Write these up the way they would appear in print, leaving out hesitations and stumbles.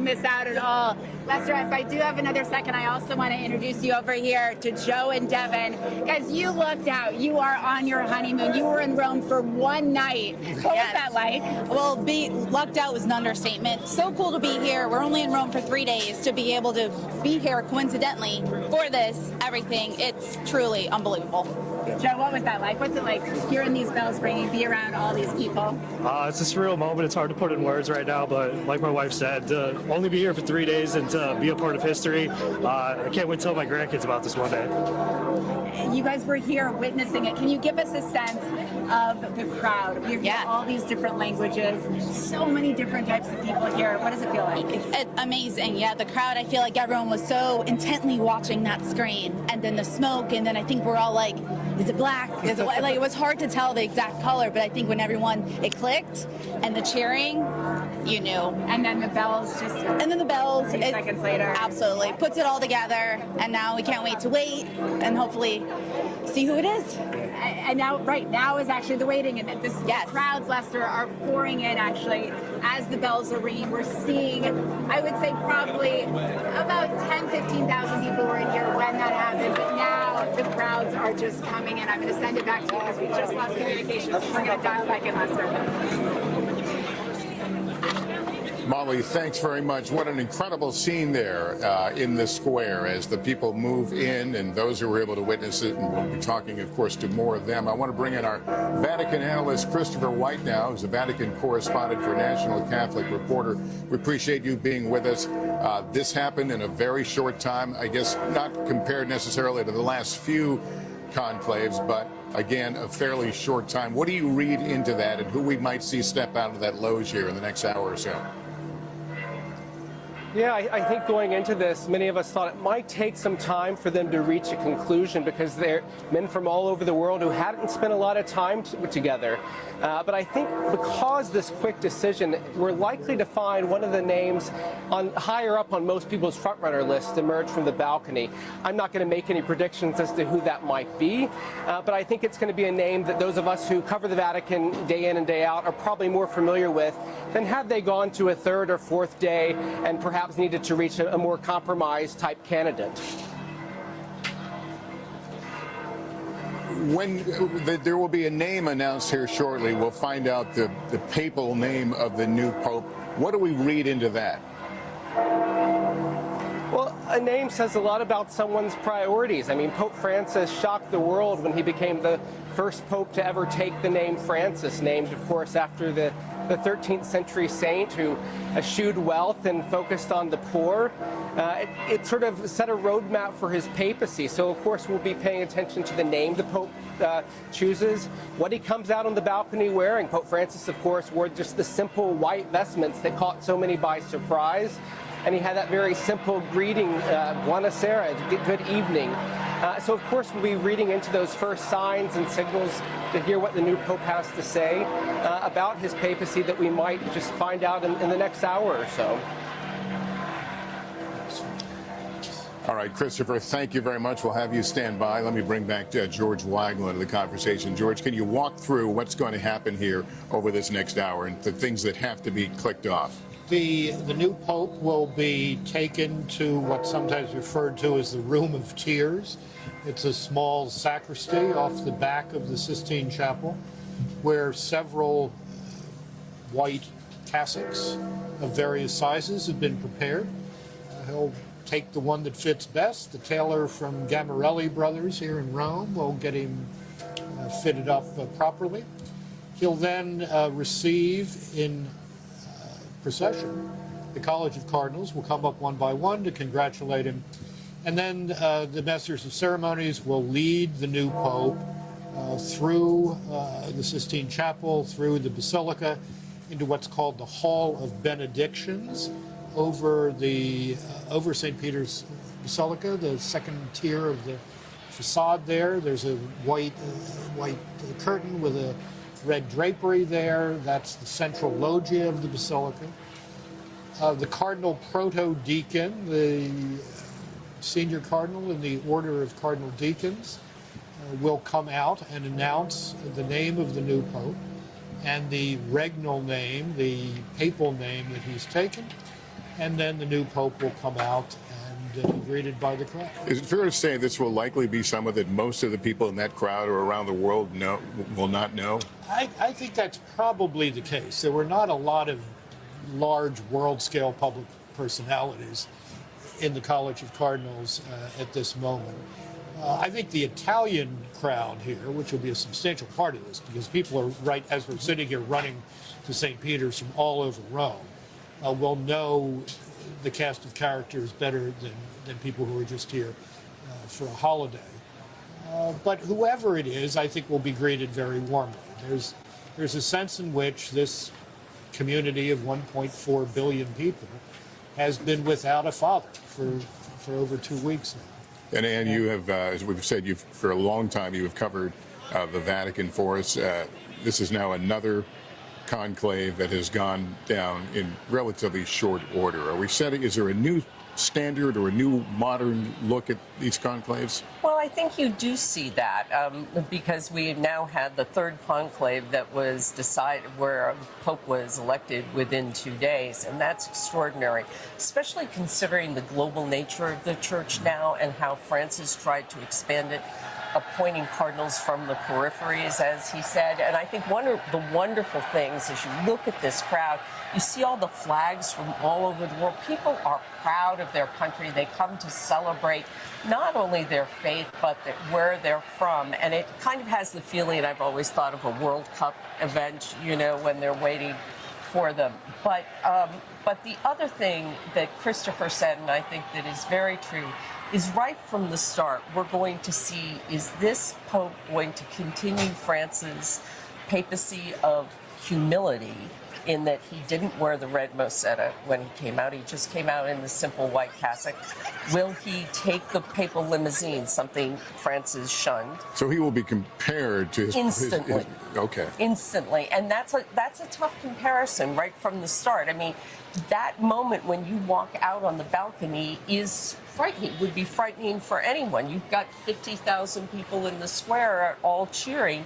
miss out at all. Lester, if I do have another second, I also want to introduce you over here to Joe and Devin. Guys, you lucked out. You are on your honeymoon. You were in Rome for one night. What was that like? Well, lucked out was an understatement. So cool to be here. We're only in Rome for 3 days. To be able to be here coincidentally for this, everything, it's truly unbelievable. Joe, what was that like? What's it like hearing these bells ringing, be around all these people? It's a surreal moment. It's hard to put in words right now, but like my wife said, to only be here for 3 days and to be a part of history, I can't wait to tell my grandkids about this one day. You guys were here witnessing it. Can you give us a sense of the crowd? We hear all these different languages, so many different types of people here. What does it feel like? It's amazing. Yeah, the crowd, I feel like everyone was so intently watching that screen, and then the smoke, and then I think we're all like, is it black? Is it white? Like, it was hard to tell the exact color, but I think when it clicked, and the cheering, you knew. And then the bells And then the bells. Seconds later. Absolutely. Puts it all together, and now we can't wait to wait, and hopefully see who it is. And now is actually the waiting, and this crowds, Lester, are pouring in actually as the bells are ringing. We're seeing, I would say probably about 15,000 people were in here when that happened, but now the crowds are just coming in. I'm going to send it back to you because we just lost communication. We're going to dial back in, Lester. Molly, thanks very much. What an incredible scene there in the square as the people move in and those who were able to witness it. And we'll be talking, of course, to more of them. I want to bring in our Vatican analyst, Christopher White, now, who's a Vatican correspondent for National Catholic Reporter. We appreciate you being with us. This happened in a very short time, I guess not compared necessarily to the last few conclaves, but again, a fairly short time. What do you read into that and who we might see step out of that loge here in the next hour or so? Yeah, I think going into this, many of us thought it might take some time for them to reach a conclusion because they're men from all over the world who hadn't spent a lot of time together. But I think because this quick decision, we're likely to find one of the names higher up on most people's frontrunner lists emerge from the balcony. I'm not going to make any predictions as to who that might be, but I think it's going to be a name that those of us who cover the Vatican day in and day out are probably more familiar with than had they gone to a third or fourth day and perhaps needed to reach a more compromised type candidate. When there will be a name announced here shortly, we'll find out the papal name of the new pope. What do we read into that? Well, a name says a lot about someone's priorities. I mean, Pope Francis shocked the world when he became the first pope to ever take the name Francis, named, of course, after the 13th century saint who eschewed wealth and focused on the poor. It sort of set a roadmap for his papacy. So, of course, we'll be paying attention to the name the Pope chooses, what he comes out on the balcony wearing. Pope Francis, of course, wore just the simple white vestments that caught so many by surprise. And he had that very simple greeting, buonasera, good evening. So, of course, we'll be reading into those first signs and signals to hear what the new Pope has to say about his papacy that we might just find out in the next hour or so. All right, Christopher, thank you very much. We'll have you stand by. Let me bring back George Weigel into the conversation. George, can you walk through what's going to happen here over this next hour and the things that have to be clicked off? The new pope will be taken to what's sometimes referred to as the Room of Tears. It's a small sacristy off the back of the Sistine Chapel where several white cassocks of various sizes have been prepared. He'll take the one that fits best. The tailor from Gamarelli Brothers here in Rome will get him fitted up properly. He'll then receive in procession. The College of Cardinals will come up one by one to congratulate him. And then the Masters of Ceremonies will lead the new Pope through the Sistine Chapel, through the Basilica, into what's called the Hall of Benedictions over St. Peter's Basilica, the second tier of the facade there. There's a white curtain with a red drapery there. That's the central loggia of the Basilica. The Cardinal Proto-Deacon, the senior cardinal in the Order of Cardinal Deacons, will come out and announce the name of the new Pope and the regnal name, the papal name that he's taken. and then the new Pope will come out and be greeted by the crowd. Is it fair to say this will likely be someone that most of the people in that crowd or around the world will not know? I think that's probably the case. There were not a lot of large world-scale public personalities in the College of Cardinals at this moment. I think the Italian crowd here, which will be a substantial part of this, because people are right as we're sitting here running to St. Peter's from all over Rome, will know the cast of characters better than people who are just here for a holiday. But whoever it is, I think will be greeted very warmly. There's a sense in which this community of 1.4 billion people has been without a father for over 2 weeks now. And Anne, you have, as we've said, for a long time you have covered the Vatican for us. This is now another conclave that has gone down in relatively short order. Are we setting? Is there a new standard or a new modern look at these conclaves? Well, I think you do see that because we now had the third conclave that was decided where a Pope was elected within 2 days, and that's extraordinary, especially considering the global nature of the church now and how Francis tried to expand it, appointing cardinals from the peripheries, as he said. And I think one of the wonderful things as you look at this crowd, you see all the flags from all over the world. People are proud of their country. They come to celebrate not only their faith, but where they're from. And it kind of has the feeling I've always thought of a World Cup event, you know, when they're waiting for them. But the other thing that Christopher said, and I think that is very true, is right from the start, we're going to see, is this Pope going to continue France's papacy of humility, in that he didn't wear the red mossetta when he came out. He just came out in the simple white cassock. Will he take the papal limousine, something Francis shunned? So he will be compared to his... Instantly. Okay. Instantly. And that's a tough comparison right from the start. I mean, that moment when you walk out on the balcony is frightening, would be frightening for anyone. You've got 50,000 people in the square all cheering.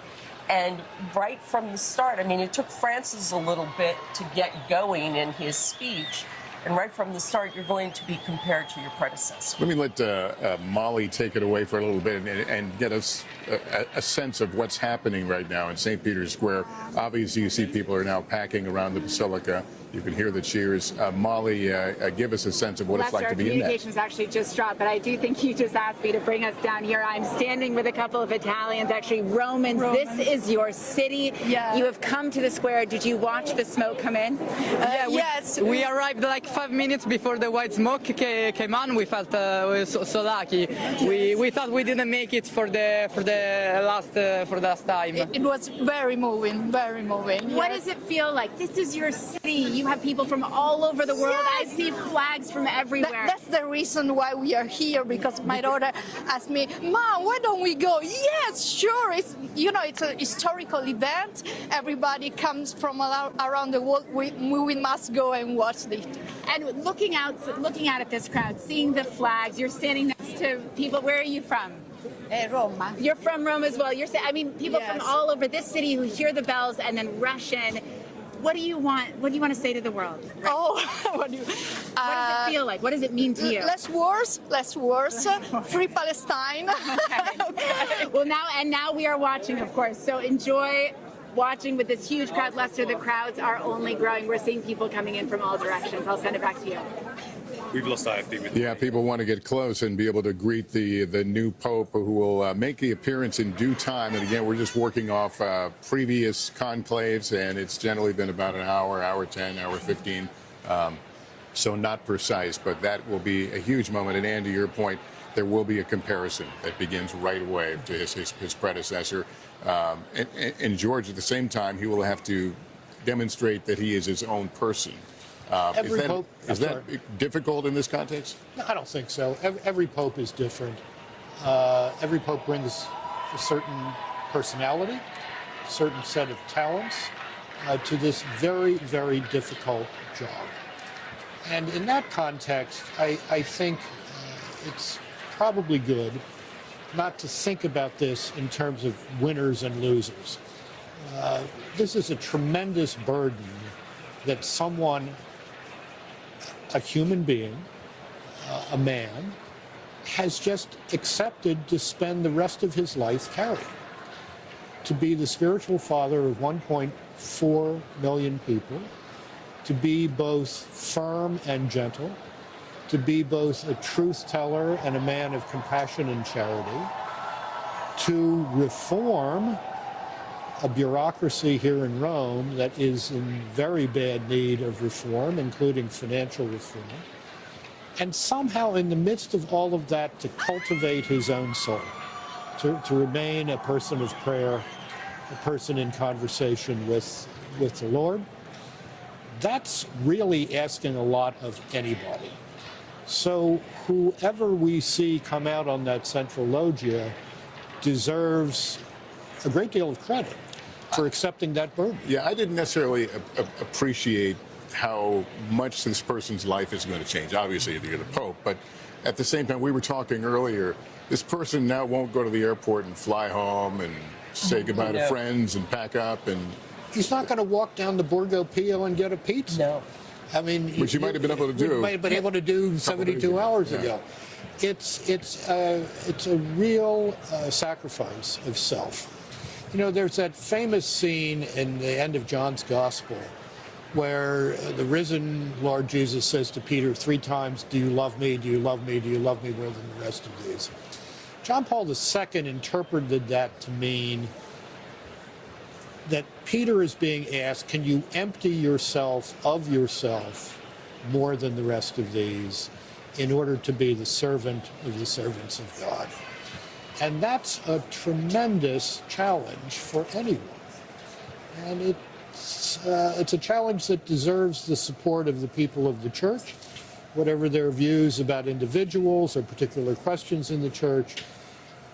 And right from the start, I mean, it took Francis a little bit to get going in his speech. And right from the start, you're going to be compared to your predecessor. Let me let Molly take it away for a little bit and get us a sense of what's happening right now in St. Peter's Square. Obviously, you see people are now packing around the Basilica. You can hear the cheers. Molly, give us a sense of what it's like to be in that. Communications actually just dropped, but I do think you just asked me to bring us down here. I'm standing with a couple of Italians, actually Romans. This is your city. Yeah. You have come to the square. Did you watch the smoke come in? Yes, we arrived like 5 minutes before the white smoke came on. We felt so lucky. We thought we didn't make it for the last time. It was very moving, very moving. What does it feel like? This is your city. You have people from all over the world. Yes. I see flags from everywhere. That's the reason why we are here, because my daughter asked me, Mom, why don't we go? Yes, sure. It's a historical event. Everybody comes from around the world. We must go and watch it. And looking out at this crowd, seeing the flags, you're standing next to people. Where are you from? Roma. You're from Rome as well. People Yes. from all over this city who hear the bells and then rush in. What do you want? What do you want to say to the world? Oh, what does it feel like? What does it mean to you? Less wars. Free Palestine. Okay. Well, now we are watching, of course. So enjoy watching with this huge crowd. Lester, the crowds are only growing. We're seeing people coming in from all directions. I'll send it back to you. We've lost IFD with Yeah, people want to get close and be able to greet the new Pope, who will make the appearance in due time. And again, we're just working off previous conclaves, and it's generally been about an hour, hour 10, hour 15. So not precise, but that will be a huge moment. And Anne, to your point, there will be a comparison that begins right away to his predecessor. And George, at the same time, he will have to demonstrate that he is his own person. Is that difficult in this context? No, I don't think so. Every pope is different. Every pope brings a certain personality, a certain set of talents to this very, very difficult job. And in that context, I think it's probably good not to think about this in terms of winners and losers. This is a tremendous burden that someone a human being, a man, has just accepted to spend the rest of his life carrying, to be the spiritual father of 1.4 million people, to be both firm and gentle, to be both a truth teller and a man of compassion and charity, to reform a bureaucracy here in Rome that is in very bad need of reform, including financial reform, and somehow in the midst of all of that to cultivate his own soul, to remain a person of prayer, a person in conversation with the Lord. That's really asking a lot of anybody. So whoever we see come out on that central loggia deserves a great deal of credit for accepting that burden. Yeah, I didn't necessarily appreciate how much this person's life is going to change. Obviously, you're the Pope, but at the same time, we were talking earlier, this person now won't go to the airport and fly home and say goodbye to friends and pack up. And he's not going to walk down to Borgo Pio and get a pizza. No. I mean, which you might have been able to do. Might have been able to do 72 hours ago. It's a real sacrifice of self. You know, there's that famous scene in the end of John's Gospel where the risen Lord Jesus says to Peter 3 times, "Do you love me? Do you love me? Do you love me more than the rest of these?" John Paul II interpreted that to mean that Peter is being asked, can you empty yourself of yourself more than the rest of these in order to be the servant of the servants of God? And that's a tremendous challenge for anyone. And it's a challenge that deserves the support of the people of the church, whatever their views about individuals or particular questions in the church.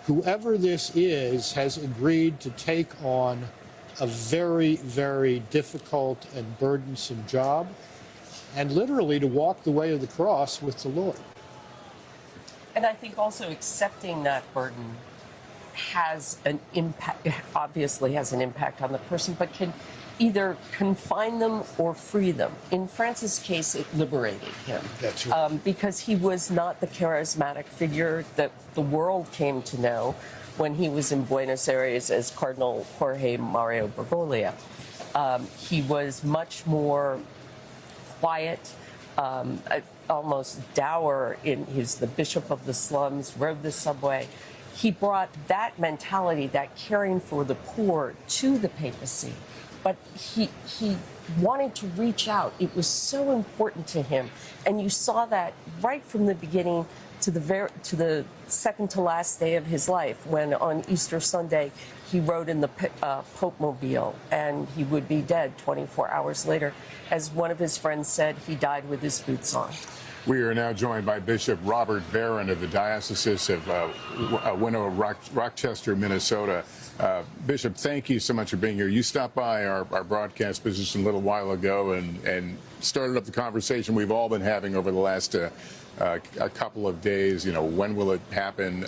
Whoever this is has agreed to take on a very, very difficult and burdensome job, and literally to walk the way of the cross with the Lord. And I think also accepting that burden has an impact, obviously has an impact on the person, but can either confine them or free them. In Francis' case, it liberated him. That's right. Because he was not the charismatic figure that the world came to know when he was in Buenos Aires as Cardinal Jorge Mario Bergoglio. He was much more quiet, almost dour. He's the bishop of the slums, rode the subway. He brought that mentality, that caring for the poor, to the papacy. But he wanted to reach out. It was so important to him. And you saw that right from the beginning to the second to last day of his life, when on Easter Sunday he rode in the Pope Mobile and he would be dead 24 hours later. As one of his friends said, he died with his boots on. We are now joined by Bishop Robert Barron of the Diocese of Winona, Rochester, Minnesota. Bishop, thank you so much for being here. You stopped by our broadcast position a little while ago and started up the conversation we've all been having over the last a couple of days. You know, when will it happen?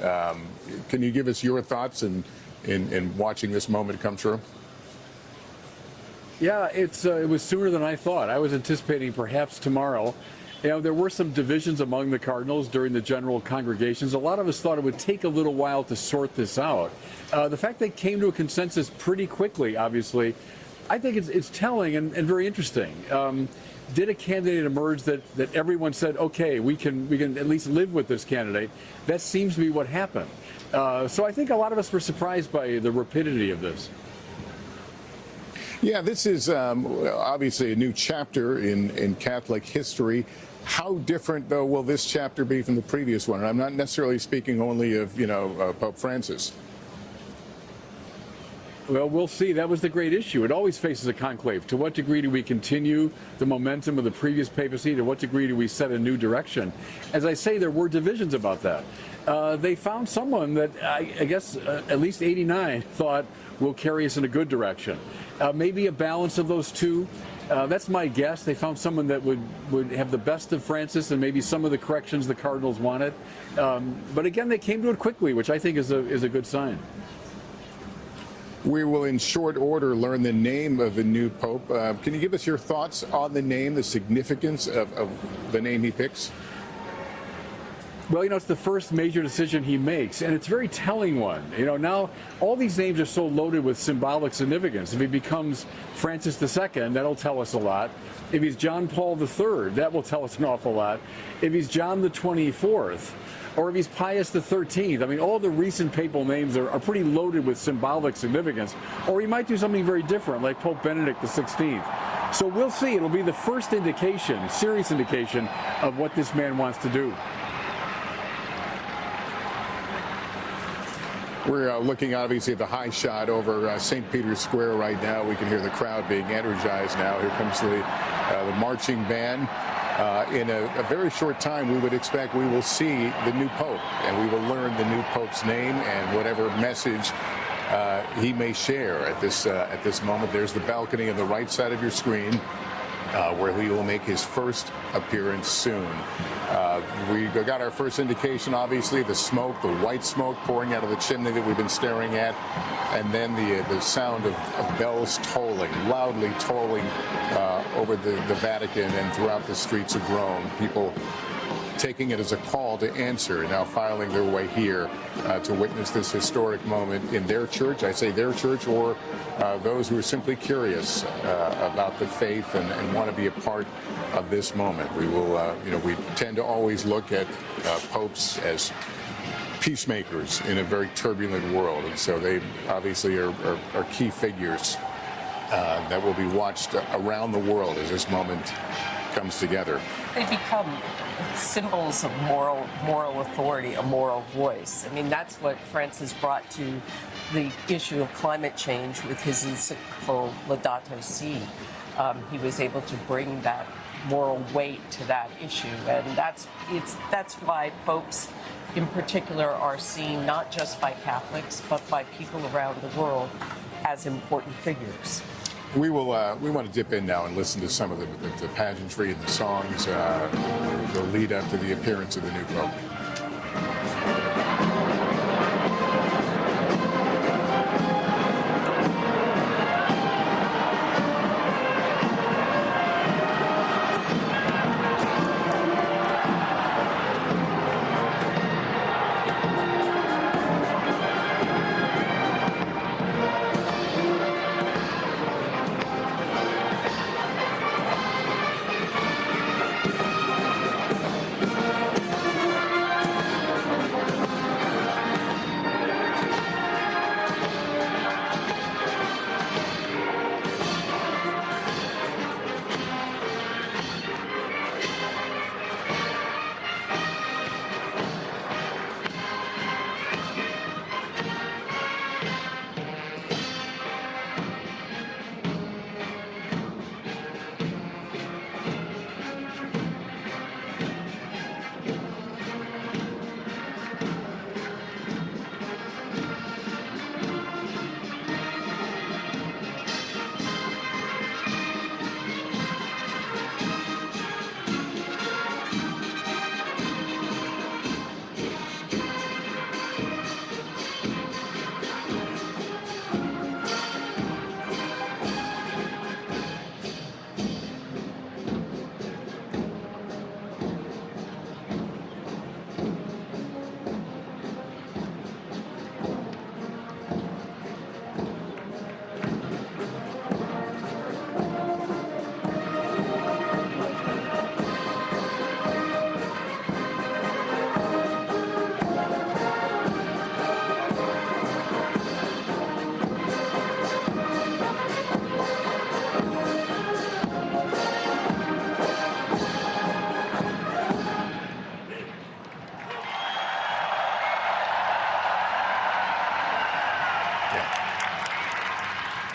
Can you give us your thoughts in watching this moment come true? Yeah, it was sooner than I thought. I was anticipating perhaps tomorrow. You know, there were some divisions among the cardinals during the general congregations. A lot of us thought it would take a little while to sort this out. The fact they came to a consensus pretty quickly, obviously, I think it's telling and very interesting. Did a candidate emerge that everyone said, okay, we can at least live with this candidate? That seems to be what happened. So I think a lot of us were surprised by the rapidity of this. Yeah, this is obviously a new chapter in Catholic history. How different, though, will this chapter be from the previous one? And I'm not necessarily speaking only of, Pope Francis. Well, we'll see. That was the great issue. It always faces a conclave. To what degree do we continue the momentum of the previous papacy? To what degree do we set a new direction? As I say, there were divisions about that. They found someone that I guess at least 89 thought will carry us in a good direction. Maybe a balance of those two. That's my guess. They found someone that would have the best of Francis and maybe some of the corrections the Cardinals wanted. But again, they came to it quickly, which I think is a good sign. We will, in short order, learn the name of the new pope. Can you give us your thoughts on the name, the significance of the name he picks? Well, it's the first major decision he makes, and it's a very telling one. Now all these names are so loaded with symbolic significance. If he becomes Francis II, that'll tell us a lot. If he's John Paul III, that will tell us an awful lot. If he's John the 24th, or if he's Pius XIII, all the recent papal names are pretty loaded with symbolic significance. Or he might do something very different, like Pope Benedict XVI. So we'll see. It'll be the first indication, serious indication, of what this man wants to do. We're looking, obviously, at the high shot over St. Peter's Square right now. We can hear the crowd being energized now. Here comes the marching band. In a very short time, we would expect we will see the new pope, and we will learn the new pope's name and whatever message he may share at this moment. There's the balcony on the right side of your screen, where he will make his first appearance soon. We got our first indication, obviously, the smoke, the white smoke pouring out of the chimney that we've been staring at, and then the sound of bells tolling, loudly tolling over the Vatican and throughout the streets of Rome. People taking it as a call to answer, now filing their way here to witness this historic moment in their church. I say their church, or those who are simply curious about the faith and want to be a part of this moment. We will, we tend to always look at popes as peacemakers in a very turbulent world, and so they obviously are key figures that will be watched around the world as this moment comes together. They become symbols of moral authority, a moral voice. That's what Francis brought to the issue of climate change with his encyclical Laudato Si. He was able to bring that moral weight to that issue, and that's why popes in particular are seen not just by Catholics but by people around the world as important figures. We want to dip in now and listen to some of the pageantry and the songs that lead up to the appearance of the new pope.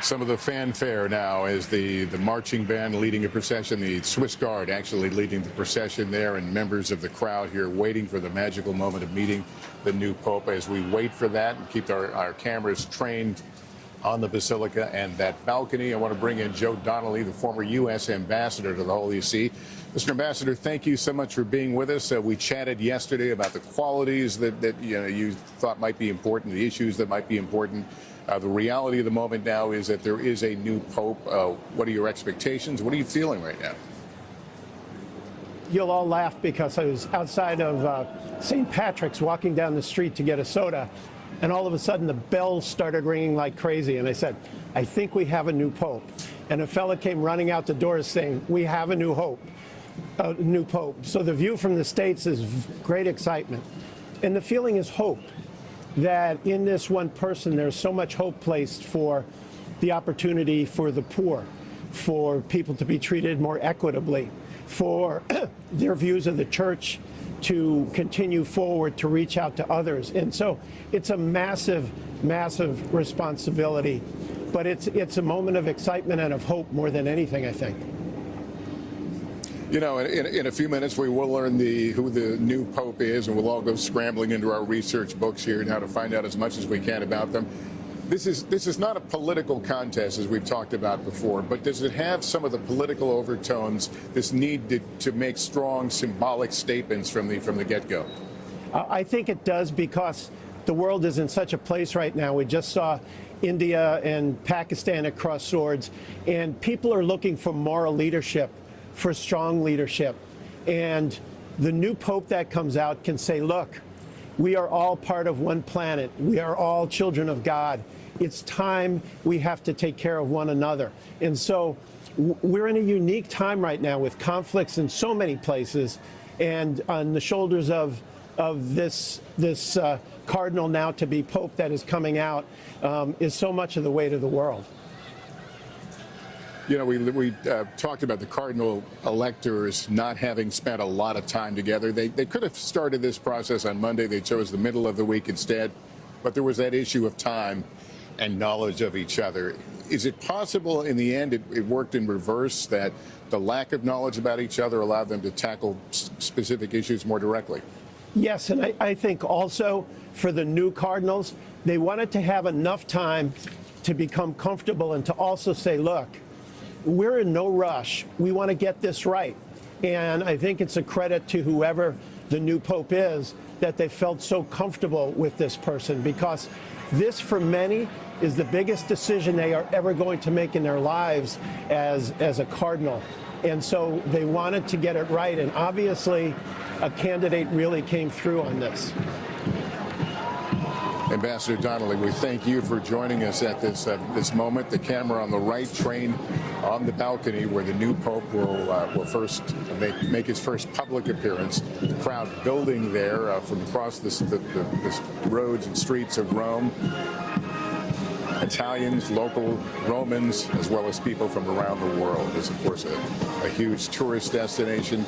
Some of the fanfare now as the marching band leading a procession, the Swiss Guard actually leading the procession there, and members of the crowd here waiting for the magical moment of meeting the new Pope. As we wait for that and keep our cameras trained on the Basilica and that balcony, I want to bring in Joe Donnelly, the former U.S. ambassador to the Holy See. Mr. Ambassador, thank you so much for being with us. We chatted yesterday about the qualities that you thought might be important, the issues that might be important. The reality of the moment now is that there is a new pope. What are your expectations? What are you feeling right now? You'll all laugh because I was outside of St. Patrick's walking down the street to get a soda, and all of a sudden the bells started ringing like crazy, and I said, I think we have a new pope. And a fella came running out the doors saying, we have a new pope. So the view from the States is great excitement. And the feeling is hope, that in this one person there's so much hope placed for the opportunity for the poor, for people to be treated more equitably, for their views of the church to continue forward to reach out to others. And so it's a massive, massive responsibility, but it's a moment of excitement and of hope more than anything, I think. You know, in a few minutes, we will learn who the new pope is, and we'll all go scrambling into our research books here now to find out as much as we can about them. This is not a political contest, as we've talked about before, but does it have some of the political overtones, this need to make strong symbolic statements from the get-go? I think it does, because the world is in such a place right now. We just saw India and Pakistan at cross swords, and people are looking for moral leadership, for strong leadership. And the new pope that comes out can say, look, we are all part of one planet. We are all children of God. It's time we have to take care of one another. And so we're in a unique time right now with conflicts in so many places, and on the shoulders of this cardinal now to be pope that is coming out is so much of the weight of the world. You know, we talked about the cardinal electors not having spent a lot of time together. They could have started this process on Monday. They chose the middle of the week instead. But there was that issue of time and knowledge of each other. Is it possible in the end it worked in reverse, that the lack of knowledge about each other allowed them to tackle specific issues more directly? Yes, and I think also for the new cardinals, they wanted to have enough time to become comfortable and to also say, look, we're in no rush. We want to get this right. And I think it's a credit to whoever the new pope is that they felt so comfortable with this person, because this, for many, is the biggest decision they are ever going to make in their lives as a cardinal. And so they wanted to get it right. And obviously, a candidate really came through on this. Ambassador Donnelly, we thank you for joining us at this moment. The camera on the right, trained on the balcony where the new pope will first make his first public appearance. The crowd building there from across the roads and streets of Rome. Italians, local Romans, as well as people from around the world. It's, of course, a huge tourist destination.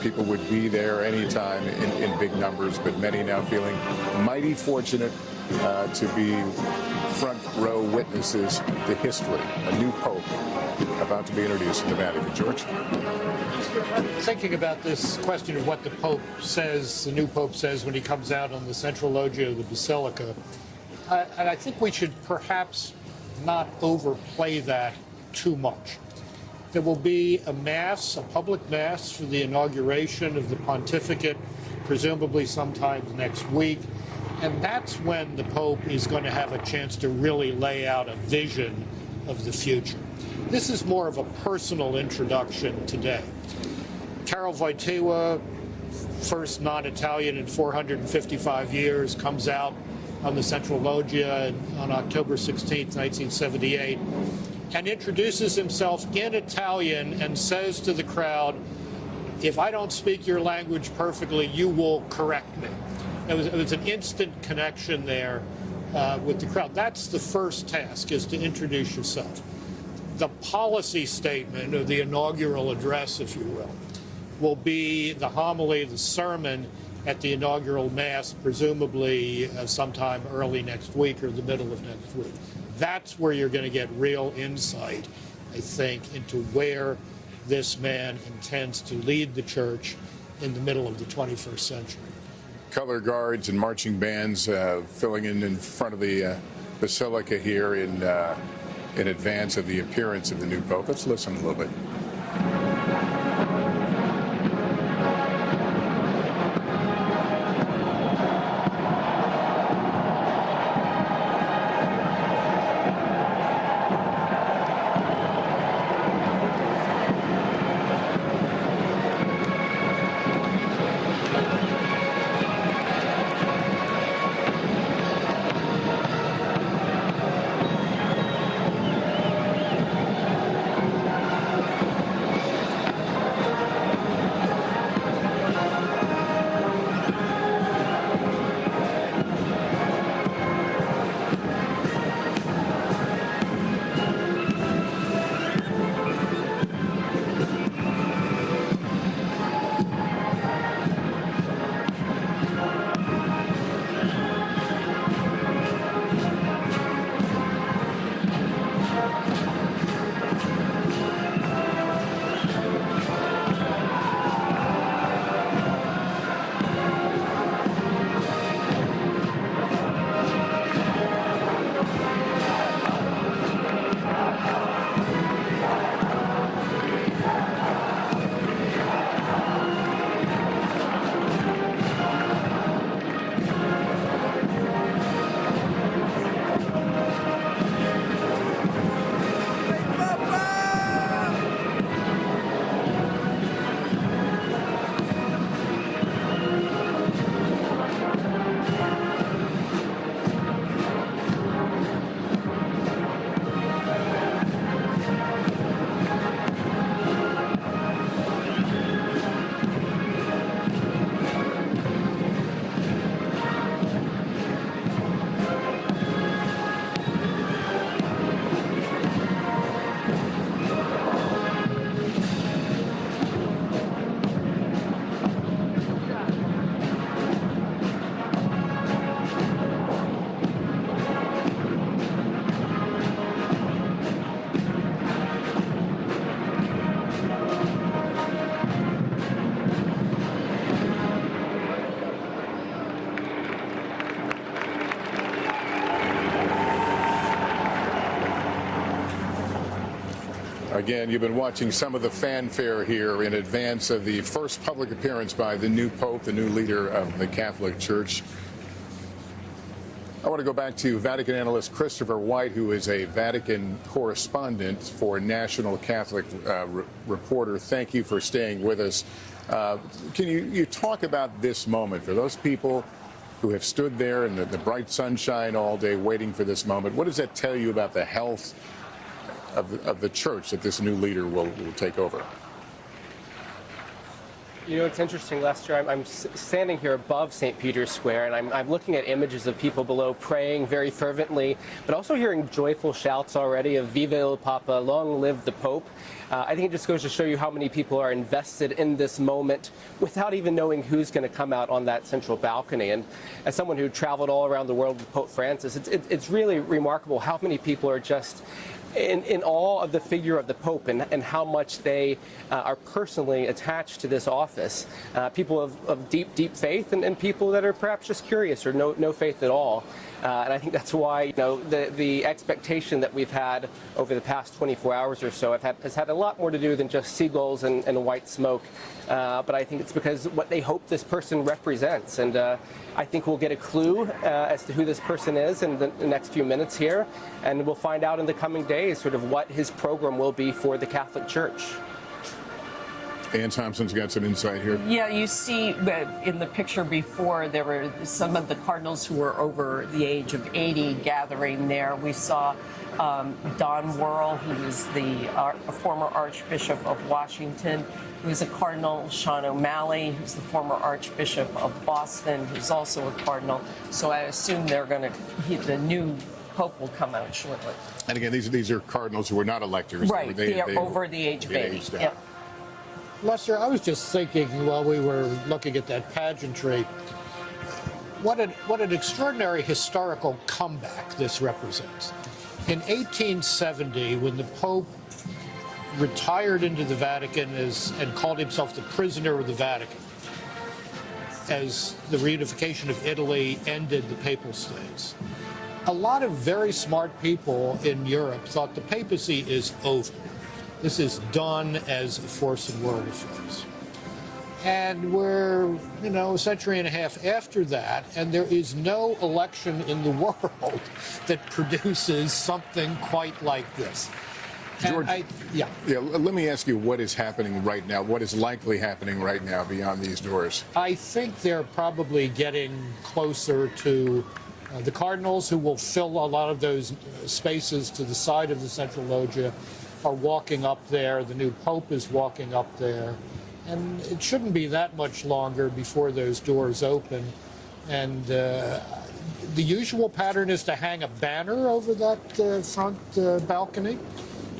People would be there anytime in big numbers, but many now feeling mighty fortunate to be front row witnesses to history. A new pope about to be introduced in the Vatican. George? Thinking about this question of what the Pope says, the new Pope says when he comes out on the central loggia of the Basilica, and I think we should perhaps not overplay that too much. There will be a mass, a public mass, for the inauguration of the pontificate, presumably sometime next week. And that's when the Pope is going to have a chance to really lay out a vision of the future. This is more of a personal introduction today. Karol Wojtyła, first non-Italian in 455 years, comes out on the Central Loggia on October 16, 1978, and introduces himself in Italian and says to the crowd, if I don't speak your language perfectly, you will correct me. It was an instant connection there with the crowd. That's the first task, is to introduce yourself. The policy statement, or the inaugural address, if you will be the homily, the sermon at the inaugural Mass, presumably sometime early next week or the middle of next week. That's where you're going to get real insight, I think, into where this man intends to lead the church in the middle of the 21st century. Color guards and marching bands filling in front of the Basilica here in advance of the appearance of the new Pope. Let's listen a little bit. Again, you've been watching some of the fanfare here in advance of the first public appearance by the new Pope, the new leader of the Catholic Church. I want to go back to Vatican analyst Christopher White, who is a Vatican correspondent for National Catholic Reporter. Thank you for staying with us. Can you talk about this moment for those people who have stood there in the bright sunshine all day waiting for this moment? What does that tell you about the health of the church that this new leader will take over? You know, it's interesting, Lester. I'm standing here above St. Peter's Square, and I'm looking at images of people below praying very fervently, but also hearing joyful shouts already of Viva il Papa, long live the Pope. I think it just goes to show you how many people are invested in this moment without even knowing who's going to come out on that central balcony. And as someone who traveled all around the world with Pope Francis, it's really remarkable how many people are just in awe of the figure of the Pope and how much they are personally attached to this office. People of deep faith and people that are perhaps just curious or no faith at all. And I think that's why, you know, the expectation that we've had over the past 24 hours or so has had a lot more to do than just seagulls and white smoke. But I think it's because what they hope this person represents. And I think we'll get a clue as to who this person is in the next few minutes here. And we'll find out in the coming days sort of what his program will be for the Catholic Church. Ann Thompson's got some insight here. Yeah, you see in the picture before, there were some of the cardinals who were over the age of 80 gathering there. We saw Don Worrell, who is the former Archbishop of Washington, who's a cardinal, Sean O'Malley, who's the former Archbishop of Boston, who's also a cardinal. So I assume the new Pope will come out shortly. And again, these are cardinals who are not electors. Right, they are over the age of 80. Yep. Lester, I was just thinking while we were looking at that pageantry, what an extraordinary historical comeback this represents. In 1870, when the Pope retired into the Vatican and called himself the prisoner of the Vatican, as the reunification of Italy ended the Papal States, a lot of very smart people in Europe thought the papacy is over. This is done as a force in world affairs. And we're, a century and a half after that, and there is no election in the world that produces something quite like this. George, let me ask you what is happening right now, what is likely happening right now beyond these doors? I think they're probably getting closer to the cardinals, who will fill a lot of those spaces to the side of the central loggia, are walking up there. The new Pope is walking up there. And it shouldn't be that much longer before those doors open. And the usual pattern is to hang a banner over that front balcony.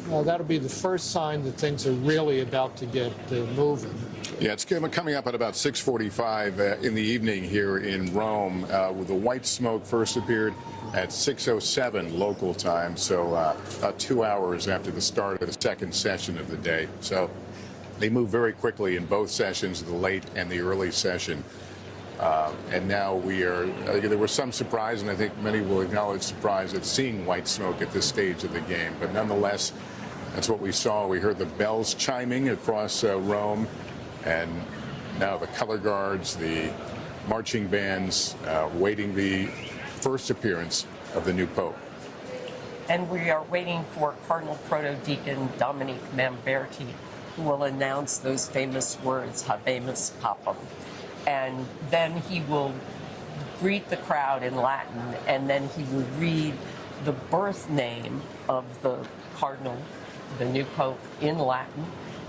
That'll be the first sign that things are really about to get moving. Yeah, it's coming up at about 6:45 in the evening here in Rome. With the white smoke first appeared at 6:07 local time, so about 2 hours after the start of the second session of the day. So they move very quickly in both sessions, the late and the early session. And now there was some surprise, and I think many will acknowledge surprise at seeing white smoke at this stage of the game. But nonetheless, that's what we saw. We heard the bells chiming across Rome, and now the color guards, the marching bands, waiting the first appearance of the new Pope. And we are waiting for Cardinal Proto-Deacon Dominic Mamberti, who will announce those famous words, Habemus Papam. And then he will greet the crowd in Latin, and then he will read the birth name of the cardinal, the new Pope, in Latin,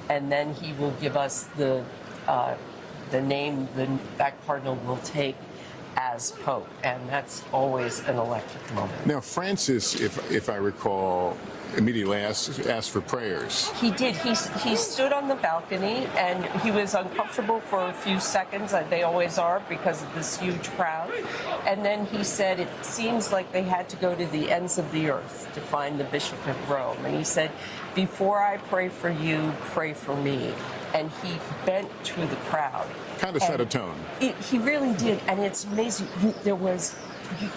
and then he will give us the name that cardinal will take as Pope, and that's always an electric moment. Now, Francis, if I recall, immediately asked for prayers. He did. He stood on the balcony, and he was uncomfortable for a few seconds. They always are because of this huge crowd. And then he said it seems like they had to go to the ends of the earth to find the Bishop of Rome. And he said, before I pray for you, pray for me. And he bent to the crowd. Kind of set a tone. He really did. And it's amazing. There was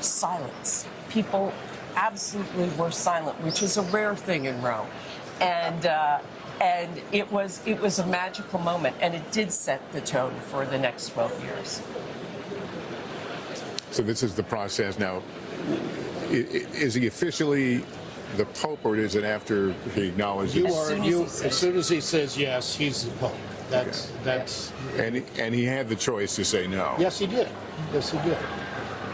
silence. People absolutely were silent, which is a rare thing in Rome. and it was a magical moment, and it did set the tone for the next 12 years. So this is the process now. Is he officially the Pope, or is it after he acknowledges? As soon as he says yes, he's the Pope. That's. And he had the choice to say no. Yes, he did. Yes, he did.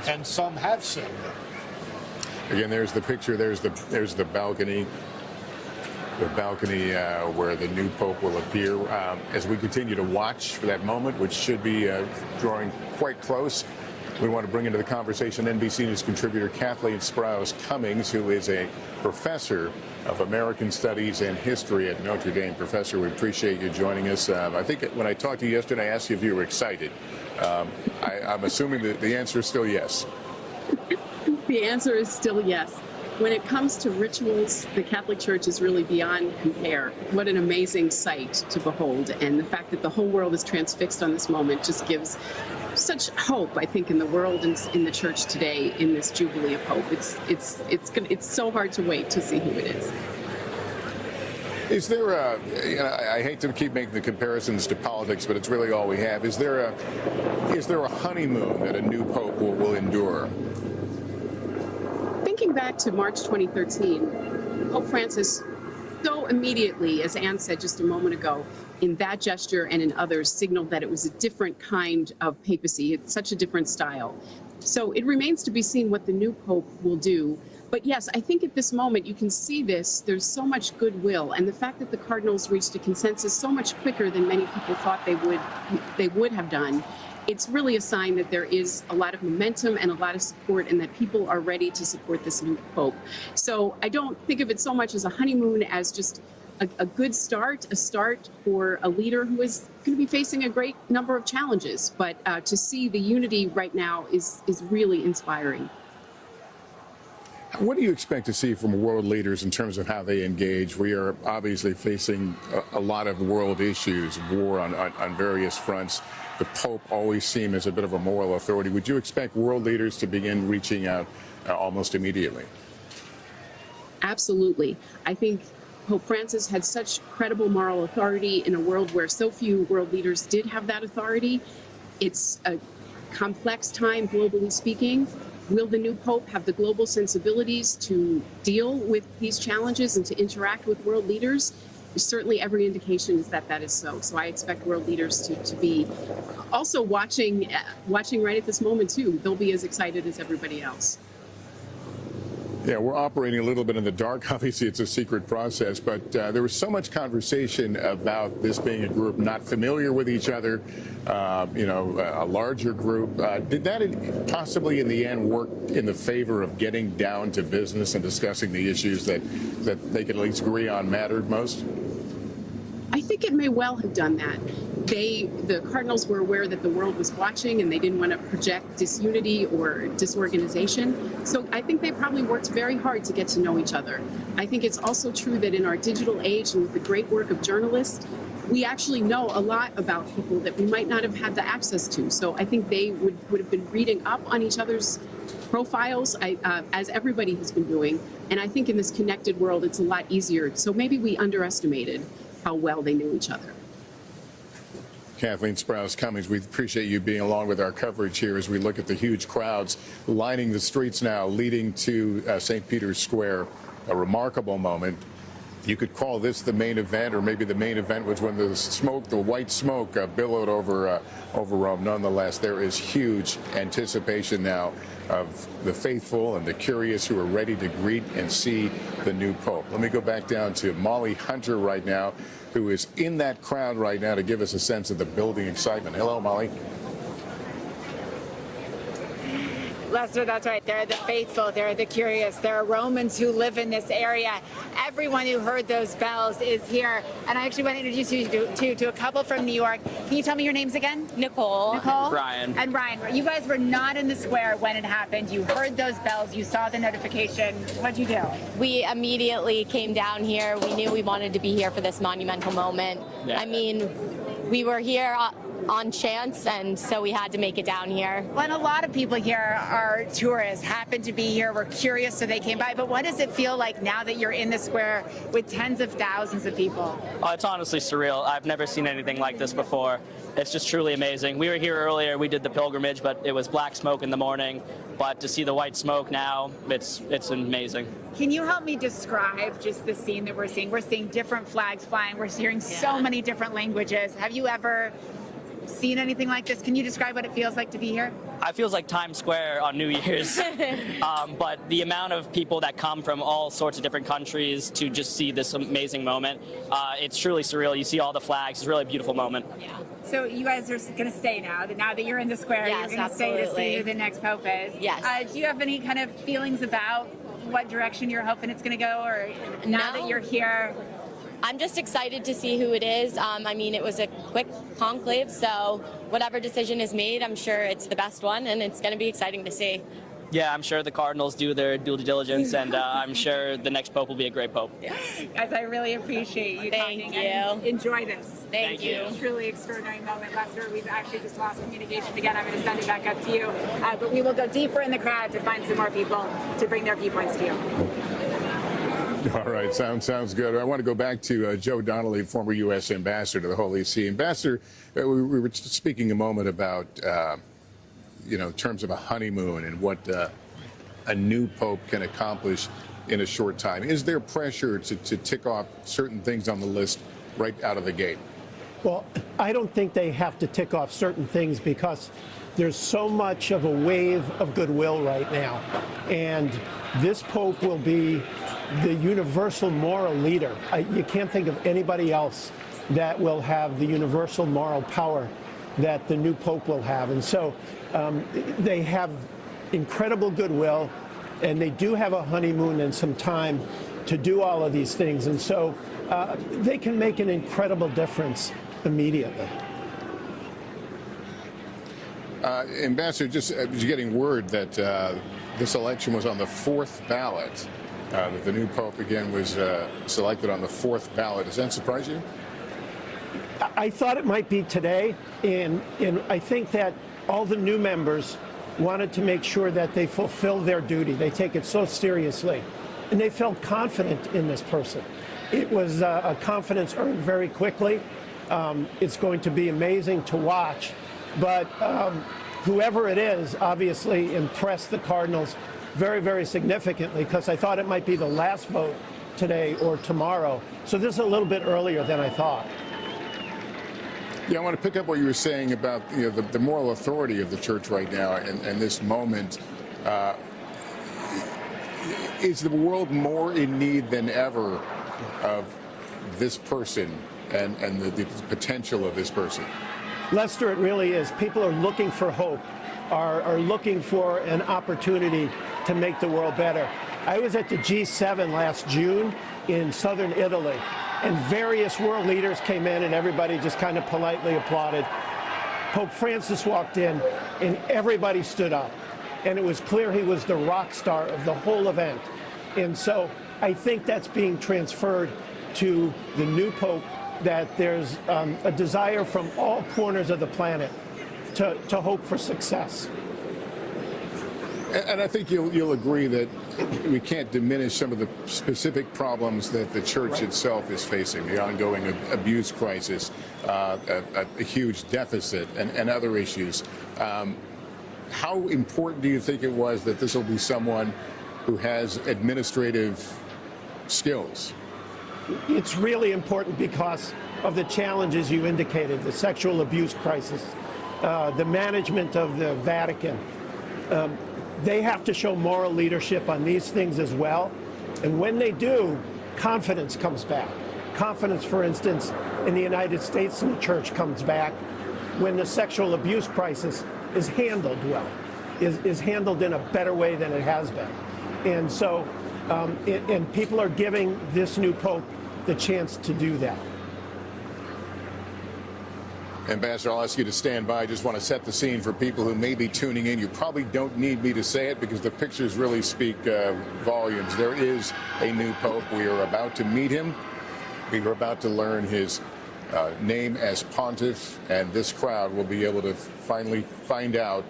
And some have said no. Again, there's the picture. There's the balcony. The balcony where the new Pope will appear. As we continue to watch for that moment, which should be drawing quite close, we want to bring into the conversation NBC News contributor Kathleen Sprouse-Cummings, who is a professor of American Studies and History at Notre Dame. Professor, we appreciate you joining us. I think when I talked to you yesterday, I asked you if you were excited. I'm assuming that the answer is still yes. The answer is still yes. When it comes to rituals, the Catholic Church is really beyond compare. What an amazing sight to behold. And the fact that the whole world is transfixed on this moment just gives such hope, I think, in the world and in the Church today in this Jubilee of Hope. It's so hard to wait to see who it is. Is there I hate to keep making the comparisons to politics, but it's really all we have. Is there a honeymoon that a new Pope will endure? Thinking back to March 2013, Pope Francis so immediately, as Anne said just a moment ago, in that gesture and in others, signaled that it was a different kind of papacy. It's such a different style. So it remains to be seen what the new Pope will do. But yes, I think at this moment you can see this. There's so much goodwill, and the fact that the cardinals reached a consensus so much quicker than many people thought they would have done. It's really a sign that there is a lot of momentum and a lot of support, and that people are ready to support this new Pope. So I don't think of it so much as a honeymoon as just a good start, a start for a leader who is going to be facing a great number of challenges. But to see the unity right now is really inspiring. What do you expect to see from world leaders in terms of how they engage? We are obviously facing a lot of world issues, war on various fronts. The Pope always seemed as a bit of a moral authority. Would you expect world leaders to begin reaching out almost immediately? Absolutely. I think Pope Francis had such credible moral authority in a world where so few world leaders did have that authority. It's a complex time, globally speaking. Will the new Pope have the global sensibilities to deal with these challenges and to interact with world leaders? Certainly every indication is that that is so. So I expect world leaders to be also watching right at this moment too. They'll be as excited as everybody else. Yeah, we're operating a little bit in the dark. Obviously, it's a secret process, but there was so much conversation about this being a group not familiar with each other, a larger group. Did that possibly, in the end, work in the favor of getting down to business and discussing the issues that they could at least agree on mattered most? I think it may well have done that. The cardinals were aware that the world was watching, and they didn't want to project disunity or disorganization. So I think they probably worked very hard to get to know each other. I think it's also true that in our digital age and with the great work of journalists, we actually know a lot about people that we might not have had the access to. So I think they would have been reading up on each other's profiles, as everybody has been doing. And I think in this connected world, it's a lot easier. So maybe we underestimated how well they knew each other. Kathleen Sprouse-Cummings, we appreciate you being along with our coverage here as we look at the huge crowds lining the streets now leading to St. Peter's Square, a remarkable moment. You could call this the main event, or maybe the main event was when the white smoke billowed over Rome. Nonetheless, there is huge anticipation now of the faithful and the curious who are ready to greet and see the new Pope. Let me go back down to Molly Hunter right now, who is in that crowd right now to give us a sense of the building excitement. Hello, Molly. Lester, that's right. They're the faithful. They're the curious. There are Romans who live in this area. Everyone who heard those bells is here. And I actually want to introduce you to a couple from New York. Can you tell me your names again? Nicole. Brian. And Brian. You guys were not in the square when it happened. You heard those bells. You saw the notification. What'd you do? We immediately came down here. We knew we wanted to be here for this monumental moment. Yeah. I mean, we were here on chance, and so we had to make it down here. Well, and a lot of people here are tourists, happen to be here, were curious, so they came by. But what does it feel like now that you're in the square with tens of thousands of people? Oh, it's honestly surreal. I've never seen anything like this before. It's just truly amazing. We were here earlier, we did the pilgrimage, but it was black smoke in the morning. But to see the white smoke now, it's amazing. Can you help me describe just the scene that we're seeing? We're seeing different flags flying. We're hearing so many different languages. Have you ever seen anything like this? Can you describe what it feels like to be here? It feels like Times Square on New Year's. But the amount of people that come from all sorts of different countries to just see this amazing moment, it's truly surreal. You see all the flags. It's a really beautiful moment. Yeah. So you guys are going to stay now. Now that you're in the square, Yes, you're going to stay to see who the next pope is. Yes. Do you have any kind of feelings about what direction you're hoping it's going to go, or now that you're here? I'm just excited to see who it is. I mean, it was a quick conclave, so whatever decision is made, I'm sure it's the best one, and it's going to be exciting to see. Yeah, I'm sure the Cardinals do their due diligence, and I'm sure the next pope will be a great pope. Guys, I really appreciate you talking. And enjoy this. Thank you. Truly extraordinary moment, Lester. We've actually just lost communication again. I'm going to send it back up to you. But we will go deeper in the crowd to find some more people to bring their viewpoints to you. All right, sounds good. I want to go back to Joe Donnelly, former U.S. ambassador to the Holy See. Ambassador, we were speaking a moment about, in terms of a honeymoon and what a new pope can accomplish in a short time. Is there pressure to tick off certain things on the list right out of the gate? Well, I don't think they have to tick off certain things because there's so much of a wave of goodwill right now. And this pope will be the universal moral leader. You can't think of anybody else that will have the universal moral power that the new pope will have. And so they have incredible goodwill, and they do have a honeymoon and some time to do all of these things. And so they can make an incredible difference immediately. Ambassador, just getting word that this election was on the fourth ballot. That the new pope again was selected on the fourth ballot. Does that surprise you? I thought it might be today, and I think that all the new members wanted to make sure that they fulfill their duty. They take it so seriously, and they felt confident in this person. It was a confidence earned very quickly. It's going to be amazing to watch, but whoever it is obviously impressed the Cardinals very, very significantly, because I thought it might be the last vote today or tomorrow. So this is a little bit earlier than I thought. Yeah, I want to pick up what you were saying about the moral authority of the church right now and this moment. Is the world more in need than ever of this person and the potential of this person? Lester, it really is. People are looking for hope, are looking for an opportunity to make the world better. I was at the G7 last June in southern Italy, and various world leaders came in, and everybody just kind of politely applauded. Pope Francis walked in, and everybody stood up, and it was clear he was the rock star of the whole event. And so I think that's being transferred to the new pope, that there's a desire from all corners of the planet to hope for success. And I think you'll agree that we can't diminish some of the specific problems that the church itself is facing, the ongoing abuse crisis, a huge deficit, and other issues. How important do you think it was that this will be someone who has administrative skills? It's really important because of the challenges you indicated, the sexual abuse crisis, the management of the Vatican. They have to show moral leadership on these things as well. And when they do, confidence comes back. Confidence, for instance, in the United States in the church comes back when the sexual abuse crisis is handled well, is handled in a better way than it has been. And so, and people are giving this new pope the chance to do that. Ambassador, I'll ask you to stand by. I just want to set the scene for people who may be tuning in. You probably don't need me to say it because the pictures really speak volumes. There is a new pope. We are about to meet him. We are about to learn his name as pontiff, and this crowd will be able to finally find out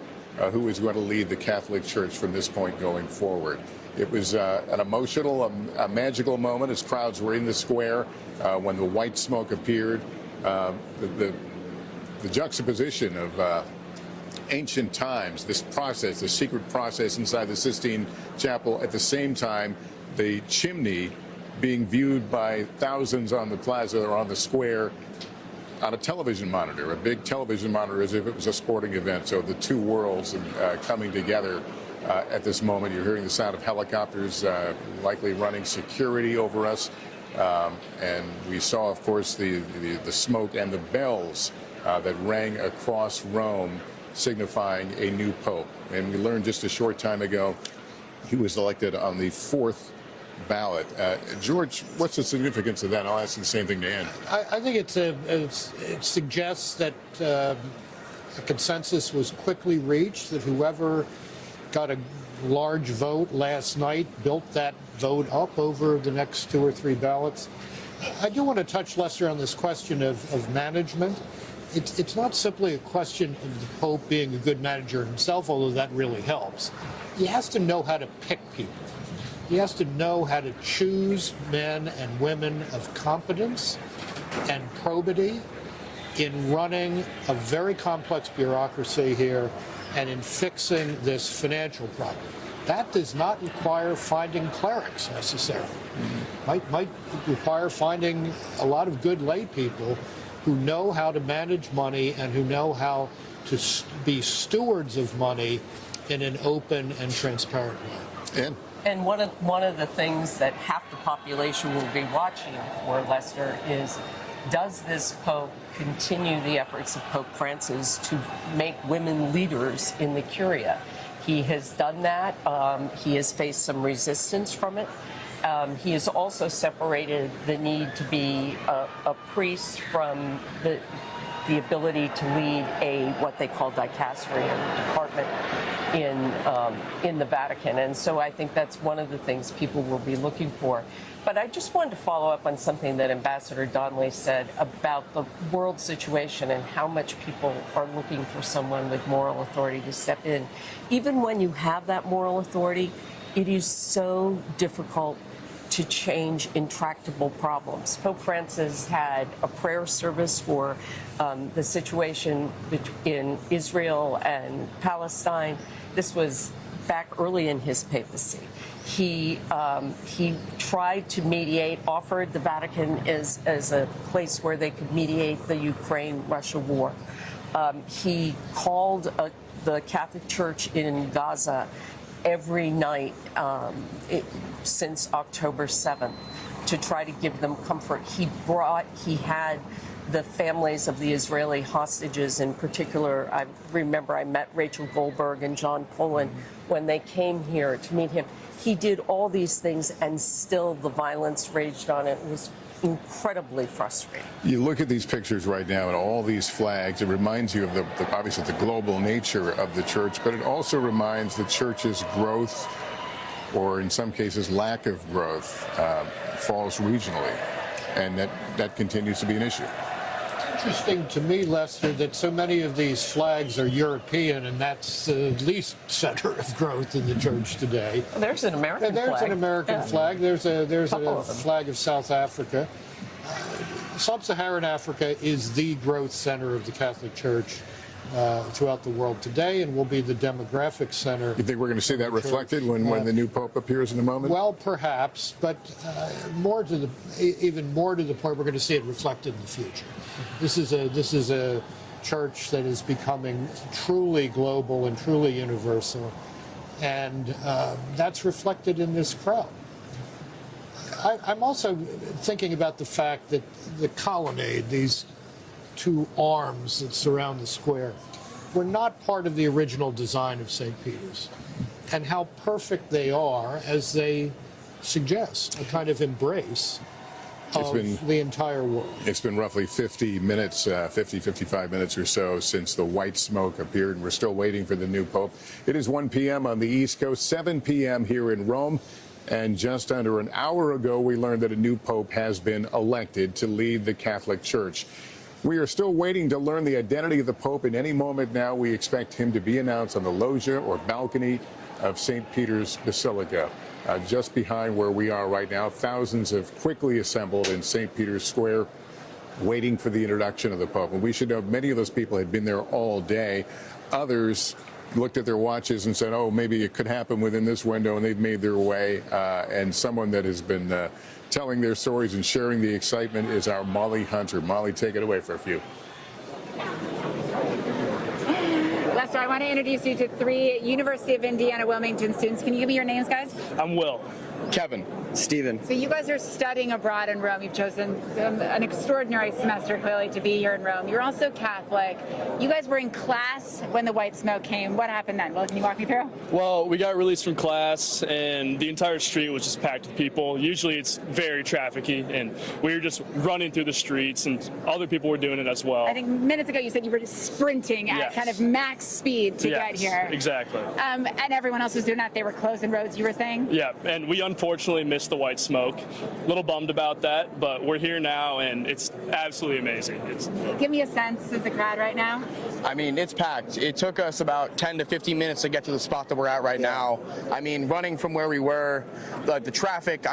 who is going to lead the Catholic Church from this point going forward. It was an emotional, a magical moment as crowds were in the square when the white smoke appeared. The juxtaposition of ancient times, this process, the secret process inside the Sistine Chapel, at the same time, the chimney being viewed by thousands on the plaza or on the square on a television monitor, a big television monitor, as if it was a sporting event. So the two worlds coming together at this moment. You're hearing the sound of helicopters likely running security over us. And we saw, of course, the smoke and the bells that rang across Rome, signifying a new pope. And we learned just a short time ago he was elected on the 4th ballot. George, what's the significance of that? I'll ask the same thing to Andrew. I think it suggests that a consensus was quickly reached, that whoever got a large vote last night built that vote up over the next 2 or 3 ballots. I do want to touch, Lester, on this question of management. It's not simply a question of the Pope being a good manager himself, although that really helps. He has to know how to pick people. He has to know how to choose men and women of competence and probity in running a very complex bureaucracy here and in fixing this financial problem. That does not require finding clerics necessarily. Might require finding a lot of good lay people who know how to manage money and who know how to be stewards of money in an open and transparent way. And one of the things that half the population will be watching for, Lester, is does this Pope continue the efforts of Pope Francis to make women leaders in the Curia? He has done that. He has faced some resistance from it. He has also separated the need to be a priest from the ability to lead what they call dicastery department in the Vatican. And so I think that's one of the things people will be looking for. But I just wanted to follow up on something that Ambassador Donnelly said about the world situation and how much people are looking for someone with moral authority to step in. Even when you have that moral authority, it is so difficult to change intractable problems. Pope Francis had a prayer service for the situation in Israel and Palestine. This was back early in his papacy. He tried to mediate, offered the Vatican as a place where they could mediate the Ukraine-Russia war. He called the Catholic Church in Gaza every night since October 7th to try to give them comfort. He had the families of the Israeli hostages in particular. I remember I met Rachel Goldberg and John Poland when they came here to meet him. He did all these things and still the violence raged on. It was incredibly frustrating. You look at these pictures right now and all these flags, it reminds you of obviously the global nature of the church, but it also reminds the church's growth, or in some cases lack of growth, falls regionally, and that continues to be an issue. It's interesting to me, Lester, that so many of these flags are European, and that's the least center of growth in the church today. Well, there's an American flag. There's an American flag. There's a flag of South Africa. Sub-Saharan Africa is the growth center of the Catholic Church throughout the world today, and will be the demographic center. You think we're going to see that reflected when the new Pope appears in a moment? Well, perhaps, but even more to the point, we're going to see it reflected in the future. This is a church that is becoming truly global and truly universal, and that's reflected in this crowd. I'm also thinking about the fact that the colonnade, these two arms that surround the square, were not part of the original design of St. Peter's, and how perfect they are as they suggest, a kind of embrace of the entire world. It's been roughly 55 minutes or so since the white smoke appeared, and we're still waiting for the new Pope. It is 1 p.m. on the East Coast, 7 p.m. here in Rome. And just under an hour ago, we learned that a new Pope has been elected to lead the Catholic Church. We are still waiting to learn the identity of the Pope. In any moment now, we expect him to be announced on the loggia or balcony of St. Peter's Basilica. Just behind where we are right now, thousands have quickly assembled in St. Peter's Square, waiting for the introduction of the Pope. And we should know many of those people had been there all day. Others looked at their watches and said, oh, maybe it could happen within this window, and they've made their way. And someone that has been telling their stories and sharing the excitement is our Molly Hunter. Molly, take it away for a few. Lester, I want to introduce you to 3 University of Indiana Wilmington students. Can you give me your names, guys? I'm Will. Kevin. Steven. So you guys are studying abroad in Rome. You've chosen an extraordinary semester, clearly, to be here in Rome. You're also Catholic. You guys were in class when the white smoke came. What happened then? Well, can you walk me through? Well, we got released from class, and the entire street was just packed with people. Usually it's very trafficky, and we were just running through the streets, and other people were doing it as well. I think minutes ago you said you were just sprinting at kind of max speed to get here. Exactly. And everyone else was doing that. They were closing roads, you were saying? Yeah, and we unfortunately missed the white smoke. A little bummed about that, but we're here now, and it's absolutely amazing. Give me a sense of the crowd right now. I mean, it's packed. It took us about 10 to 15 minutes to get to the spot that we're at right now. I mean, running from where we were, the traffic,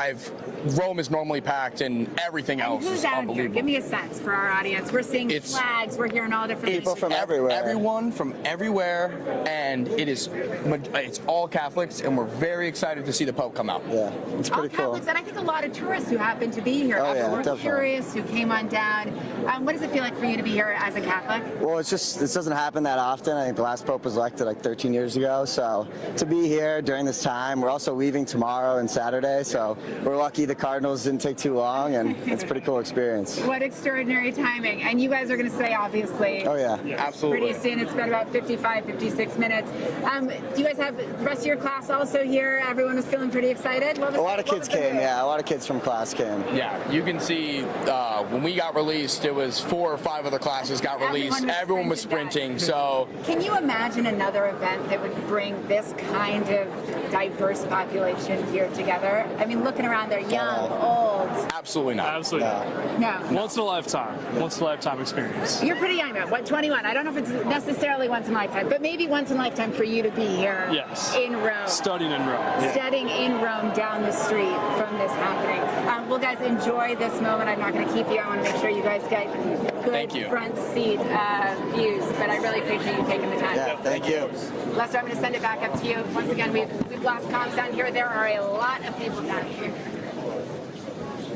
Rome is normally packed, and everything else Who's is out unbelievable. here? Give me a sense for our audience. We're seeing flags. We're hearing all different People from everywhere. Everyone from everywhere, and it's all Catholics, and we're very excited to see the Pope come out. Yeah, it's pretty cool. Catholics, and I think a lot of tourists who happen to be here. Oh, yeah, were definitely. curious, who came on down. What does it feel like for you to be here as a Catholic? Well, this doesn't happen that often. I think the last Pope was elected like 13 years ago. So to be here during this time, we're also leaving tomorrow and Saturday. So we're lucky the Cardinals didn't take too long, and it's a pretty cool experience. What extraordinary timing. And you guys are going to stay, obviously. Oh, yeah. Absolutely. Pretty soon. It's been about 55, 56 minutes. Do you guys have the rest of your class also here? Everyone was feeling pretty excited? A lot of kids came, yeah. A lot of kids from class came. Yeah, you can see when we got released, it was 4 or 5 other classes got released. Everyone was sprinting. So can you imagine another event that would bring this kind of diverse population here together? I mean, looking around, they're young, old. Absolutely not. Absolutely not. No. Once in a lifetime experience. You're pretty young, though. What, 21? I don't know if it's necessarily once in a lifetime, but maybe once in a lifetime for you to be here in Rome. Studying in Rome. Yeah. Studying in Rome down the street from this happening. Well, guys, enjoy this moment. I'm not going to keep you. I want to make sure you guys get good front seat views, but I really appreciate you taking the time. Yeah, thank you. Lester, I'm going to send it back up to you. Once again, we've lost comms down here. There are a lot of people down here.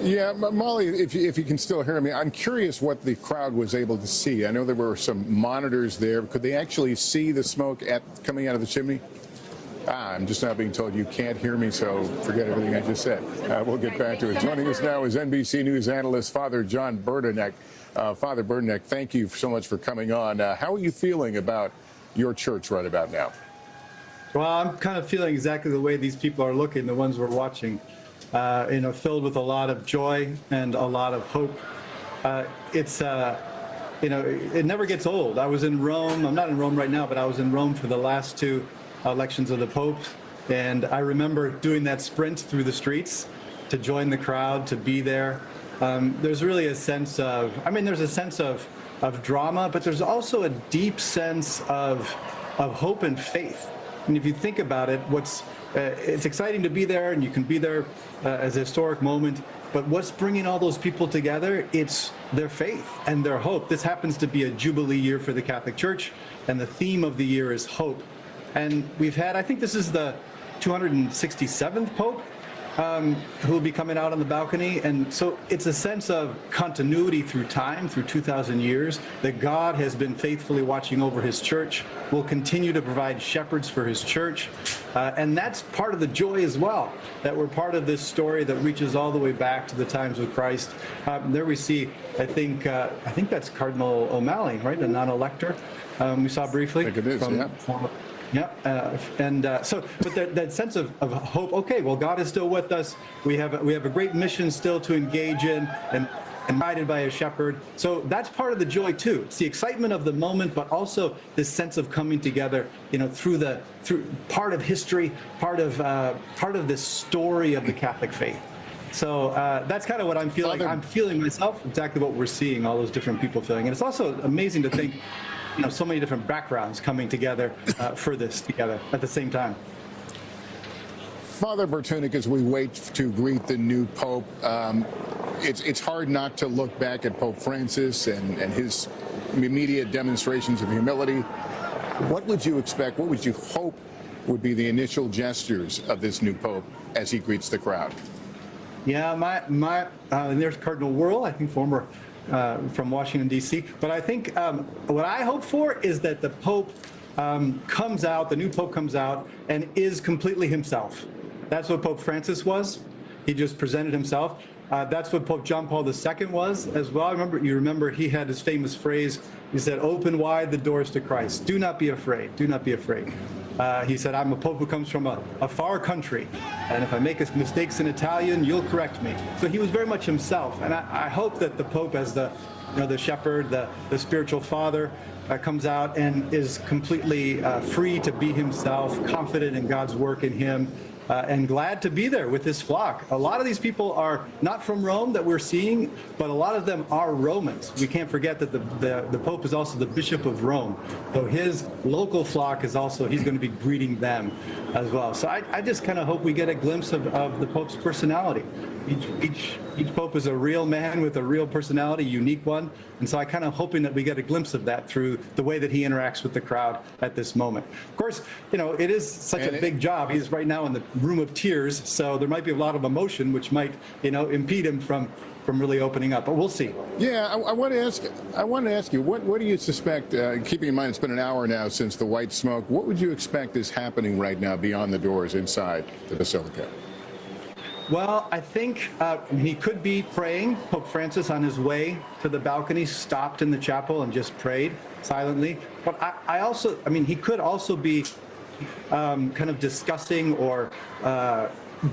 Yeah, Molly, if you can still hear me, I'm curious what the crowd was able to see. I know there were some monitors there. Could they actually see the smoke coming out of the chimney? I'm just now being told you can't hear me, so forget everything I just said. We'll get back to it. Joining us now is NBC News analyst Father John Burdenek. Father Burdenek, thank you so much for coming on. How are you feeling about your church right about now? Well, I'm kind of feeling exactly the way these people are looking, the ones we're watching, filled with a lot of joy and a lot of hope. It never gets old. I was in Rome. I'm not in Rome right now, but I was in Rome for the last 2 elections of the Pope. And I remember doing that sprint through the streets to join the crowd, to be there. There's really a sense of, there's a sense of drama, but there's also a deep sense of hope and faith. And if you think about it, it's exciting to be there, and you can be there as a historic moment. But what's bringing all those people together? It's their faith and their hope. This happens to be a Jubilee year for the Catholic Church, and the theme of the year is hope. And we've had, I think this is the 267th Pope who will be coming out on the balcony. And so it's a sense of continuity through time, through 2,000 years, that God has been faithfully watching over his church, will continue to provide shepherds for his church. And that's part of the joy as well, that we're part of this story that reaches all the way back to the times of Christ. There we see, I think that's Cardinal O'Malley, right, the non-elector we saw briefly. I think it is, yeah. Yeah, but that sense of hope. Okay, well, God is still with us. We have a great mission still to engage in, and guided by a shepherd. So that's part of the joy too. It's the excitement of the moment, but also this sense of coming together. Through part of history, part of this story of the Catholic faith. So that's kind of what I'm feeling. I'm feeling myself, exactly what we're seeing, all those different people feeling. And it's also amazing to think, so many different backgrounds coming together for this together at the same time. Father Bertunik, as we wait to greet the new Pope, it's hard not to look back at Pope Francis and his immediate demonstrations of humility. What would you expect? What would you hope would be the initial gestures of this new Pope as he greets the crowd? Yeah, and there's Cardinal Wuerl, I think former from Washington, D.C. But I think what I hope for is that the Pope comes out, the new Pope comes out and is completely himself. That's what Pope Francis was. He just presented himself. That's what Pope John Paul II was as well. You remember he had his famous phrase. He said, "Open wide the doors to Christ. Do not be afraid. Do not be afraid." He said, "I'm a Pope who comes from a far country, and if I make mistakes in Italian, you'll correct me." So he was very much himself, and I hope that the Pope, as the shepherd, the spiritual father, comes out and is completely free to be himself, confident in God's work in him, and glad to be there with his flock. A lot of these people are not from Rome that we're seeing, but a lot of them are Romans. We can't forget that the Pope is also the Bishop of Rome. So his local flock is also, he's going to be greeting them as well. So I just kind of hope we get a glimpse of the Pope's personality. Each Pope is a real man with a real personality, unique one. And so I kind of hoping that we get a glimpse of that through the way that he interacts with the crowd at this moment. Of course, it is such a big job. He's right now in the room of tears, so there might be a lot of emotion which might, impede him from really opening up. But we'll see. Yeah, I want to ask you, what do you suspect, keeping in mind it's been an hour now since the white smoke, what would you expect is happening right now beyond the doors inside the Basilica? Well, I think he could be praying. Pope Francis on his way to the balcony stopped in the chapel and just prayed silently. But he could also be kind of discussing or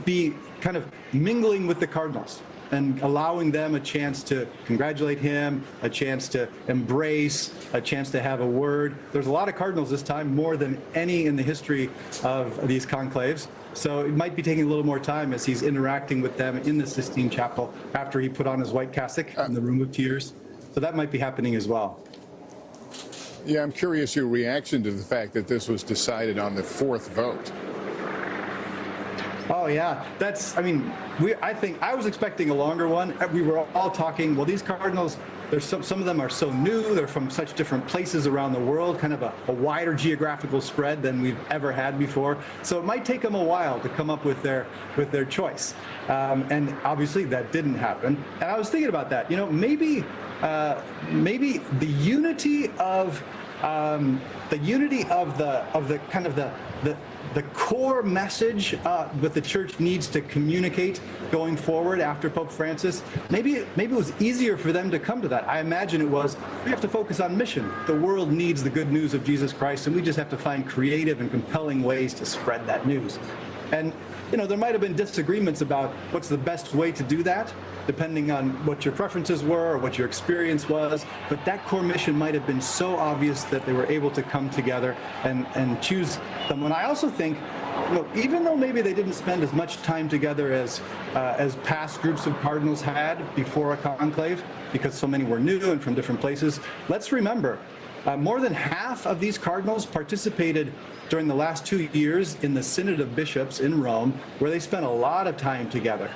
be kind of mingling with the cardinals and allowing them a chance to congratulate him, a chance to embrace, a chance to have a word. There's a lot of cardinals this time, more than any in the history of these conclaves. So it might be taking a little more time as he's interacting with them in the Sistine Chapel after he put on his white cassock in the Room of Tears. So that might be happening as well. Yeah, I'm curious your reaction to the fact that this was decided on the fourth vote. Oh yeah, I think I was expecting a longer one. We were all talking, well, these cardinals, there's some of them are so new, they're from such different places around the world, kind of a wider geographical spread than we've ever had before. So it might take them a while to come up with their choice. And obviously that didn't happen. And I was thinking about that, maybe the unity of the core message that the church needs to communicate going forward after Pope Francis, maybe it was easier for them to come to that. I imagine it was, we have to focus on mission. The world needs the good news of Jesus Christ, and we just have to find creative and compelling ways to spread that news. And there might have been disagreements about what's the best way to do that, depending on what your preferences were or what your experience was. But that core mission might have been so obvious that they were able to come together and choose someone. I also think, even though maybe they didn't spend as much time together as past groups of cardinals had before a conclave, because so many were new and from different places, let's remember, more than half of these cardinals participated during the last 2 years in the Synod of Bishops in Rome, where they spent a lot of time together,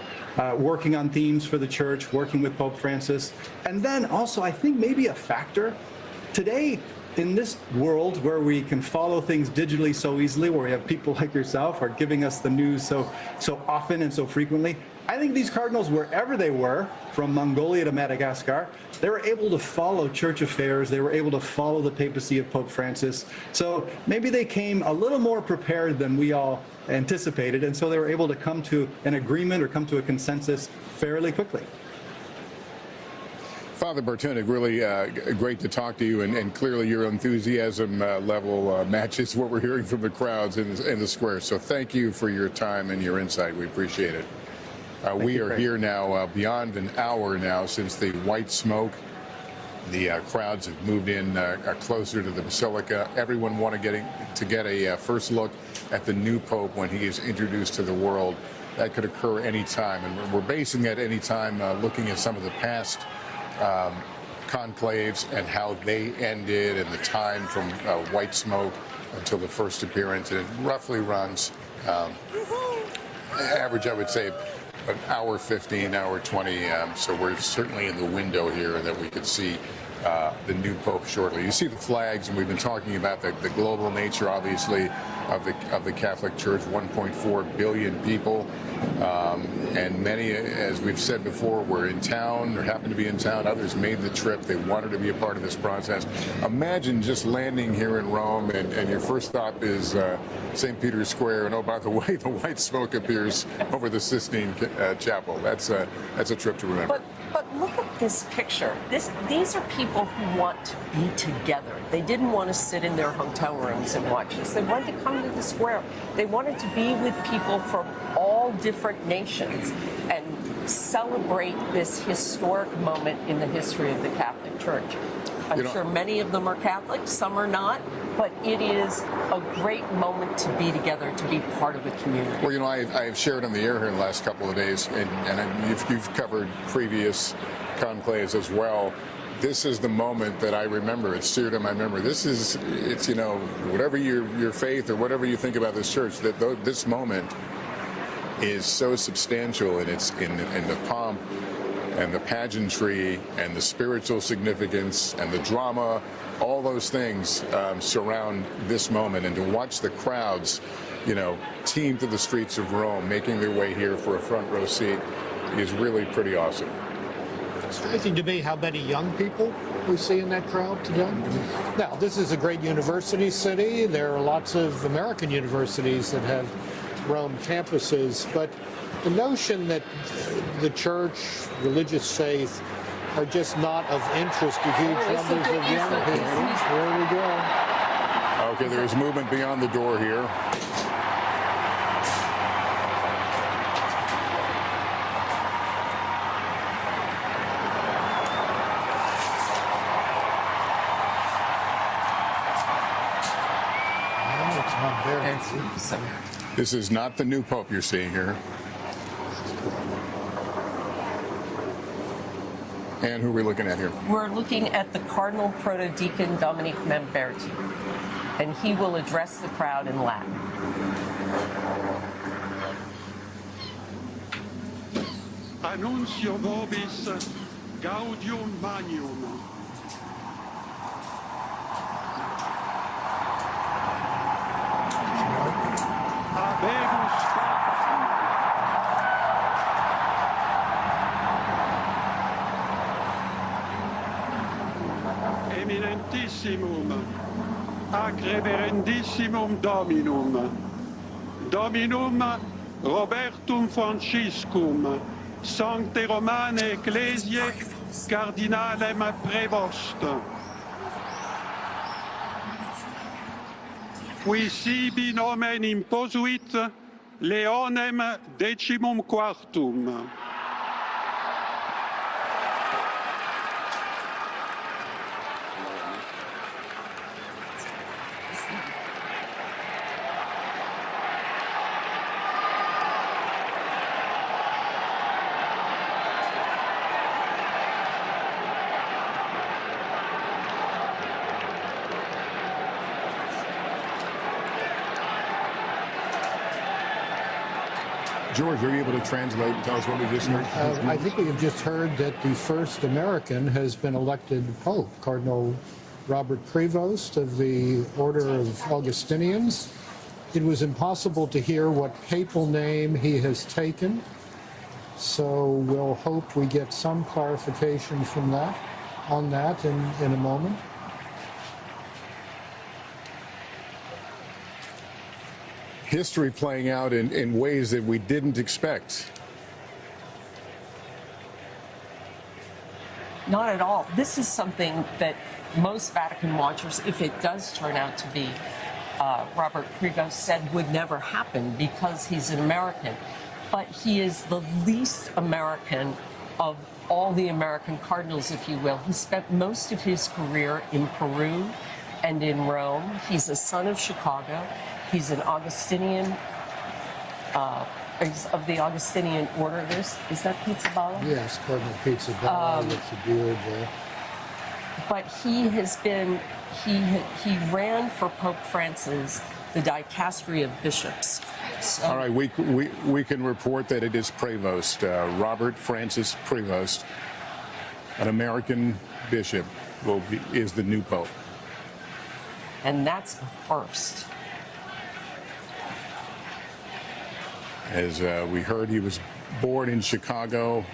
working on themes for the church, working with Pope Francis. And then also, I think maybe a factor, today, in this world where we can follow things digitally so easily, where we have people like yourself are giving us the news so often and so frequently, I think these cardinals, wherever they were, from Mongolia to Madagascar, they were able to follow church affairs. They were able to follow the papacy of Pope Francis. So maybe they came a little more prepared than we all anticipated, and so they were able to come to an agreement or come to a consensus fairly quickly. Father Bertunik, really great to talk to you, and clearly your enthusiasm level matches what we're hearing from the crowds in the square. So thank you for your time and your insight. We appreciate it. We are here now beyond an hour now since the white smoke. The crowds have moved in closer to the Basilica. Everyone wanted to get a first look at the new Pope when he is introduced to the world that could occur anytime. And we're basing that anytime looking at some of the past conclaves and how they ended and the time from white smoke until the first appearance. And it roughly runs average, I would say, an hour 15, hour 20. So we're certainly in the window here that we could see the new Pope shortly. You see the flags, and we've been talking about the global nature, obviously, of the Catholic Church. 1.4 billion people, and many, as we've said before, were in town or happened to be in town. Others made the trip. They wanted to be a part of this process. Imagine just landing here in Rome, and your first stop is St. Peter's Square, and oh, by the way, the white smoke appears over the Sistine Chapel. That's a trip to remember. But look at this picture. These are people who want to be together. They didn't want to sit in their hotel rooms and watch this. They wanted to come to the square. They wanted to be with people from all different nations and celebrate this historic moment in the history of the Catholic Church. I'm sure many of them are Catholic, some are not, but it is a great moment to be together, to be part of a community. Well, you know, I've shared on the air here in the last couple of days, and you've covered previous conclaves as well. This is the moment that I remember. It's seared in my memory. It's you know, whatever your faith or whatever you think about this church, that this moment is so substantial, and it's in the pomp and the pageantry and the spiritual significance and the drama. All those things surround this moment, and to watch the crowds, you know, team to the streets of Rome, making their way here for a front row seat, is really pretty awesome. It's striking to me how many young people we see in that crowd today. Now, this is a great university city. There are lots of American universities that have Rome campuses, but the notion that the church, religious faith, are just not of interest to huge numbers of young people. There we go. Okay, there's movement beyond the door here. This is not the new Pope you're seeing here. And who are we looking at here? We're looking at the Cardinal Protodeacon Dominic Mamberti, and he will address the crowd in Latin. Annuncio vobis gaudium magnum. Habemus Papam. Eminentissimum, ac reverendissimum Dominum, Dominum Robertum Franciscum, Sancte Romane Ecclesiae, Cardinalem Prevost. Qui sibi nomen imposuit Leonem XIV. George, are you able to translate and tell us what we just heard? I think we have just heard that the first American has been elected Pope, Cardinal Robert Prevost of the Order of Augustinians. It was impossible to hear what papal name he has taken, so we'll hope we get some clarification from that, on that in a moment. History playing out in ways that we didn't expect. Not at all. This is something that most Vatican watchers, if it does turn out to be Robert Prevost, said would never happen because he's an American. But he is the least American of all the American cardinals, if you will. He spent most of his career in Peru and in Rome. He's a son of Chicago. He's an Augustinian of the Augustinian order. Is that Pizzaballa? Yes, Cardinal Pizzaballa with the beard there. But he has been, he ran for Pope Francis the dicastery of bishops. So, all right, we can report that it is Prevost, Robert Francis Prevost, an American bishop, is the new pope. And that's a first. As we heard, he was born in Chicago,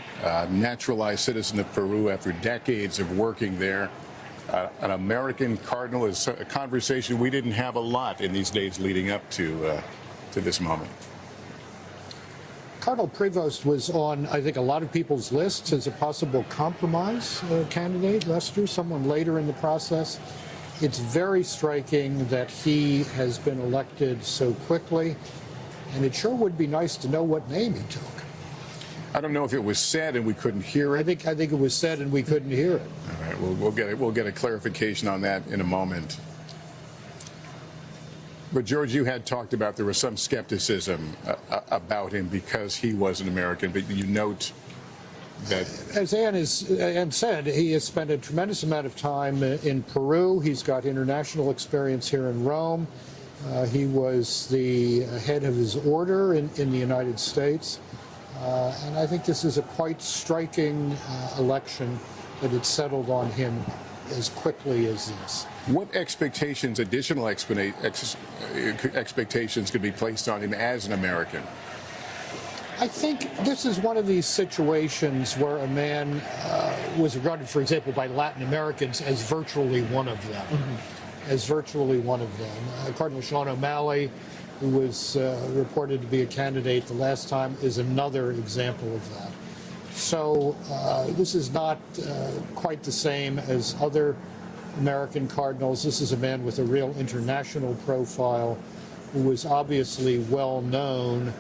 naturalized citizen of Peru after decades of working there. An American cardinal is a conversation we didn't have a lot in these days leading up to this moment. Cardinal Prevost was on, I think, a lot of people's lists as a possible compromise candidate, Lester, someone later in the process. It's very striking that he has been elected so quickly, and it sure would be nice to know what name he took. I don't know if it was said and we couldn't hear it. I think it was said and we couldn't hear it. All right, we'll get a clarification on that in a moment. But George, you had talked about there was some skepticism about him because he was an American, but you note that, as Anne said, he has spent a tremendous amount of time in Peru. He's got international experience here in Rome. He was the head of his order in the United States. And I think this is a quite striking election that it settled on him as quickly as this. What expectations, additional expectations could be placed on him as an American? I think this is one of these situations where a man was regarded, for example, by Latin Americans as virtually one of them. Cardinal Sean O'Malley, who was reported to be a candidate the last time, is another example of that. So this is not quite the same as other American cardinals. This is a man with a real international profile who was obviously well known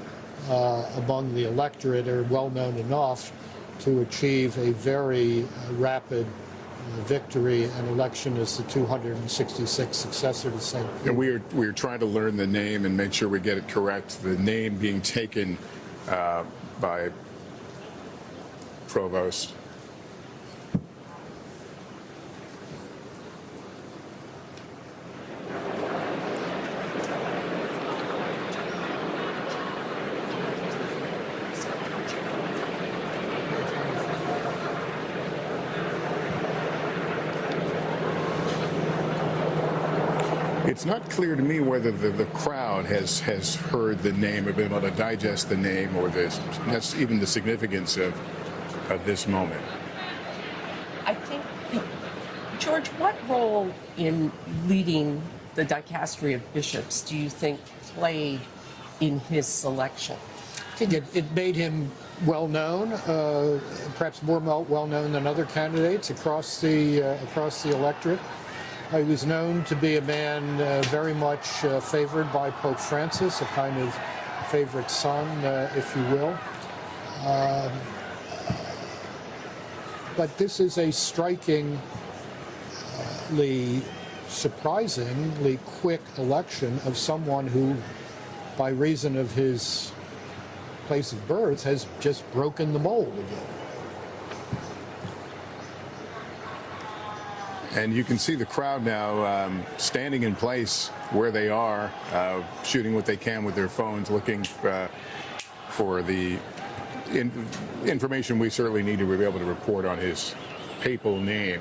among the electorate, or well known enough to achieve a very rapid victory and election as the 266th successor to St. Peter. And we are trying to learn the name and make sure we get it correct. The name being taken by Provost. It's not clear to me whether the crowd has heard the name or been able to digest the name, or that's even the significance of this moment. I think, George, what role in leading the dicastery of bishops do you think played in his selection? I think it made him well known, perhaps more well known than other candidates across the electorate. He was known to be a man very much favored by Pope Francis, a kind of favorite son, if you will. But this is a strikingly, surprisingly quick election of someone who, by reason of his place of birth, has just broken the mold again. And you can see the crowd now standing in place where they are, shooting what they can with their phones, looking for the information we certainly need to be able to report on his papal name.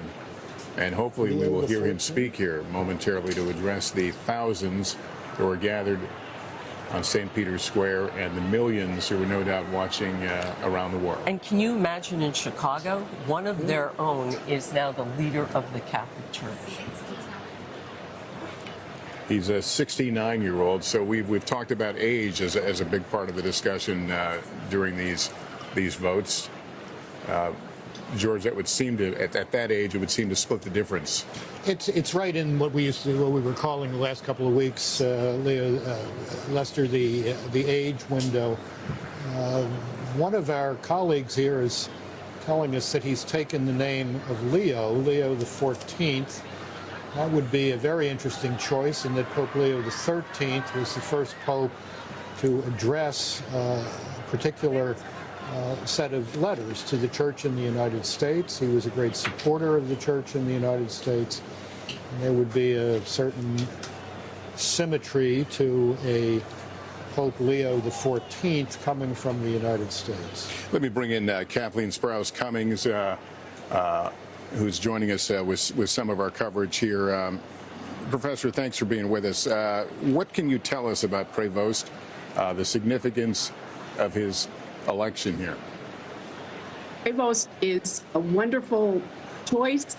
And hopefully we will hear him speak here momentarily to address the thousands who are gathered on St. Peter's Square and the millions who are no doubt watching around the world. And can you imagine in Chicago, one of their own is now the leader of the Catholic Church? He's a 69-year-old, so we've talked about age as a big part of the discussion during these votes. George, that would seem to, at that age, it would seem to split the difference. It's right in what we were calling the last couple of weeks, Lester, the age window. One of our colleagues here is telling us that he's taken the name of Leo XIV. That would be a very interesting choice, in that Pope Leo XIII was the first pope to address a particular set of letters to the church in the United States. He was a great supporter of the church in the United States. And there would be a certain symmetry to a Pope Leo XIV coming from the United States. Let me bring in Kathleen Sprouse-Cummings, who's joining us with some of our coverage here. Professor, thanks for being with us. What can you tell us about Prévost, the significance of his election here? Prévost is a wonderful choice.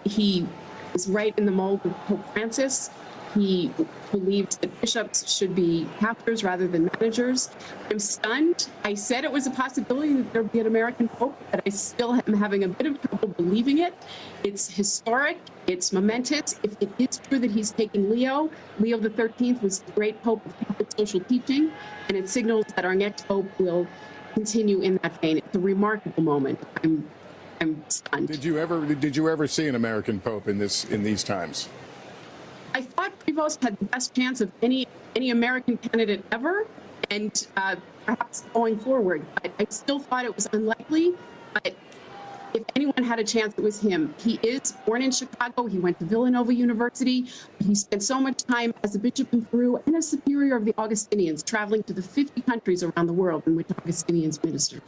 He is right in the mold of Pope Francis. He believes that bishops should be pastors rather than managers. I'm stunned. I said it was a possibility that there would be an American pope, but I still am having a bit of trouble believing it. It's historic. It's momentous. If it is true that he's taking Leo XIII was the great pope of Catholic social teaching, and it signals that our next pope will continue in that vein. It's a remarkable moment. I'm stunned. Did you ever see an American pope in these times? I thought Prévost had the best chance of any American candidate ever, and perhaps going forward. But I still thought it was unlikely. But if anyone had a chance, it was him. He is born in Chicago. He went to Villanova University. He spent so much time as a bishop in Peru and as superior of the Augustinians, traveling to the 50 countries around the world in which Augustinians ministered.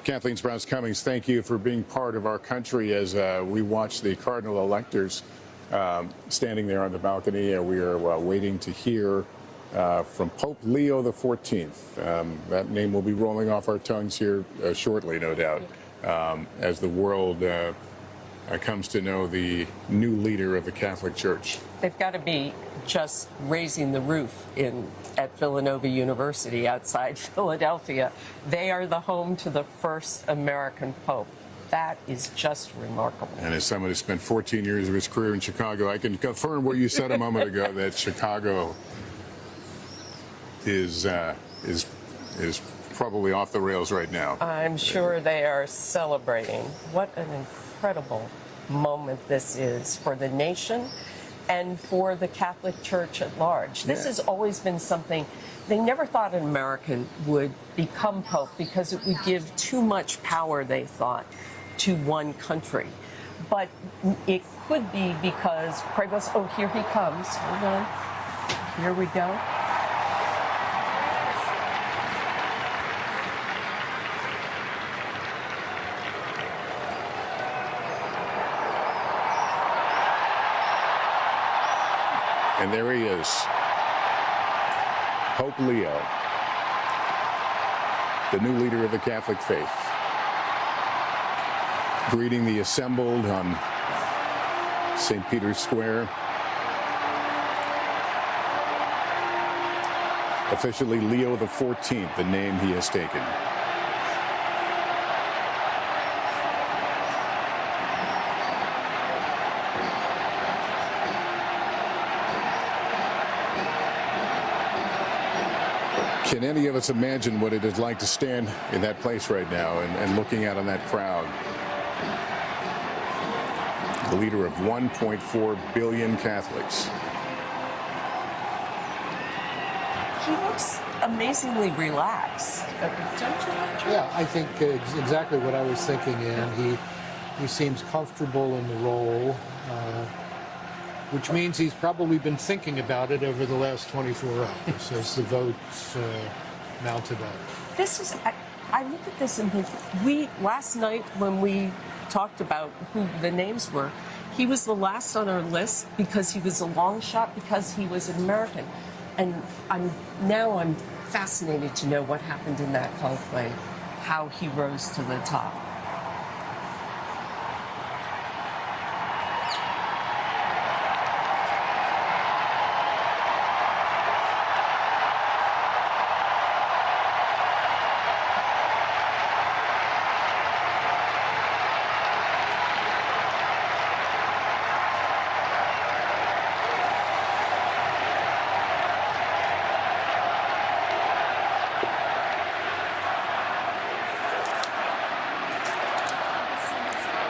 Kathleen Sprouse-Cummings, thank you for being part of our country as we watch the cardinal electors standing there on the balcony. We are waiting to hear from Pope Leo XIV. That name will be rolling off our tongues here shortly, no doubt, as the world comes to know the new leader of the Catholic Church. They've got to be just raising the roof at Villanova University outside Philadelphia. They are the home to the first American pope. That is just remarkable. And as someone who spent 14 years of his career in Chicago, I can confirm what you said a moment ago, that Chicago is probably off the rails right now. I'm sure they are celebrating. What an incredible moment this is for the nation and for the Catholic Church at large. This has always been something. They never thought an American would become pope because it would give too much power, they thought, to one country. But it could be because Prévost, oh, here he comes. Hold on. Here we go. And there he is, Pope Leo, the new leader of the Catholic faith, greeting the assembled on St. Peter's Square. Officially Leo XIV, the name he has taken. Can any of us imagine what it is like to stand in that place right now and looking out on that crowd? The leader of 1.4 billion Catholics. He looks amazingly relaxed, don't you? Yeah, I think exactly what I was thinking, and he seems comfortable in the role, which means he's probably been thinking about it over the last 24 hours as the votes mounted up. This is, I look at this and think, last night when we talked about who the names were, he was the last on our list because he was a long shot, because he was an American. And I'm fascinated to know what happened in that conclave, how he rose to the top.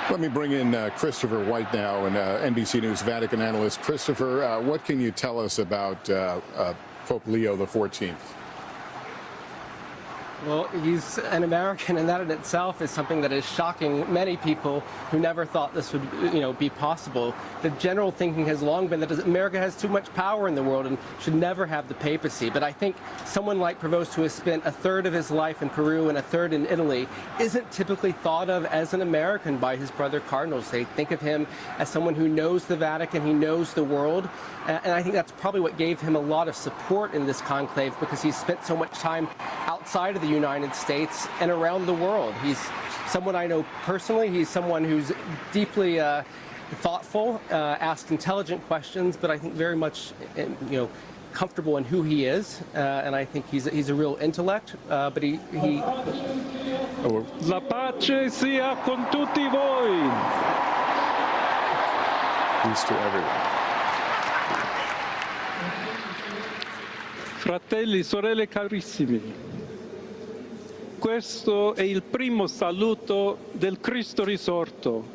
Let me bring in Christopher White now, and NBC News Vatican analyst. Christopher, what can you tell us about Pope Leo XIV? Well, he's an American, and that in itself is something that is shocking many people who never thought this would, be possible. The general thinking has long been that America has too much power in the world and should never have the papacy. But I think someone like Prevost, who has spent a third of his life in Peru and a third in Italy, isn't typically thought of as an American by his brother cardinals. They think of him as someone who knows the Vatican, he knows the world, and I think that's probably what gave him a lot of support in this conclave, because he's spent so much time outside of the United States and around the world. He's someone I know personally. He's someone who's deeply thoughtful, asks intelligent questions, but I think very much, comfortable in who he is. And I think he's a real intellect. But he. La pace sia con tutti voi. Peace to everyone. Fratelli, sorelle carissimi, questo è il primo saluto del Cristo risorto,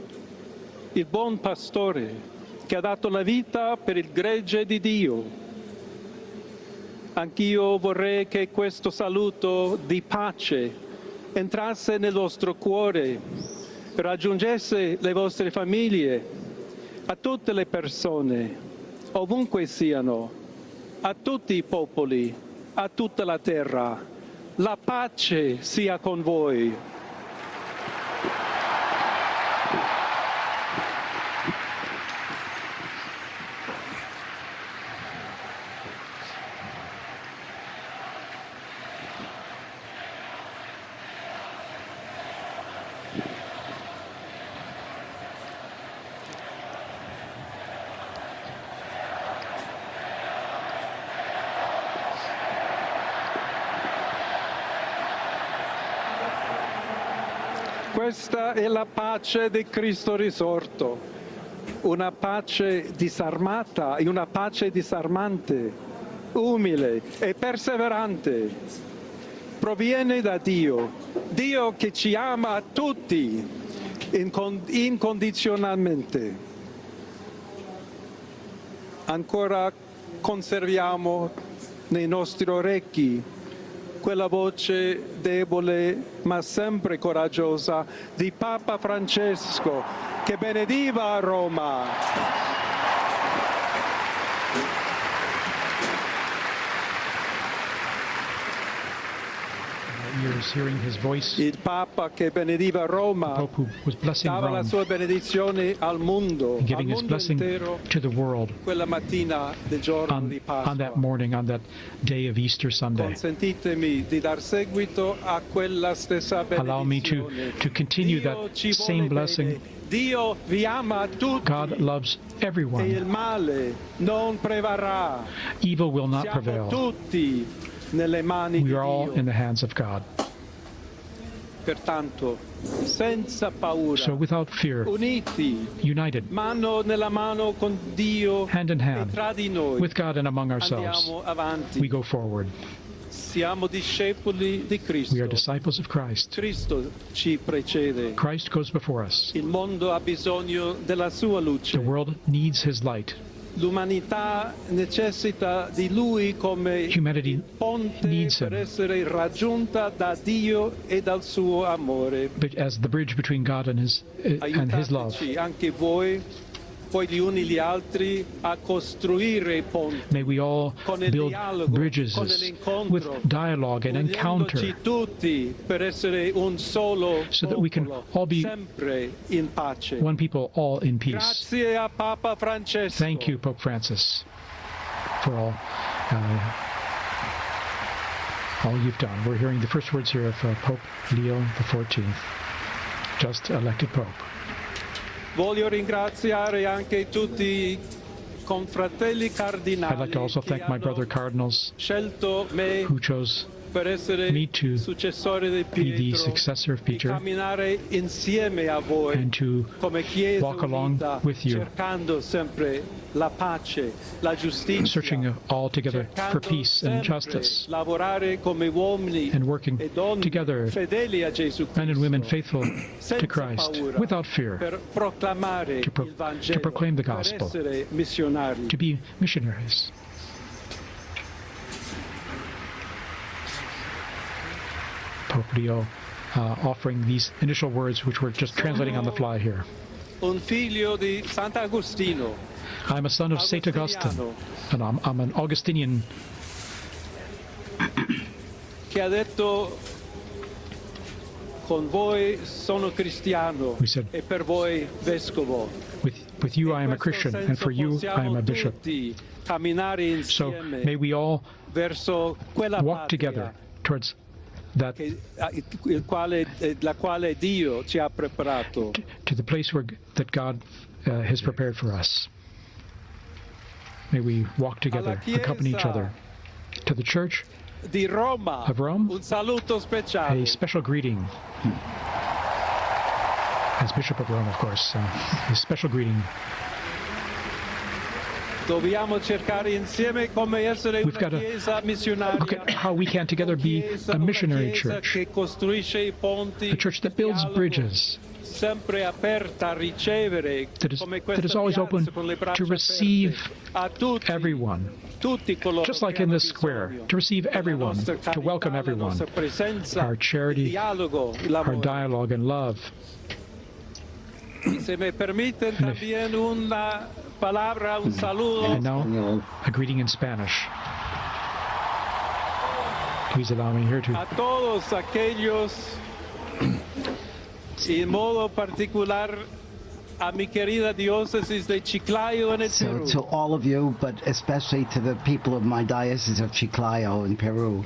il buon pastore che ha dato la vita per il gregge di Dio. Anch'io vorrei che questo saluto di pace entrasse nel vostro cuore, raggiungesse le vostre famiglie, a tutte le persone, ovunque siano, a tutti i popoli, a tutta la terra. La pace sia con voi. Questa è la pace di Cristo risorto, una pace disarmata e una pace disarmante, umile e perseverante. Proviene da Dio, Dio che ci ama a tutti incondizionalmente. Ancora conserviamo nei nostri orecchi quella voce debole ma sempre coraggiosa di Papa Francesco che benediva Roma. Years hearing his voice. Il Papa che benediva Roma, the Pope who was blessing dava Rome, la sua benedizione al mondo, giving his blessing intero, to the world quella mattina del giorno di Pasqua. on that morning, on that day of Easter Sunday. Consentitemi di dar seguito a quella stessa benedizione. Allow me to continue that same blessing. Dio vi ama tutti. God loves everyone. E il male non prevarrà. Evil will not Siamo prevail. tutti nelle mani We di are all Dio. in the hands of God. Pertanto, senza paura, So without fear, uniti, united, mano nella mano con Dio hand in e hand, tra di noi, with God and among ourselves, andiamo avanti. we go forward. Siamo discepoli di Cristo. We are disciples of Christ. Cristo ci precede. Christ goes before us. Il mondo ha bisogno della sua luce. The world needs his light. L'umanità necessita di Lui come Humanity ponte needs per him. essere raggiunta da Dio e dal suo amore. But as the bridge between God and his love. Aiutateci anche voi, poi gli uni gli altri, a costruire ponti. May we all Con il build dialogo, bridges con l'incontro, with dialogue and encounter, uniendoci tutti per essere un solo so that we can popolo, all be sempre in pace. one people, all in peace. Grazie a Papa Francesco. Thank you, Pope Francis, for all you've done. We're hearing the first words here of Pope Leo XIV, just elected Pope. Voglio ringraziare anche tutti i confratelli cardinali. I'd like to also thank my brother cardinals scelto me who chose per essere me to successore di be the Pietro, successor of di Peter camminare insieme a voi and to come Chiesa walk along unita, with you, cercando sempre la pace, la giustizia, searching all together for cercando peace and sempre justice, lavorare come uomini and working e donne together, fedeli a Gesù men and women Cristo, faithful senza to Christ, paura, without fear, per proclamare to il Vangelo, proclaim the per gospel, essere missionari. to be missionaries. Pope Leo offering these initial words, which we're just translating on the fly here. Un figlio di Sant'Agostino. I'm a son of St. Augustine, and I'm an Augustinian. Che ha detto, con voi sono cristiano e per voi vescovo. With you I am a Christian, and for you I am a bishop. So may we all walk together towards that, la quale Dio ci ha preparato. to the place that God has prepared for us. May we walk together, accompany each other. To the Church Di Roma, of Rome, un saluto speciale. a special greeting. As Bishop of Rome, of course, a special greeting. Dobbiamo cercare insieme come essere We've got una to chiesa missionaria. look at how we can together be a missionary church, Che costruisce I ponti, a church that builds bridges, sempre aperta a ricevere, that is always open to receive everyone, just like in this square, to receive everyone, to welcome everyone. Our charity, our dialogue and love. Se me permiten también una palabra, un saludo. And now, a greeting in Spanish. Please allow me here to A todos aquellos, y en modo particular a mi querida diócesis de Chiclayo en el Perú. To all of you, but especially to the people of my diocese of Chiclayo in Peru,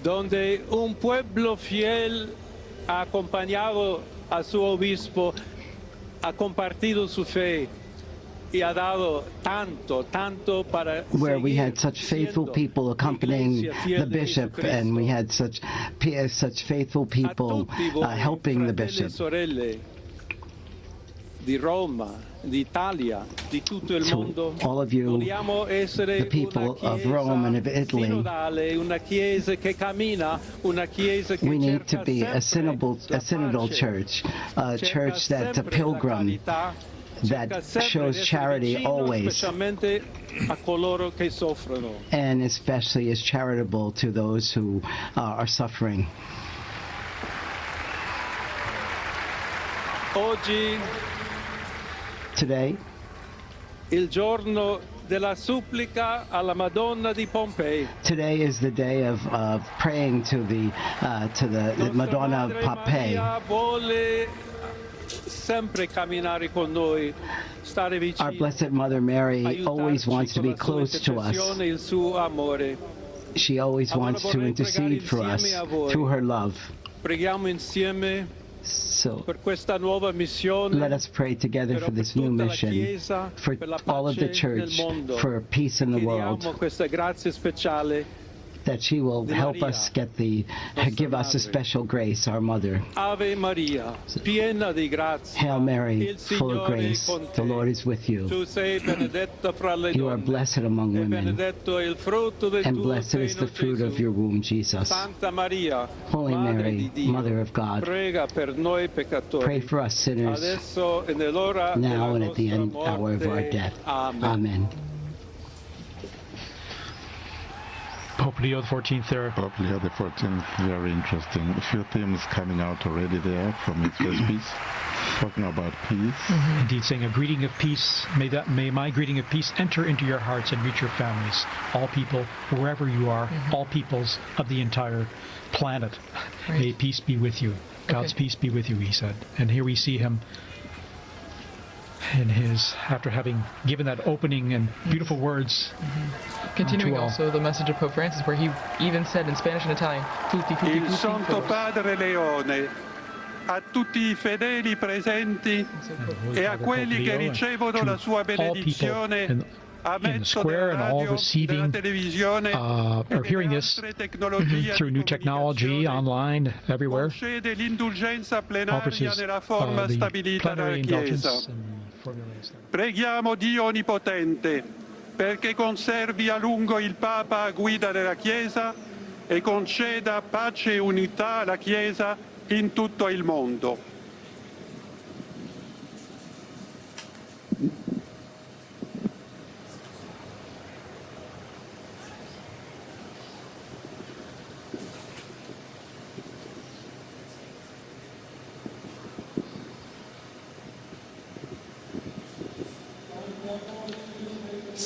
donde un pueblo fiel ha acompañado a su obispo, ha compartido su fe y ha dado tanto para where we had such faithful people accompanying the bishop, and we had such faithful people helping the bishop. Di Roma, d'Italia, di tutto il mondo. All of you, the people of Rome and of Italy, una chiesa che cammina, una chiesa che we need to be a synodal church, a church that's a pilgrim, that shows charity always, and especially is charitable to those who are suffering. Oggi, today, il giorno della supplica alla Madonna di Pompei. Today is the day of praying to the Madonna of Pompeii. Vuole sempre camminare con noi, stare vicino. Our Blessed Mother Mary always wants to be close to us. Il suo amore. She always wants to intercede for us through her love. Preghiamo insieme. So per questa nuova missione, let us pray together for this new mission, for all of the church, for peace in the world, questa grazia speciale, that she will help us give us a special grace, our Mother. Ave Maria, piena di grazia. Hail Mary, full of grace, the Lord is with you. Tu sei benedetta fra le You are blessed among women, il frutto del and tuo blessed is the fruit of your womb, Jesus. Santa Maria, Holy Mary, Mother of God, prega per noi peccatori. Pray for us sinners, Adesso e nell'ora now and at the hour of our death. Amen. Pope Leo XIV there. Pope Leo XIV, very interesting. A few themes coming out already there from his first piece, talking about peace. Indeed, saying a greeting of peace. May my greeting of peace enter into your hearts and reach your families. All people, wherever you are, all peoples of the entire planet. Right. May peace be with you. God's peace be with you, he said. And here we see him in after having given that opening and beautiful words. Continuing also the message of Pope Francis, where he even said in Spanish and Italian, tutti, tutti, Il tutti, Santo todos. Padre Leone, a tutti I fedeli presenti e a quelli che ricevono la sua benedizione in the square and all receiving or hearing this through new technology, online, everywhere, offers his the plenary indulgence and formularies there. Preghiamo Dio Onnipotente perché conservi a lungo il Papa a guida della Chiesa e conceda pace e unità alla Chiesa in tutto il mondo.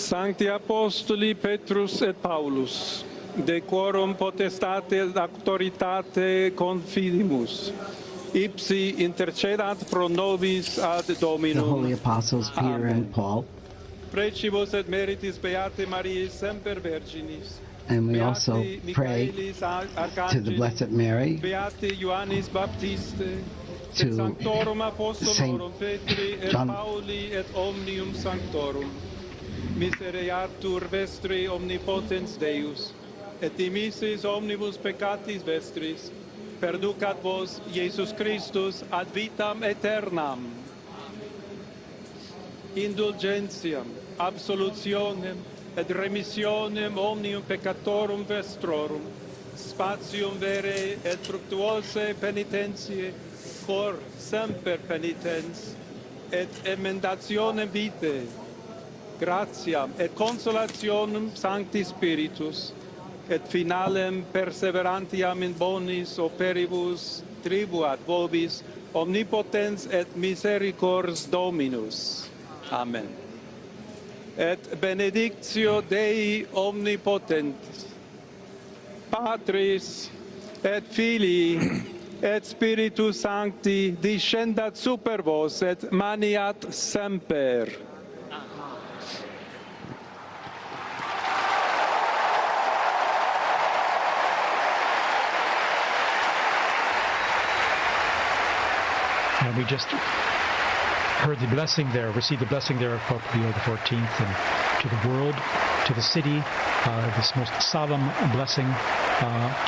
Sancti Apostoli Petrus et Paulus, de quorum potestate et auctoritate confidimus, ipsi intercedat pro nobis ad The Dominum. holy apostles Peter and Paul. Precibus et meritis Beate Mariae semper Virginis. And we also pray to the Blessed Mary, Beate Ioannis Baptiste, to et Sanctorum Apostolorum Saint Petri et John. Pauli et Omnium Sanctorum. Misereatur vestri omnipotens Deus, et dimissis omnibus peccatis vestris, perducat vos Iesus Christus ad vitam aeternam. Indulgentiam, absolutionem, et remissionem omnium peccatorum vestrorum, spatium vere et fructuose penitentiae, cor semper penitens, et emendationem vitae, gratiam et consolationem Sancti Spiritus, et finalem perseverantiam in bonis operibus tribuat vobis omnipotens et misericors Dominus. Amen. Et benedictio Dei omnipotentis, Patris et Filii et Spiritus Sancti descendat super vos et maniat semper. And we just heard the blessing there, received the blessing there of Pope Leo XIV, and to the world, to the city, this most solemn blessing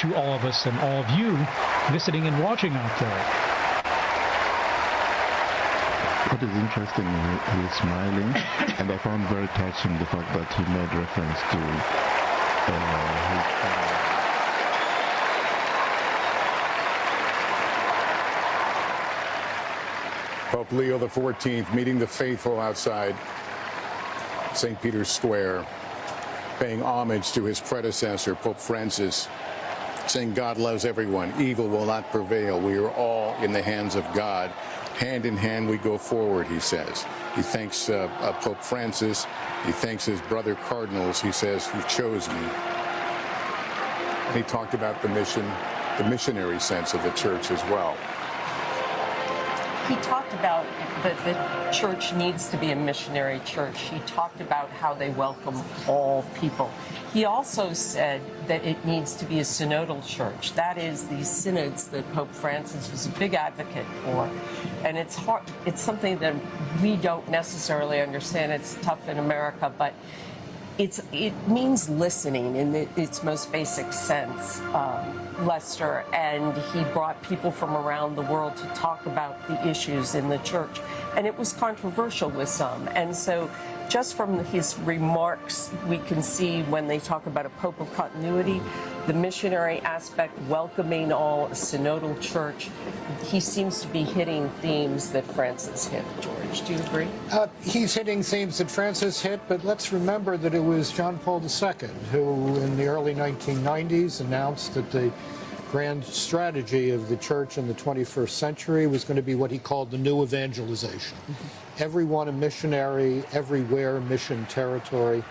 to all of us and all of you visiting and watching out there. What is interesting, he is smiling, and I found very touching the fact that he made reference to his Pope Leo XIV meeting the faithful outside St. Peter's Square, paying homage to his predecessor, Pope Francis, saying God loves everyone. Evil will not prevail. We are all in the hands of God. Hand in hand we go forward, he says. He thanks Pope Francis. He thanks his brother cardinals, he says, who chose me. And he talked about the mission, the missionary sense of the church as well. He talked about that the church needs to be a missionary church. He talked about how they welcome all people. He also said that it needs to be a synodal church. That is, these synods that Pope Francis was a big advocate for. And it's hard, it's something that we don't necessarily understand. It's tough in America, but it means listening in its most basic sense, Lester, and he brought people from around the world to talk about the issues in the church. And it was controversial with some. And so just from his remarks, we can see when they talk about a pope of continuity, the missionary aspect, welcoming all, a synodal church. He seems to be hitting themes that Francis hit. George, do you agree? He's hitting themes that Francis hit, but let's remember that it was John Paul II who, in the early 1990s, announced that the grand strategy of the church in the 21st century was going to be what he called the new evangelization. Everyone a missionary, everywhere mission territory.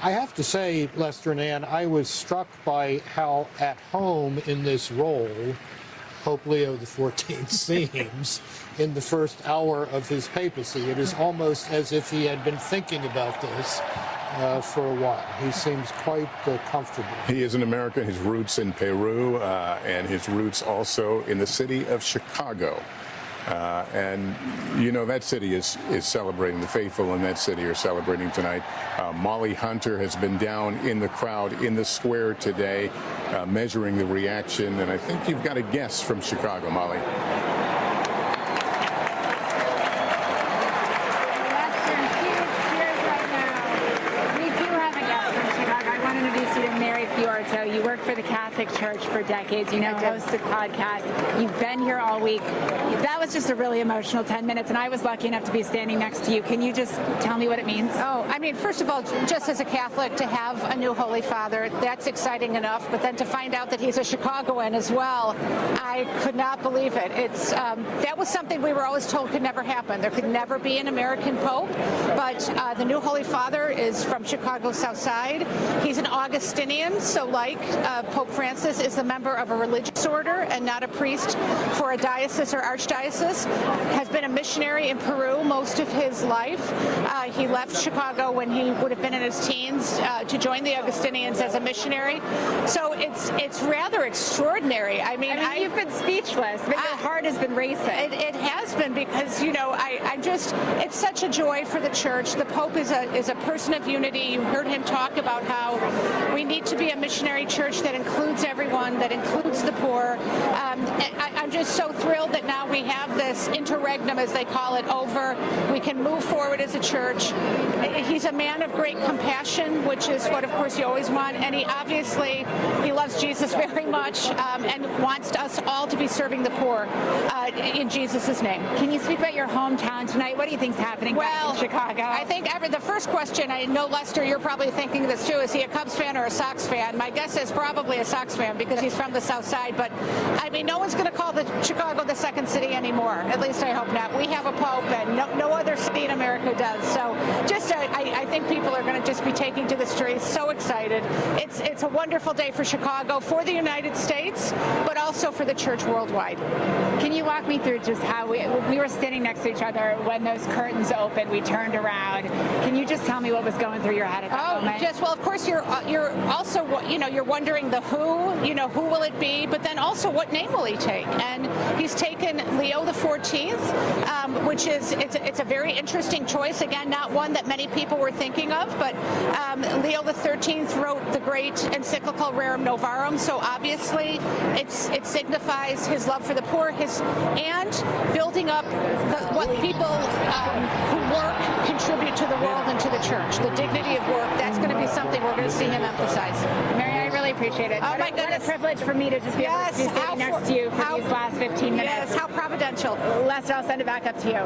I have to say, Lester and Ann, I was struck by how at home in this role Pope Leo XIV seems in the first hour of his papacy. It is almost as if he had been thinking about this for a while. He seems quite comfortable. He is an American, his roots in Peru, and his roots also in the city of Chicago. And you know, that city is celebrating. The faithful in that city are celebrating tonight. Molly Hunter has been down in the crowd in the square today, measuring the reaction. And I think you've got a guest from Chicago, Molly. You work for the Catholic Church for decades. You know, hosted podcasts. You've been here all week. That was just a really emotional 10 minutes, and I was lucky enough to be standing next to you. Can you just tell me what it means? Oh, I mean, first of all, just as a Catholic, to have a new Holy Father, that's exciting enough. But then to find out that he's a Chicagoan as well, I could not believe it. It's that was something we were always told could never happen. There could never be an American Pope, but the new Holy Father is from Chicago's South Side. He's an Augustinian, so like Pope Francis is a member of a religious order and not a priest for a diocese or archdiocese. Has been a missionary in Peru most of his life. He left Chicago when he would have been in his teens to join the Augustinians as a missionary. So it's rather extraordinary. I mean you've been speechless, but your heart has been racing. It has been because, you know, it's such a joy for the Church. The Pope is a person of unity. You heard him talk about how we need to be a missionary church that includes everyone, that includes the poor. I'm just so thrilled that now we have this interregnum, as they call it, over. We can move forward as a church. He's a man of great compassion, which is what, of course, you always want. And he loves Jesus very much and wants us all to be serving the poor in Jesus' name. Can you speak about your hometown tonight? What do you think's happening back in Chicago? I think the first question, I know, Lester, you're probably thinking this too, is he a Cubs fan or a Sox fan? My guess is probably a Sox fan because he's from the South Side. But, I mean, no one's going to call Chicago the second city anymore. At least I hope not. We have a Pope, and no other city in America does. So I think people are going to just be taking to the streets, so excited. It's a wonderful day for Chicago, for the United States, but also for the Church worldwide. Can you walk me through just how we were standing next to each other when those curtains opened, we turned around. Can you just tell me what was going through your head at that moment? Yes, well, of course, you're also, you know, you're wondering the who will it be, but then also what name will he take? And he's taken Leo XIV, which is, it's a very interesting choice. Again, not one that many people were thinking of, but Leo XIII wrote the great encyclical Rerum Novarum, so obviously it signifies his love for the poor, and building up what people who work contribute to the world and to the church. The dignity of work, that's going to be something we're going to see him emphasize. Mary, I really appreciate it. Oh, my goodness. What a privilege for me to just be able to be sitting next to you for these last 15 minutes. Yes, how providential. Lester, I'll send it back up to you.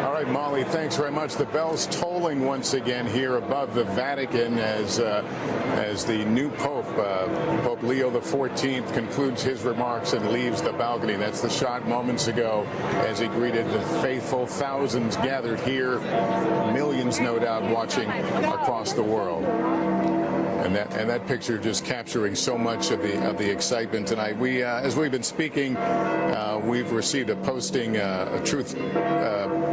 All right, Molly, thanks very much. The bell's tolling once again here above the Vatican as the new Pope, Pope Leo XIV, concludes his remarks and leaves the balcony. That's the shot moments ago as he greeted the faithful. Thousands gathered here, millions, no doubt, watching across the world. And that picture just capturing so much of the excitement tonight. We, as we've been speaking, we've received a posting, a truth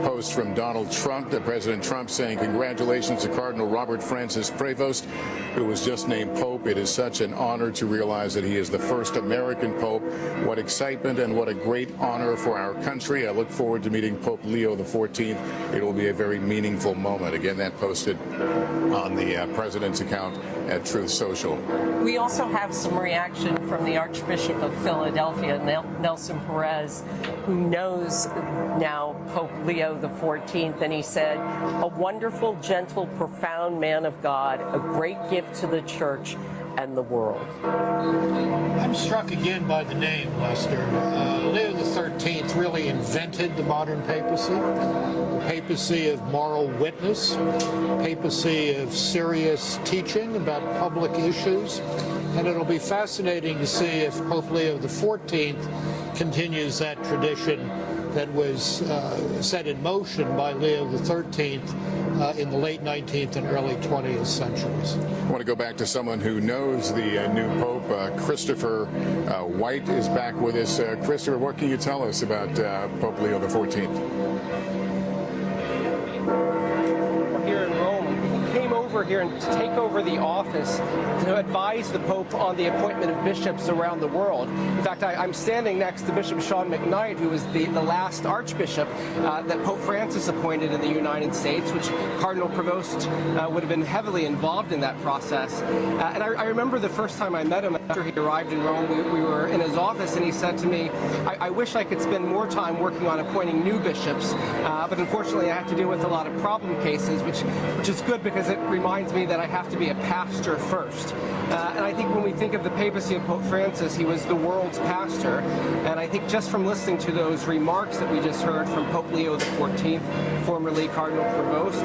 post from Donald Trump, President Trump, saying, "Congratulations to Cardinal Robert Francis Prevost, who was just named Pope. It is such an honor to realize that he is the first American Pope. What excitement and what a great honor for our country. I look forward to meeting Pope Leo XIV. It will be a very meaningful moment." Again, that posted on the President's account at Truth Social. We also have some reaction from the Archbishop of Philadelphia, Nelson Perez, who knows now Pope Leo XIV, and he said, "A wonderful, gentle, profound man of God, a great gift to the Church and the world." I'm struck again by the name, Lester. Leo XIII really invented the modern papacy. The papacy of moral witness, papacy of serious teaching about public issues. And it'll be fascinating to see if Pope Leo XIV continues that tradition that was set in motion by Leo XIII in the late 19th and early 20th centuries. I want to go back to someone who knows the new Pope. Christopher White is back with us. Christopher, what can you tell us about Pope Leo XIV? Here in Rome, he came over here and to take over the office to advise the Pope on the appointment of bishops around the world. In fact, I'm standing next to Bishop Sean McKnight, who was the last archbishop that Pope Francis appointed in the United States, which Cardinal Prevost would have been heavily involved in that process. And I remember the first time I met him after he arrived in Rome, we were in his office, and he said to me, I wish I could spend more time working on appointing new bishops, but unfortunately I have to deal with a lot of problem cases, which is good because it reminds me that I have to be a pastor first. And I think when we think of the papacy of Pope Francis, he was the world's pastor. And I think just from listening to those remarks that we just heard from Pope Leo XIV, formerly Cardinal Provost,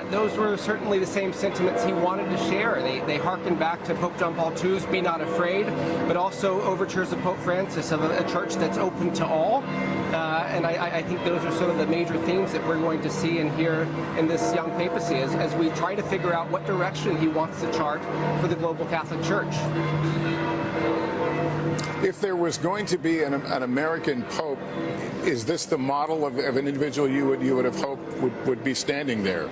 those were certainly the same sentiments he wanted to share. They harken back to Pope John Paul II's "Be Not Afraid," but also overtures of Pope Francis of a church that's open to all. And I think those are some of the major themes that we're going to see and hear in this young papacy as we try to figure out what direction he wants to chart for the global Catholic Church. If there was going to be an American pope, is this the model of an individual you would have hoped would be standing there?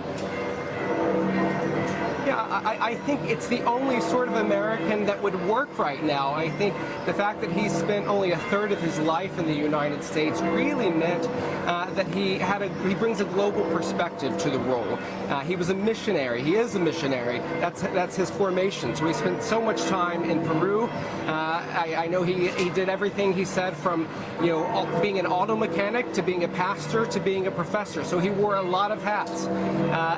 Yeah, I think it's the only sort of American that would work right now. I think the fact that he spent only a third of his life in the United States really meant that he brings a global perspective to the role. He was a missionary. He is a missionary. That's his formation. So he spent so much time in Peru. I know he did everything he said, from being an auto mechanic to being a pastor to being a professor. So he wore a lot of hats,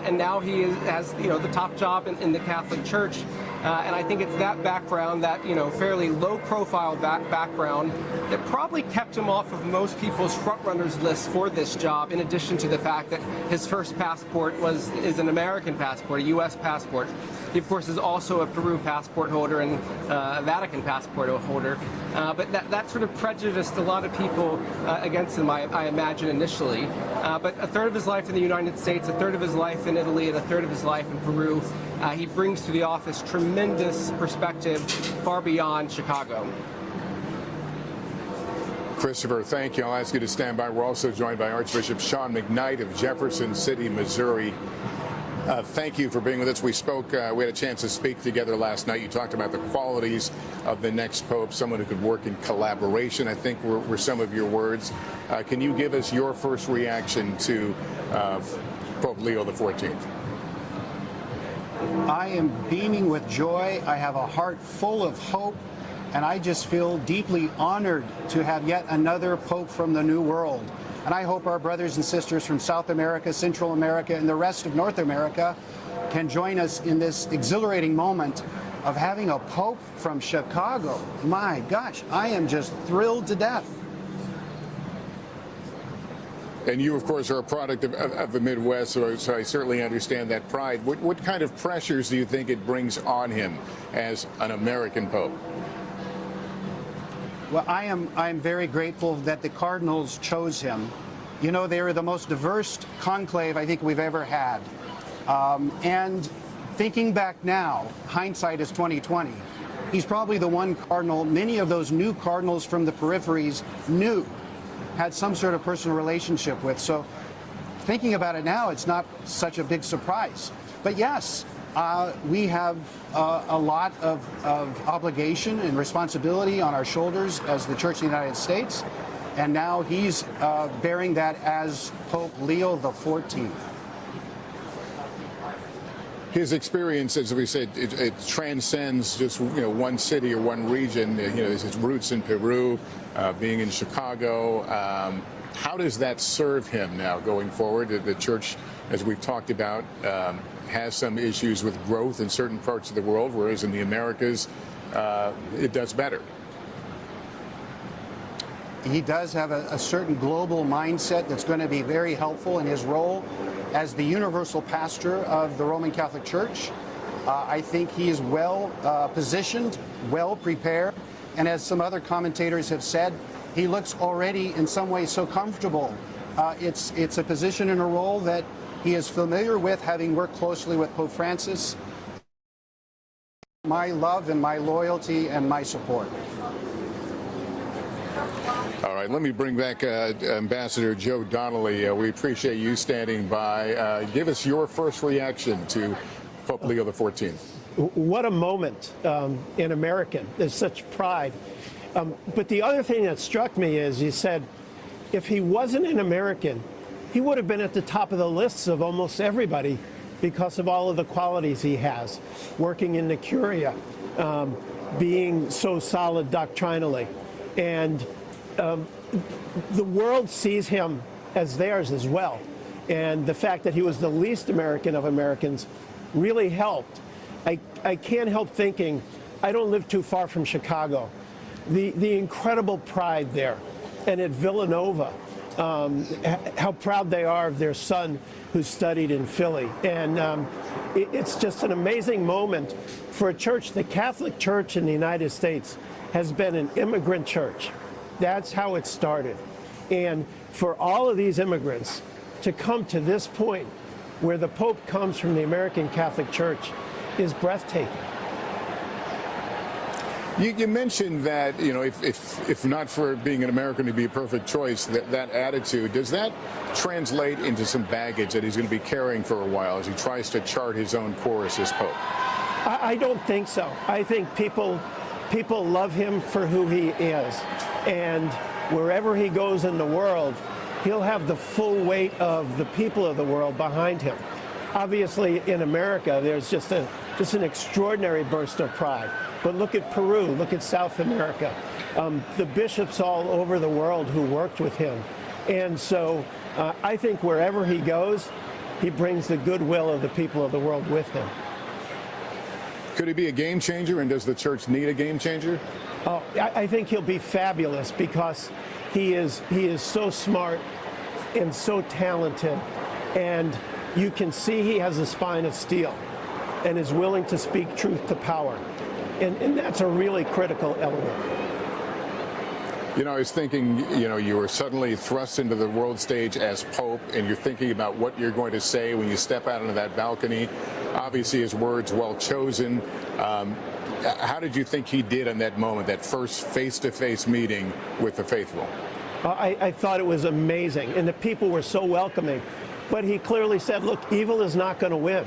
and now he has the top job in the Catholic Church. And I think it's that background, that fairly low-profile background, that probably kept him off of most people's front-runners lists for this job. In addition to the fact that his first passport is an American passport, a U.S. passport. He, of course, is also a Peru passport holder and a Vatican passport holder. But that sort of prejudiced a lot of people against him, I imagine, initially. But a third of his life in the United States, a third of his life in Italy, and a third of his life in Peru, he brings to the office tremendous perspective far beyond Chicago. Christopher, thank you. I'll ask you to stand by. We're also joined by Archbishop Sean McKnight of Jefferson City, Missouri. Thank you for being with us. We had a chance to speak together last night. You talked about the qualities of the next pope, someone who could work in collaboration, I think were some of your words. Can you give us your first reaction to Pope Leo XIV? I am beaming with joy. I have a heart full of hope, and I just feel deeply honored to have yet another pope from the New World. And I hope our brothers and sisters from South America, Central America, and the rest of North America can join us in this exhilarating moment of having a pope from Chicago. My gosh, I am just thrilled to death. And you, of course, are a product of the Midwest, so I certainly understand that pride. What kind of pressures do you think it brings on him as an American pope? Well, I am very grateful that the cardinals chose him. They are the most diverse conclave I think we've ever had. And thinking back now, hindsight is 20/20. He's probably the one cardinal many of those new cardinals from the peripheries had some sort of personal relationship with. So thinking about it now, it's not such a big surprise. But yes, we have a lot of obligation and responsibility on our shoulders as the Church of the United States. And now he's bearing that as Pope Leo XIV. His experience, as we said, it transcends just one city or one region. His roots in Peru, being in Chicago. How does that serve him now going forward? The Church, as we've talked about, has some issues with growth in certain parts of the world, whereas in the Americas, it does better. He does have a certain global mindset that's going to be very helpful in his role as the universal pastor of the Roman Catholic Church. I think he is well positioned, well prepared, and as some other commentators have said, he looks already in some ways so comfortable. It's a position and a role that he is familiar with, having worked closely with Pope Francis. My love and my loyalty and my support. All right, let me bring back Ambassador Joe Donnelly. We appreciate you standing by. Give us your first reaction to Pope Leo XIV. What a moment in American. There's such pride. But the other thing that struck me is you said, if he wasn't an American, he would have been at the top of the lists of almost everybody because of all of the qualities he has. Working in the Curia, being so solid doctrinally. And the world sees him as theirs as well. And the fact that he was the least American of Americans really helped. I can't help thinking, I don't live too far from Chicago. The incredible pride there, and at Villanova, how proud they are of their son who studied in Philly. And it's just an amazing moment for a church. The Catholic Church in the United States has been an immigrant church. That's how it started. And for all of these immigrants to come to this point where the Pope comes from the American Catholic Church is breathtaking. You mentioned that, you know, if not for being an American to be a perfect choice, that attitude, does that translate into some baggage that he's going to be carrying for a while as he tries to chart his own course as Pope? I don't think so. I think people love him for who he is. And wherever he goes in the world, he'll have the full weight of the people of the world behind him. Obviously, in America, there's just an extraordinary burst of pride. But look at Peru, look at South America, the bishops all over the world who worked with him. And so I think wherever he goes, he brings the goodwill of the people of the world with him. Could he be a game changer, and does the church need a game changer? Oh, I think he'll be fabulous because he is so smart and so talented, and you can see he has a spine of steel and is willing to speak truth to power. And that's a really critical element. You know, I was thinking, you know, you were suddenly thrust into the world stage as Pope, and you're thinking about what you're going to say when you step out onto that balcony. Obviously, his words well chosen. How did you think he did in that moment, that first face-to-face meeting with the faithful? I thought it was amazing, and the people were so welcoming. But he clearly said, look, evil is not going to win.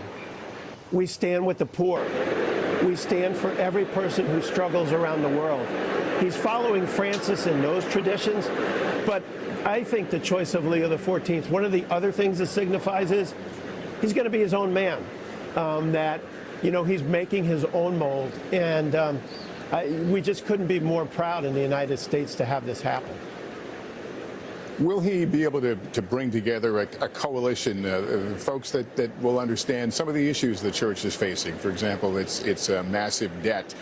We stand with the poor. We stand for every person who struggles around the world. He's following Francis in those traditions, but I think the choice of Leo XIV, one of the other things it signifies is he's going to be his own man, that, you know, he's making his own mold, and we just couldn't be more proud in the United States to have this happen. Will he be able to bring together a coalition of folks that will understand some of the issues the church is facing? For example, it's a massive debt.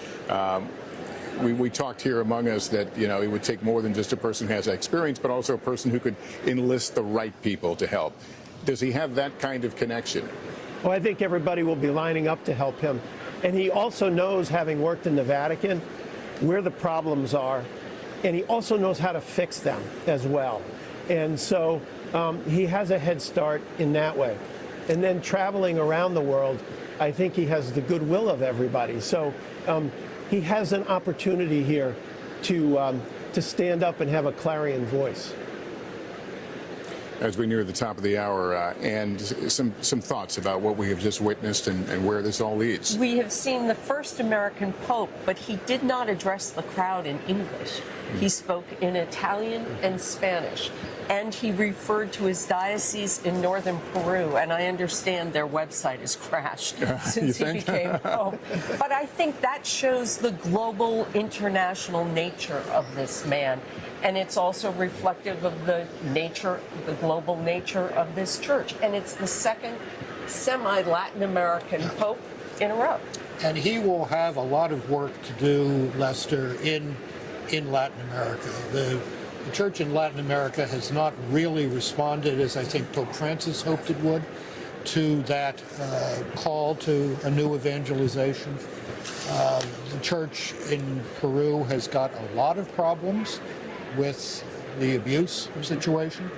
We talked here among us that, you know, it would take more than just a person who has experience, but also a person who could enlist the right people to help. Does he have that kind of connection? Well, I think everybody will be lining up to help him. And he also knows, having worked in the Vatican, where the problems are, and he also knows how to fix them as well. And so he has a head start in that way. And then traveling around the world, I think he has the goodwill of everybody. So he has an opportunity here to stand up and have a clarion voice. As we near the top of the hour, and some thoughts about what we have just witnessed and where this all leads. We have seen the first American Pope, but he did not address the crowd in English. He spoke in Italian and Spanish, and he referred to his diocese in northern Peru, and I understand their website has crashed since he became Pope. But I think that shows the global, international nature of this man, and it's also reflective of the global nature of this church, and it's the second semi-Latin American Pope in a row. And he will have a lot of work to do, Lester, in Latin America. The church in Latin America has not really responded, as I think Pope Francis hoped it would, to that call to a new evangelization. The church in Peru has got a lot of problems with the abuse situation,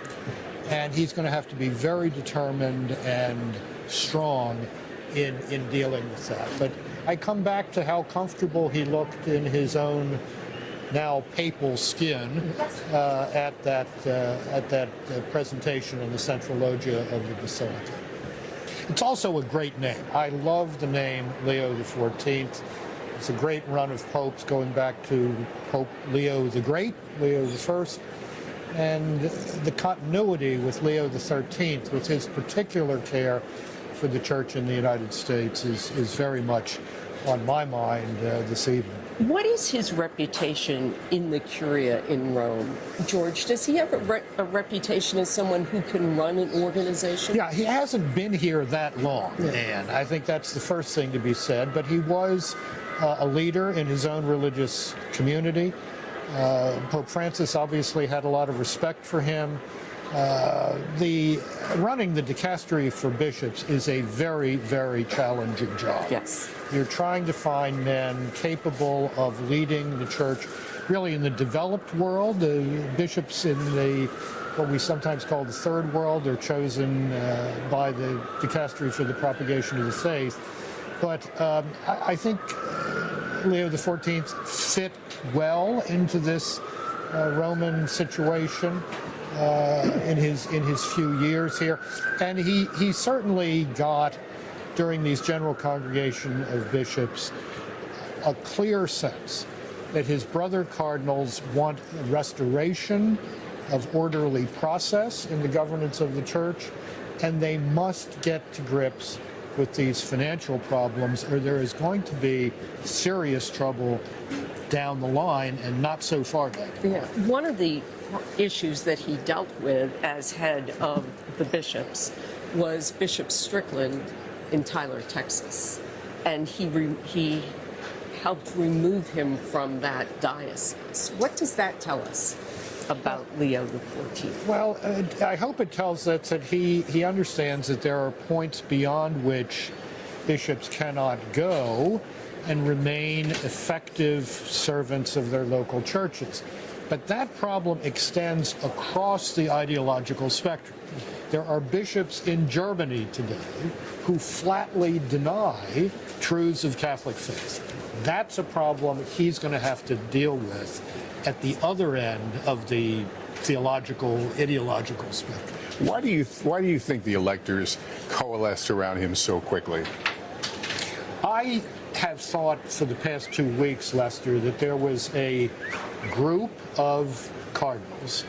and he's going to have to be very determined and strong in dealing with that. But I come back to how comfortable he looked in his own now papal skin at that presentation in the central loggia of the Basilica. It's also a great name. I love the name Leo XIV. It's a great run of popes going back to Pope Leo the Great, Leo I, and the continuity with Leo XIII, with his particular care for the Church in the United States, is very much on my mind this evening. What is his reputation in the Curia in Rome? George, does he have a reputation as someone who can run an organization? Yeah, he hasn't been here that long, and I think that's the first thing to be said, but he was a leader in his own religious community. Pope Francis obviously had a lot of respect for him. Running the dicastery for bishops is a very, very challenging job. Yes. You're trying to find men capable of leading the church, really in the developed world. The bishops in what we sometimes call the third world are chosen by the dicastery for the propagation of the faith. But I think Leo XIV fit well into this Roman situation in his few years here, and he certainly got, during these general congregation of bishops, a clear sense that his brother cardinals want a restoration of orderly process in the governance of the church, and they must get to grips with these financial problems, or there is going to be serious trouble down the line, and not so far down. Yeah. One of the issues that he dealt with as head of the bishops was Bishop Strickland in Tyler, Texas, and he helped remove him from that diocese. What does that tell us about Leo XIV? Well, I hope it tells us that he understands that there are points beyond which bishops cannot go and remain effective servants of their local churches. But that problem extends across the ideological spectrum. There are bishops in Germany today who flatly deny truths of Catholic faith. That's a problem he's going to have to deal with at the other end of the theological, ideological spectrum. Why do you think the electors coalesced around him so quickly? I have thought for the past 2 weeks, Lester, that there was a group of cardinals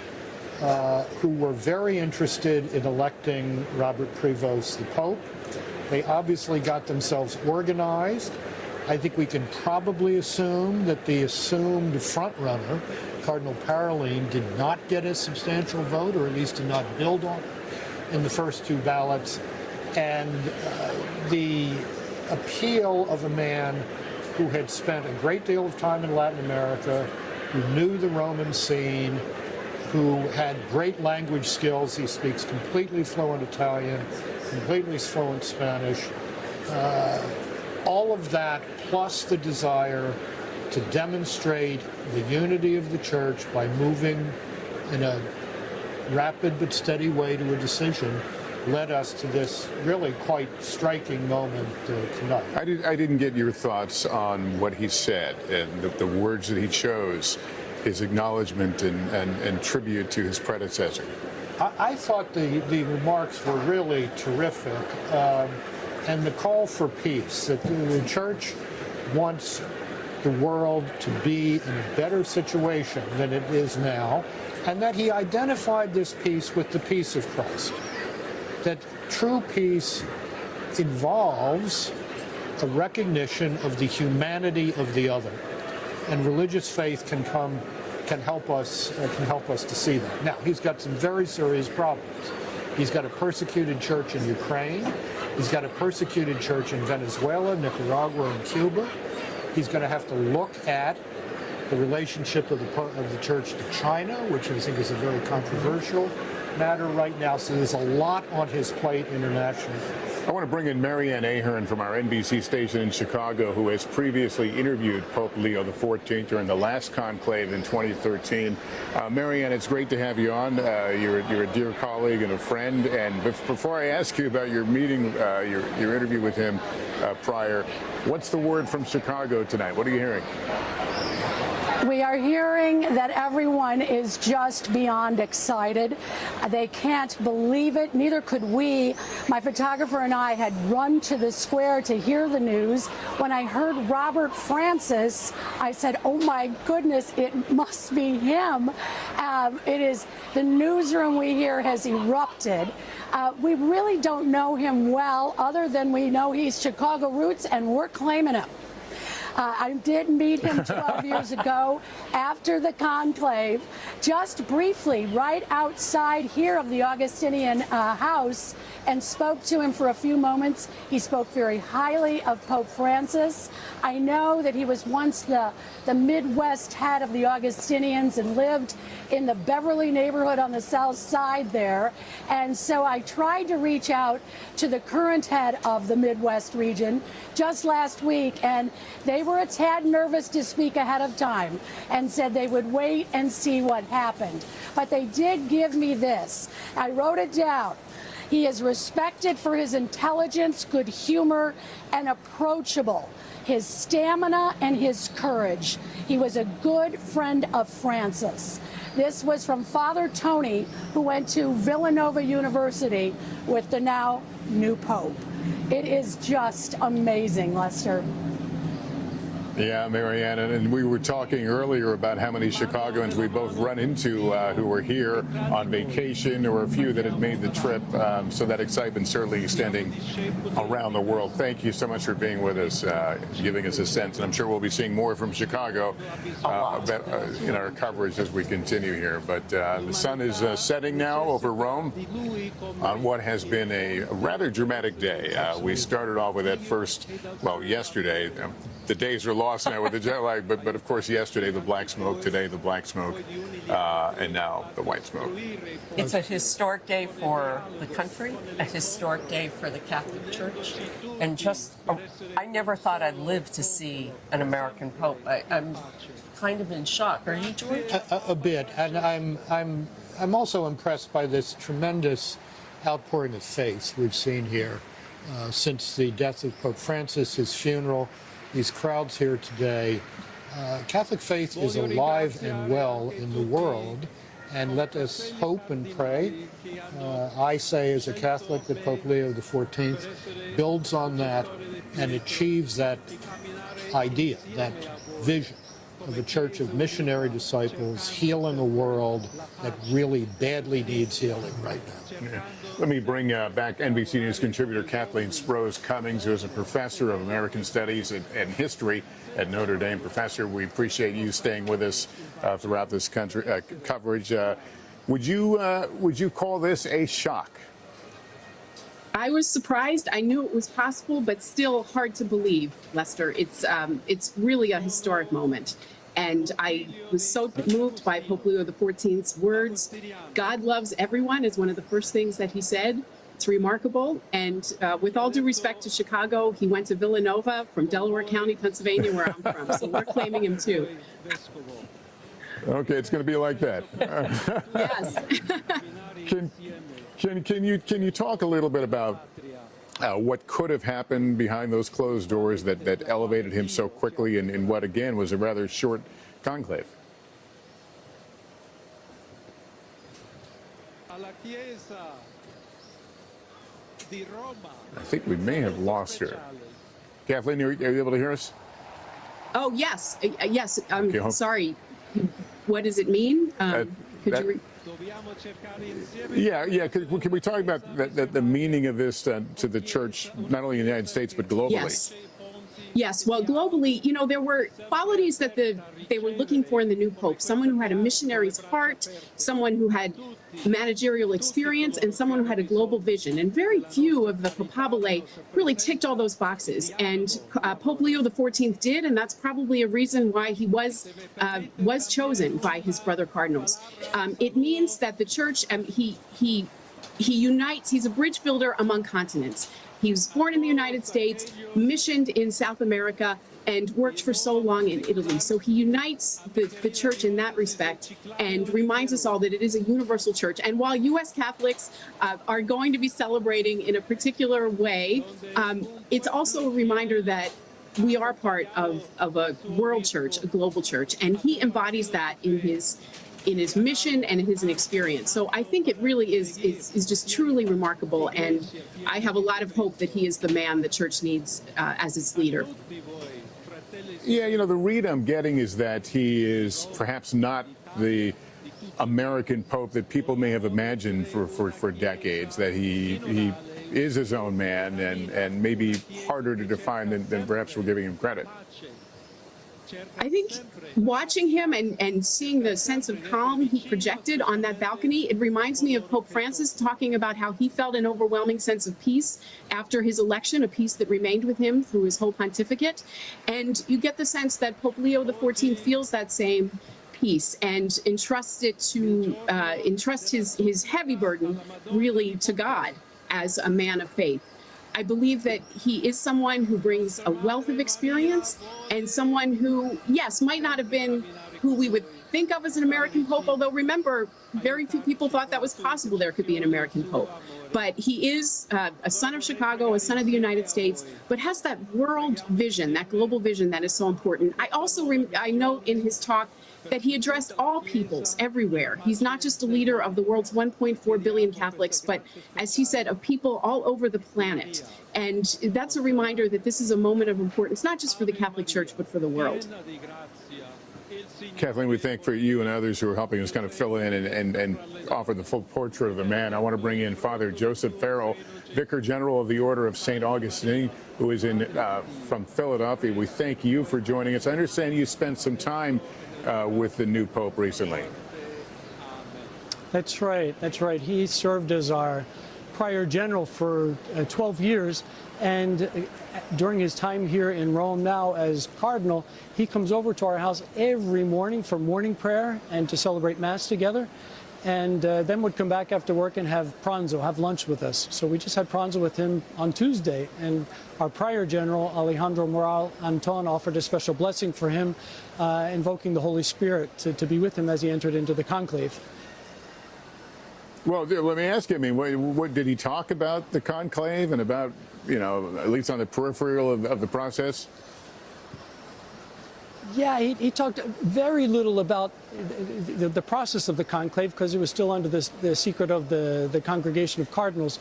who were very interested in electing Robert Prevost the Pope. They obviously got themselves organized. I think we can probably assume that the assumed front runner, Cardinal Parolin, did not get a substantial vote, or at least did not build on it in the first two ballots. And the appeal of a man who had spent a great deal of time in Latin America, who knew the Roman scene, who had great language skills. He speaks completely fluent Italian, completely fluent Spanish. All of that, plus the desire to demonstrate the unity of the church by moving in a rapid but steady way to a decision, led us to this really quite striking moment tonight. I didn't get your thoughts on what he said and the words that he chose, his acknowledgement and tribute to his predecessor. I thought the remarks were really terrific, and the call for peace, that the church wants the world to be in a better situation than it is now, and that he identified this peace with the peace of Christ. That true peace involves a recognition of the humanity of the other, and religious faith can help us to see that. Now, he's got some very serious problems. He's got a persecuted church in Ukraine. He's got a persecuted church in Venezuela, Nicaragua, and Cuba. He's going to have to look at the relationship of the church to China, which I think is a very controversial matter right now. So there's a lot on his plate internationally. I want to bring in Marianne Ahern from our NBC station in Chicago, who has previously interviewed Pope Leo XIV during the last conclave in 2013. Marianne, it's great to have you on. You're a dear colleague and a friend. And before I ask you about your meeting, your interview with him prior, what's the word from Chicago tonight? What are you hearing? We are hearing that everyone is just beyond excited. They can't believe it. Neither could we. My photographer and I had run to the square to hear the news. When I heard Robert Francis, I said, oh my goodness, it must be him. It is, the newsroom we hear has erupted. We really don't know him well, other than we know he's Chicago roots, and we're claiming him. I did meet him 12 years ago after the conclave, just briefly right outside here of the Augustinian house, and spoke to him for a few moments. He spoke very highly of Pope Francis. I know that he was once the Midwest head of the Augustinians and lived in the Beverly neighborhood on the south side there. And so I tried to reach out to the current head of the Midwest region just last week, and they were a tad nervous to speak ahead of time and said they would wait and see what happened. But they did give me this. I wrote it down. He is respected for his intelligence, good humor, and approachable. His stamina and his courage. He was a good friend of Francis. This was from Father Tony, who went to Villanova University with the now new Pope. It is just amazing, Lester. Yeah, Marianne, and we were talking earlier about how many Chicagoans we both run into who were here on vacation. There were a few that had made the trip, so that excitement certainly extending around the world. Thank you so much for being with us, giving us a sense, and I'm sure we'll be seeing more from Chicago in our coverage as we continue here. But the sun is setting now over Rome on what has been a rather dramatic day. We started off with that first, well, yesterday. The days are lost now with the jet lag, but of course yesterday the black smoke, today the black smoke, and now the white smoke. It's a historic day for the country, a historic day for the Catholic Church, and just I never thought I'd live to see an American Pope. I'm kind of in shock. Are you, George? A bit, and I'm also impressed by this tremendous outpouring of faith we've seen here since the death of Pope Francis, his funeral. These crowds here today. Catholic faith is alive and well in the world, and let us hope and pray. I say as a Catholic that Pope Leo XIV builds on that and achieves that idea, that vision of a church of missionary disciples healing a world that really badly needs healing right now. Yeah. Let me bring back NBC News contributor Kathleen Sprose Cummings, who is a professor of American Studies and History at Notre Dame. Professor, we appreciate you staying with us throughout this coverage. Would you call this a shock? I was surprised. I knew it was possible, but still hard to believe, Lester. It's really a historic moment. And I was so moved by Pope Leo XIV's words. God loves everyone is one of the first things that he said. It's remarkable. And with all due respect to Chicago, he went to Villanova from Delaware County, Pennsylvania, where I'm from. So we're claiming him too. Okay, it's going to be like that. Yes. Can you talk a little bit about what could have happened behind those closed doors that elevated him so quickly in what, again, was a rather short conclave? I think we may have lost her. Kathleen, are you able to hear us? Oh, yes. Yes. I'm sorry. What does it mean? Could you Yeah. Can we talk about the meaning of this to the church, not only in the United States, but globally? Yes. Well, globally, there were qualities that they were looking for in the new pope. Someone who had a missionary's heart, someone who had managerial experience, and someone who had a global vision. And very few of the papabile really ticked all those boxes. And Pope Leo XIV did, and that's probably a reason why he was chosen by his brother cardinals. It means that the church, he unites. He's a bridge builder among continents. He was born in the United States, missioned in South America, and worked for so long in Italy. So he unites the church in that respect and reminds us all that it is a universal church. And while U.S. Catholics are going to be celebrating in a particular way, it's also a reminder that we are part of a world church, a global church, and he embodies that in his mission and in his experience. So I think it really is just truly remarkable, and I have a lot of hope that he is the man the church needs as its leader. Yeah, the read I'm getting is that he is perhaps not the American Pope that people may have imagined for decades, that he is his own man and maybe harder to define than perhaps we're giving him credit. I think watching him and seeing the sense of calm he projected on that balcony, it reminds me of Pope Francis talking about how he felt an overwhelming sense of peace after his election, a peace that remained with him through his whole pontificate. And you get the sense that Pope Leo XIV feels that same peace and entrusts his heavy burden really to God as a man of faith. I believe that he is someone who brings a wealth of experience and someone who, yes, might not have been who we would think of as an American pope, although remember, very few people thought that was possible there could be an American pope. But he is a son of Chicago, a son of the United States, but has that world vision, that global vision that is so important. I also I note in his talk that he addressed all peoples everywhere. He's not just a leader of the world's 1.4 billion Catholics, but as he said, of people all over the planet. And that's a reminder that this is a moment of importance, not just for the Catholic Church, but for the world. Kathleen, we thank for you and others who are helping us kind of fill in and offer the full portrait of the man. I want to bring in Father Joseph Farrell, Vicar General of the Order of St. Augustine, who is from Philadelphia. We thank you for joining us. I understand you spent some time with the new Pope recently. That's right. That's right. He served as our prior general for 12 years. And during his time here in Rome now as cardinal, he comes over to our house every morning for morning prayer and to celebrate Mass together. And then would come back after work and have pranzo, have lunch with us. So we just had pranzo with him on Tuesday. And our prior general, Alejandro Moral Anton, offered a special blessing for him, invoking the Holy Spirit to be with him as he entered into the conclave. Well, let me ask you, I mean, what did he talk about the conclave and about, you know, at least on the peripheral of the process? Yeah, he talked very little about the process of the conclave because it was still under the secret of the Congregation of Cardinals.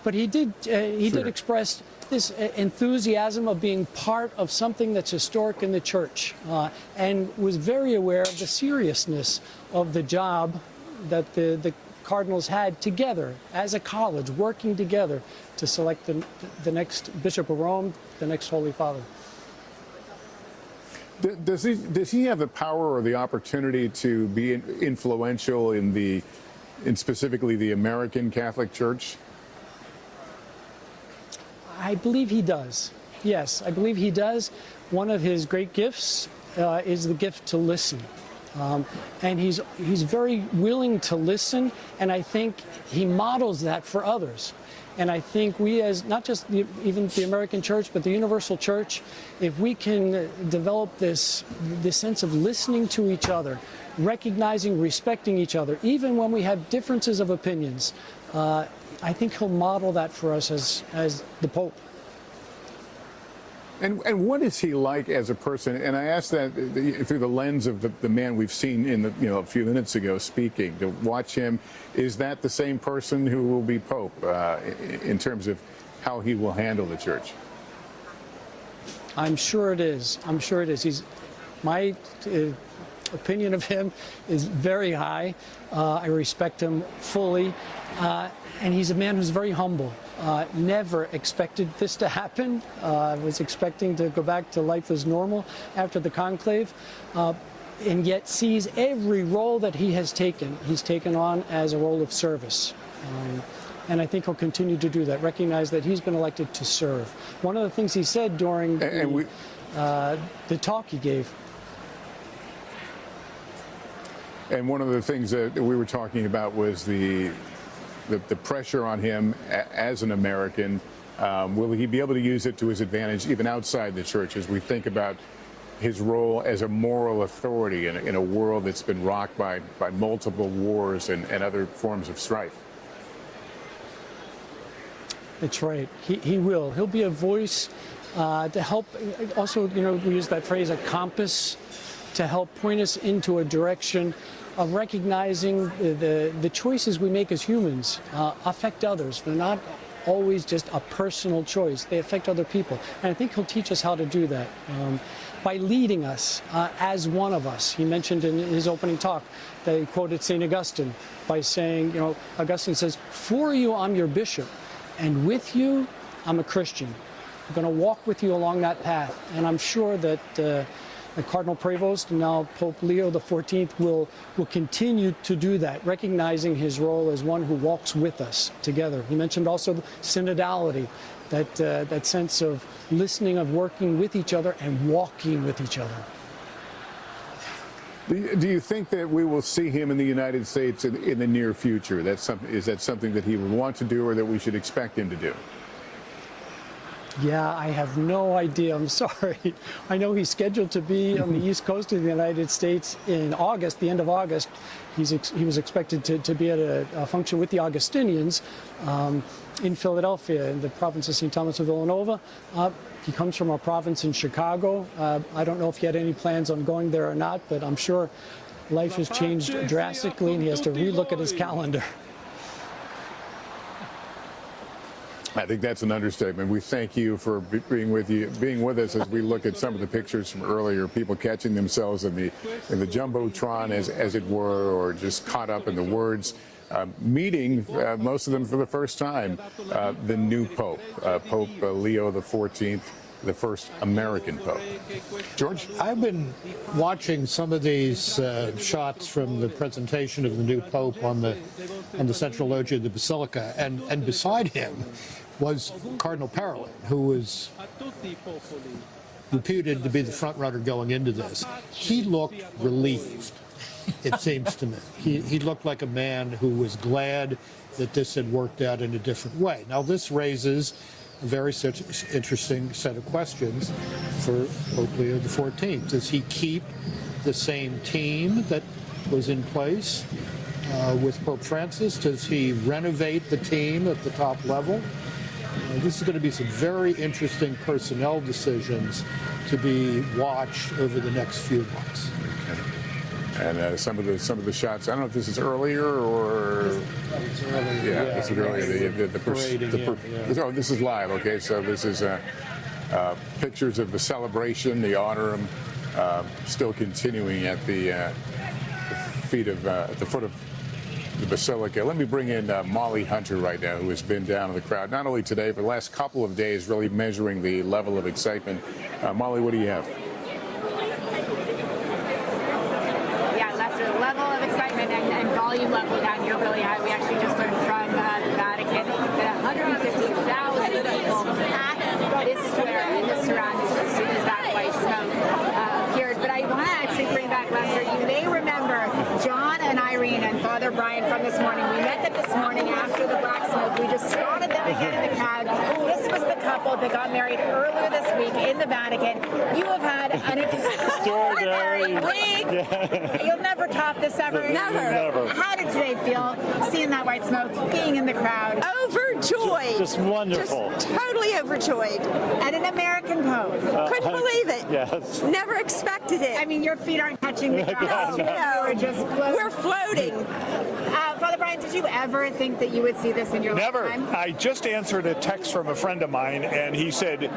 But he did express this enthusiasm of being part of something that's historic in the Church, and was very aware of the seriousness of the job that the cardinals had together as a college, working together to select the next Bishop of Rome, the next Holy Father. Does he have the power or the opportunity to be influential in specifically the American Catholic Church? I believe he does. Yes, I believe he does. One of his great gifts is the gift to listen. And he's very willing to listen, and I think he models that for others. And I think we, as not just even the American Church, but the Universal Church, if we can develop this sense of listening to each other, recognizing, respecting each other, even when we have differences of opinions, I think he'll model that for us as the Pope. And what is he like as a person? And I ask that through the lens of the man we've seen in a few minutes ago speaking. To watch him, is that the same person who will be Pope in terms of how he will handle the Church? I'm sure it is. I'm sure it is. My opinion of him is very high. I respect him fully, and he's a man who's very humble. Never expected this to happen. Was expecting to go back to life as normal after the conclave, and yet sees every role that he has taken. He's taken on as a role of service. And I think he'll continue to do that, recognize that he's been elected to serve. One of the things he said during the talk he gave. And one of the things that we were talking about was the pressure on him as an American. Will he be able to use it to his advantage even outside the Church as we think about his role as a moral authority in a world that's been rocked by multiple wars and other forms of strife? That's right. He will. He'll be a voice to help. Also, we use that phrase, a compass, to help point us into a direction of recognizing the choices we make as humans affect others. They're not always just a personal choice. They affect other people. And I think he'll teach us how to do that by leading us as one of us. He mentioned in his opening talk that he quoted St. Augustine by saying, Augustine says, "For you, I'm your bishop, and with you, I'm a Christian. I'm going to walk with you along that path." And I'm sure that Cardinal Prevost and now Pope Leo XIV will continue to do that, recognizing his role as one who walks with us together. He mentioned also synodality, that sense of listening, of working with each other and walking with each other. Do you think that we will see him in the United States in the near future? Is that something that he would want to do or that we should expect him to do? Yeah, I have no idea. I'm sorry. I know he's scheduled to be on the East Coast of the United States in August, the end of August. He was expected to be at a function with the Augustinians in Philadelphia, in the province of St. Thomas of Villanova. He comes from a province in Chicago. I don't know if he had any plans on going there or not, but I'm sure life has changed drastically and he has to relook at his calendar. I think that's an understatement. We thank you for being with us as we look at some of the pictures from earlier, people catching themselves in the jumbotron, as it were, or just caught up in the words. Meeting, most of them for the first time, the new Pope, Pope Leo XIV, the first American Pope. George? I've been watching some of these shots from the presentation of the new Pope on the central loggia of the Basilica, and beside him was Cardinal Parolin, who was reputed to be the front runner going into this. He looked relieved, it seems to me. He looked like a man who was glad that this had worked out in a different way. Now, this raises a very interesting set of questions for Pope Leo XIV. Does he keep the same team that was in place with Pope Francis? Does he renovate the team at the top level? This is going to be some very interesting personnel decisions to be watched over the next few months. And some of the shots, I don't know if this is earlier or... It's earlier. Yeah, this is earlier. Oh, this is live, okay. So this is pictures of the celebration, the honorum, still continuing at the foot of the Basilica. Let me bring in Molly Hunter right now, who has been down in the crowd, not only today, but the last couple of days, really measuring the level of excitement. Molly, what do you have? Level of excitement and volume level down here really high. We actually just learned from the Vatican that 150,000 people packed this square and the surroundings as soon as that white smoke appeared. But I want to actually bring back Lester. You may remember John and Irene and Father Brian from this morning. We met them this morning after the black smoke. We just spotted them again in the crowd. This was the couple that got married earlier this week in the Vatican. You have had an extraordinary week. Yeah. You'll never top this ever. Never. How did today feel, seeing that white smoke, being in the crowd? Overjoyed. Just wonderful. Just totally overjoyed. And an American Pope. Couldn't believe it. Yes. Never expected it. I mean, your feet aren't touching the ground. No. We're just floating. We're floating. Father Brian, did you ever think that you would see this in your lifetime? Never. I just answered a text from a friend of mine, and he said,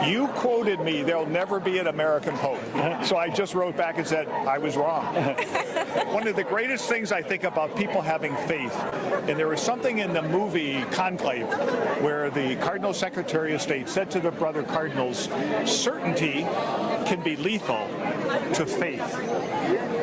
"You quoted me, there'll never be an American Pope." So I just wrote back and said, I was wrong. One of the greatest things I think about people having faith, and there was something in the movie Conclave where the Cardinal Secretary of State said to the brother cardinals, certainty can be lethal to faith.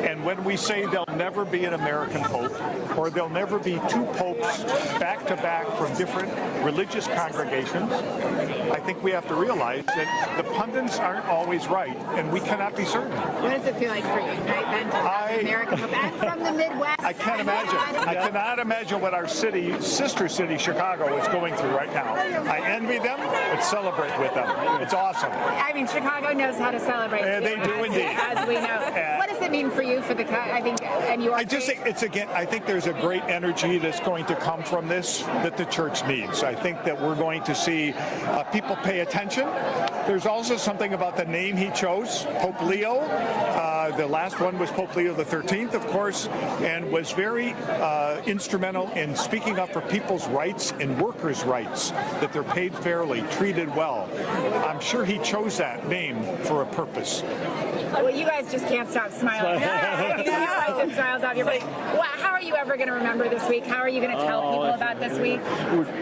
And when we say there'll never be an American Pope, or there'll never be two popes back to back from different religious congregations, I think we have to realize that the pundits aren't always right, and we cannot be certain. What does it feel like for you, right, Ben, to have an American Pope? And from the Midwest. I can't imagine. I cannot imagine what our city, sister city, Chicago, is going through right now. I envy them, but celebrate with them. It's awesome. I mean, Chicago knows how to celebrate. They do indeed. As we know. What does it mean for you, for the, I think, and you? I just think I think there's a great energy that's going to come from this that the church needs. I think that we're going to see people pay attention. There's also something about the name he chose, Pope Leo. The last one was Pope Leo XIII, of course, and was very instrumental in speaking up for people's rights and workers' rights, that they're paid fairly, treated well. I'm sure he chose that name for a purpose. Well, you guys just can't stop smiling. You wipe the smiles off your face. Well, how are you ever going to remember this week? How are you going to tell people about this week?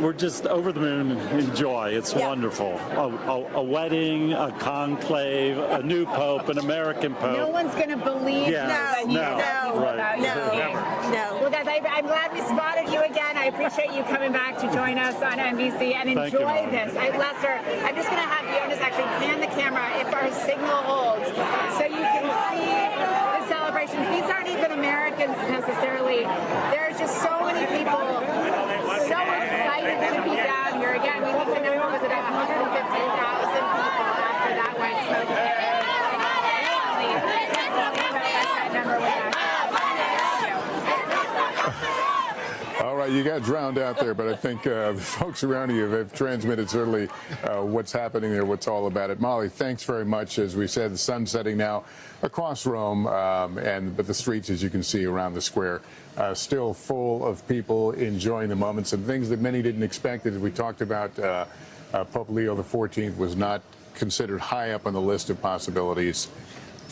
We're just over the moon in joy. It's wonderful. A wedding, a conclave, a new pope, an American pope. No one's going to believe that you tell people about your king. No. Well, guys, I'm glad we spotted you again. I appreciate you coming back to join us on NBC and Thank you, enjoy Molly. this. Lester, I'm just going to have Jonas actually pan the camera if our signal holds so you can see the celebrations. These aren't even Americans necessarily. There's just so many people so excited to be down here. Again, we think the number was about 150,000 people after that white smoke clearing. That number was All right, you got drowned out there, but I think the folks around you have transmitted certainly what's happening there, what's all about it. Molly, thanks very much. As we said, the sun's setting now across Rome, but the streets, as you can see around the square, still full of people enjoying the moments and things that many didn't expect. As we talked about, Pope Leo XIV was not considered high up on the list of possibilities.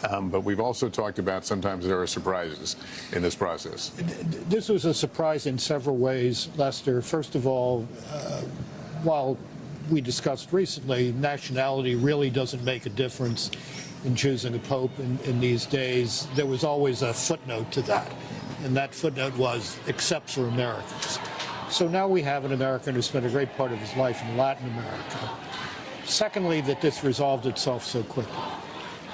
But we've also talked about sometimes there are surprises in this process. This was a surprise in several ways, Lester. First of all, while we discussed recently, nationality really doesn't make a difference in choosing a pope in these days. There was always a footnote to that, and that footnote was, except for Americans. So now we have an American who spent a great part of his life in Latin America. Secondly, that this resolved itself so quickly.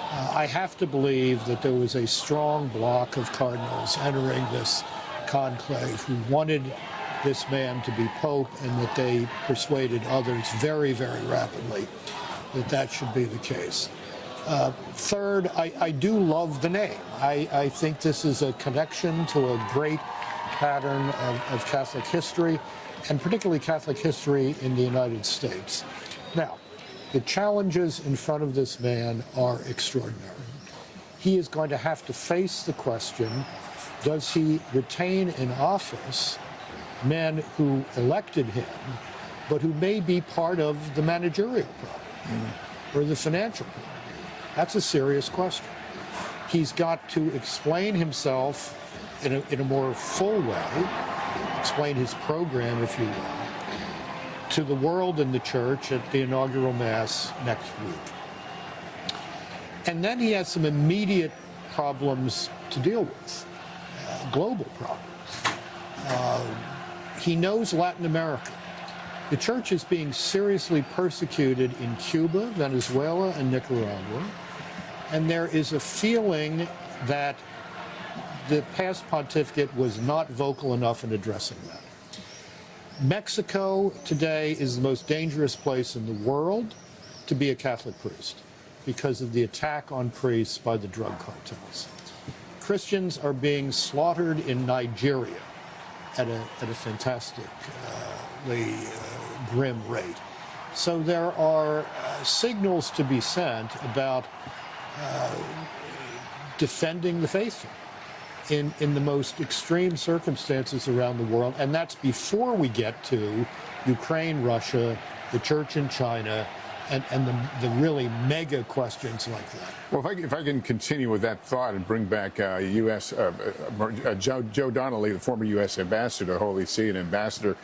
I have to believe that there was a strong bloc of cardinals entering this conclave who wanted this man to be pope, and that they persuaded others very, very rapidly that that should be the case. Third, I do love the name. I think this is a connection to a great pattern of Catholic history, and particularly Catholic history in the United States. Now, the challenges in front of this man are extraordinary. He is going to have to face the question, does he retain in office men who elected him, but who may be part of the managerial problem or the financial problem? That's a serious question. He's got to explain himself in a more full way, explain his program, if you will, to the world and the church at the inaugural Mass next week. And then he has some immediate problems to deal with, global problems. He knows Latin America. The church is being seriously persecuted in Cuba, Venezuela, and Nicaragua. And there is a feeling that the past pontificate was not vocal enough in addressing that. Mexico today is the most dangerous place in the world to be a Catholic priest because of the attack on priests by the drug cartels. Christians are being slaughtered in Nigeria at a fantastically grim rate. So there are signals to be sent about defending the faithful in the most extreme circumstances around the world, and that's before we get to Ukraine, Russia, the church in China, and the really mega questions like that. Well, if I can continue with that thought and bring back U.S. Joe Donnelly, the former U.S. ambassador to Holy See, and ambassador,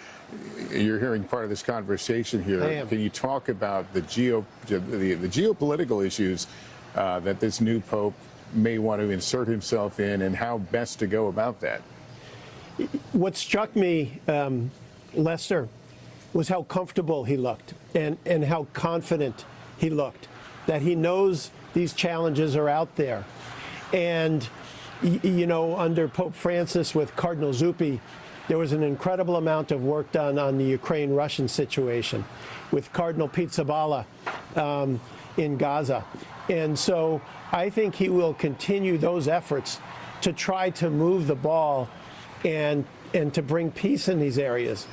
you're hearing part of this conversation here. I am. Can you talk about the geopolitical issues that this new pope may want to insert himself in, and how best to go about that? What struck me, Lester, was how comfortable he looked and how confident he looked, that he knows these challenges are out there. And, you know, under Pope Francis with Cardinal Zuppi, there was an incredible amount of work done on the Ukraine-Russian situation with Cardinal Pizzaballa in Gaza. And so I think he will continue those efforts to try to move the ball and to bring peace in these areas.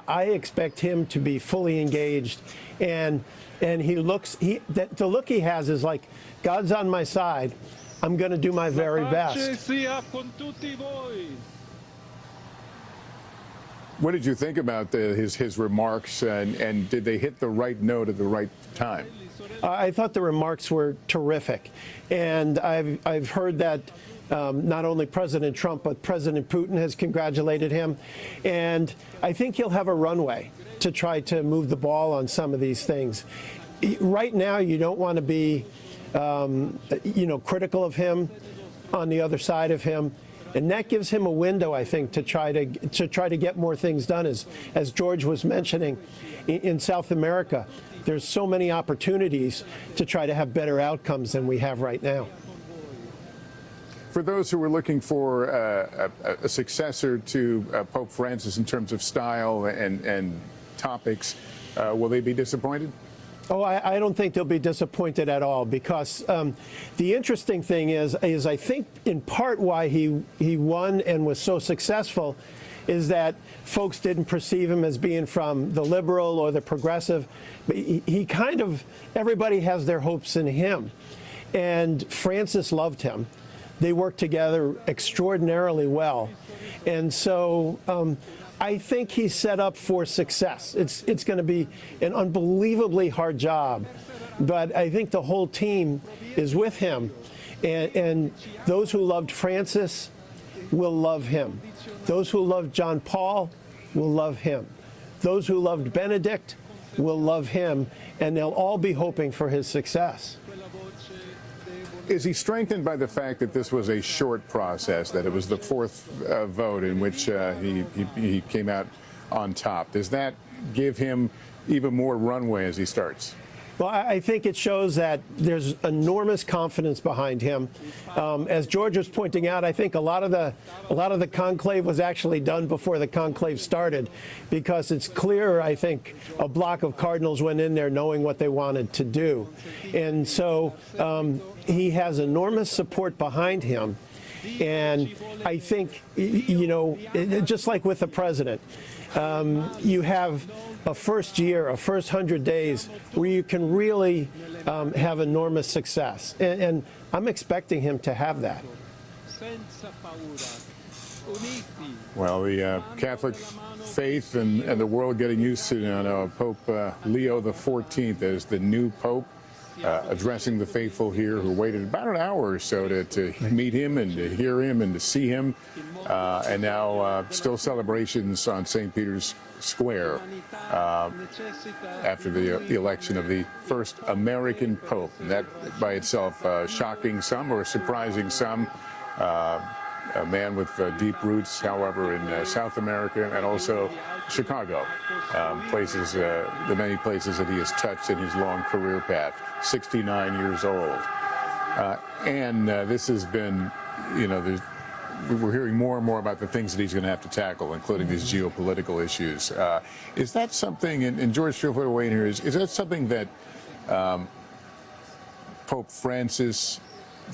I expect him to be fully engaged, and the look he has is like, God's on my side. I'm going to do my very best. What did you think about his remarks, and did they hit the right note at the right time? I thought the remarks were terrific, and I've heard that not only President Trump but President Putin has congratulated him, and I think he'll have a runway to try to move the ball on some of these things. Right now, you don't want to be, critical of him on the other side of him. And that gives him a window, I think, to try to get more things done. As George was mentioning, in South America, there's so many opportunities to try to have better outcomes than we have right now. For those who are looking for a successor to Pope Francis in terms of style and topics, will they be disappointed? Oh, I don't think they'll be disappointed at all, because the interesting thing is I think in part why he won and was so successful is that folks didn't perceive him as being from the liberal or the progressive. But he kind of, everybody has their hopes in him. And Francis loved him. They worked together extraordinarily well. And so I think he's set up for success. It's going to be an unbelievably hard job, but I think the whole team is with him, and those who loved Francis will love him. Those who loved John Paul will love him. Those who loved Benedict will love him, and they'll all be hoping for his success. Is he strengthened by the fact that this was a short process, that it was the fourth vote in which he came out on top? Does that give him even more runway as he starts? Well, I think it shows that there's enormous confidence behind him. As George was pointing out, I think a lot of the conclave was actually done before the conclave started, because it's clear, I think, a block of cardinals went in there knowing what they wanted to do. And so he has enormous support behind him. And I think, just like with the president, you have a first year, a first 100 days where you can really have enormous success. And I'm expecting him to have that. Well, the Catholic faith and the world getting used to Pope Leo XIV as the new pope, addressing the faithful here who waited about an hour or so to meet him and to hear him and to see him. And now still celebrations on St. Peter's Square after the election of the first American Pope. And that by itself shocking some or surprising some. A man with deep roots, however, in South America and also Chicago, the many places that he has touched in his long career path. 69 years old. And this has been, we're hearing more and more about the things that he's going to have to tackle, including these geopolitical issues. Is that something, and George, feel free to weigh in here, is that something that Pope Francis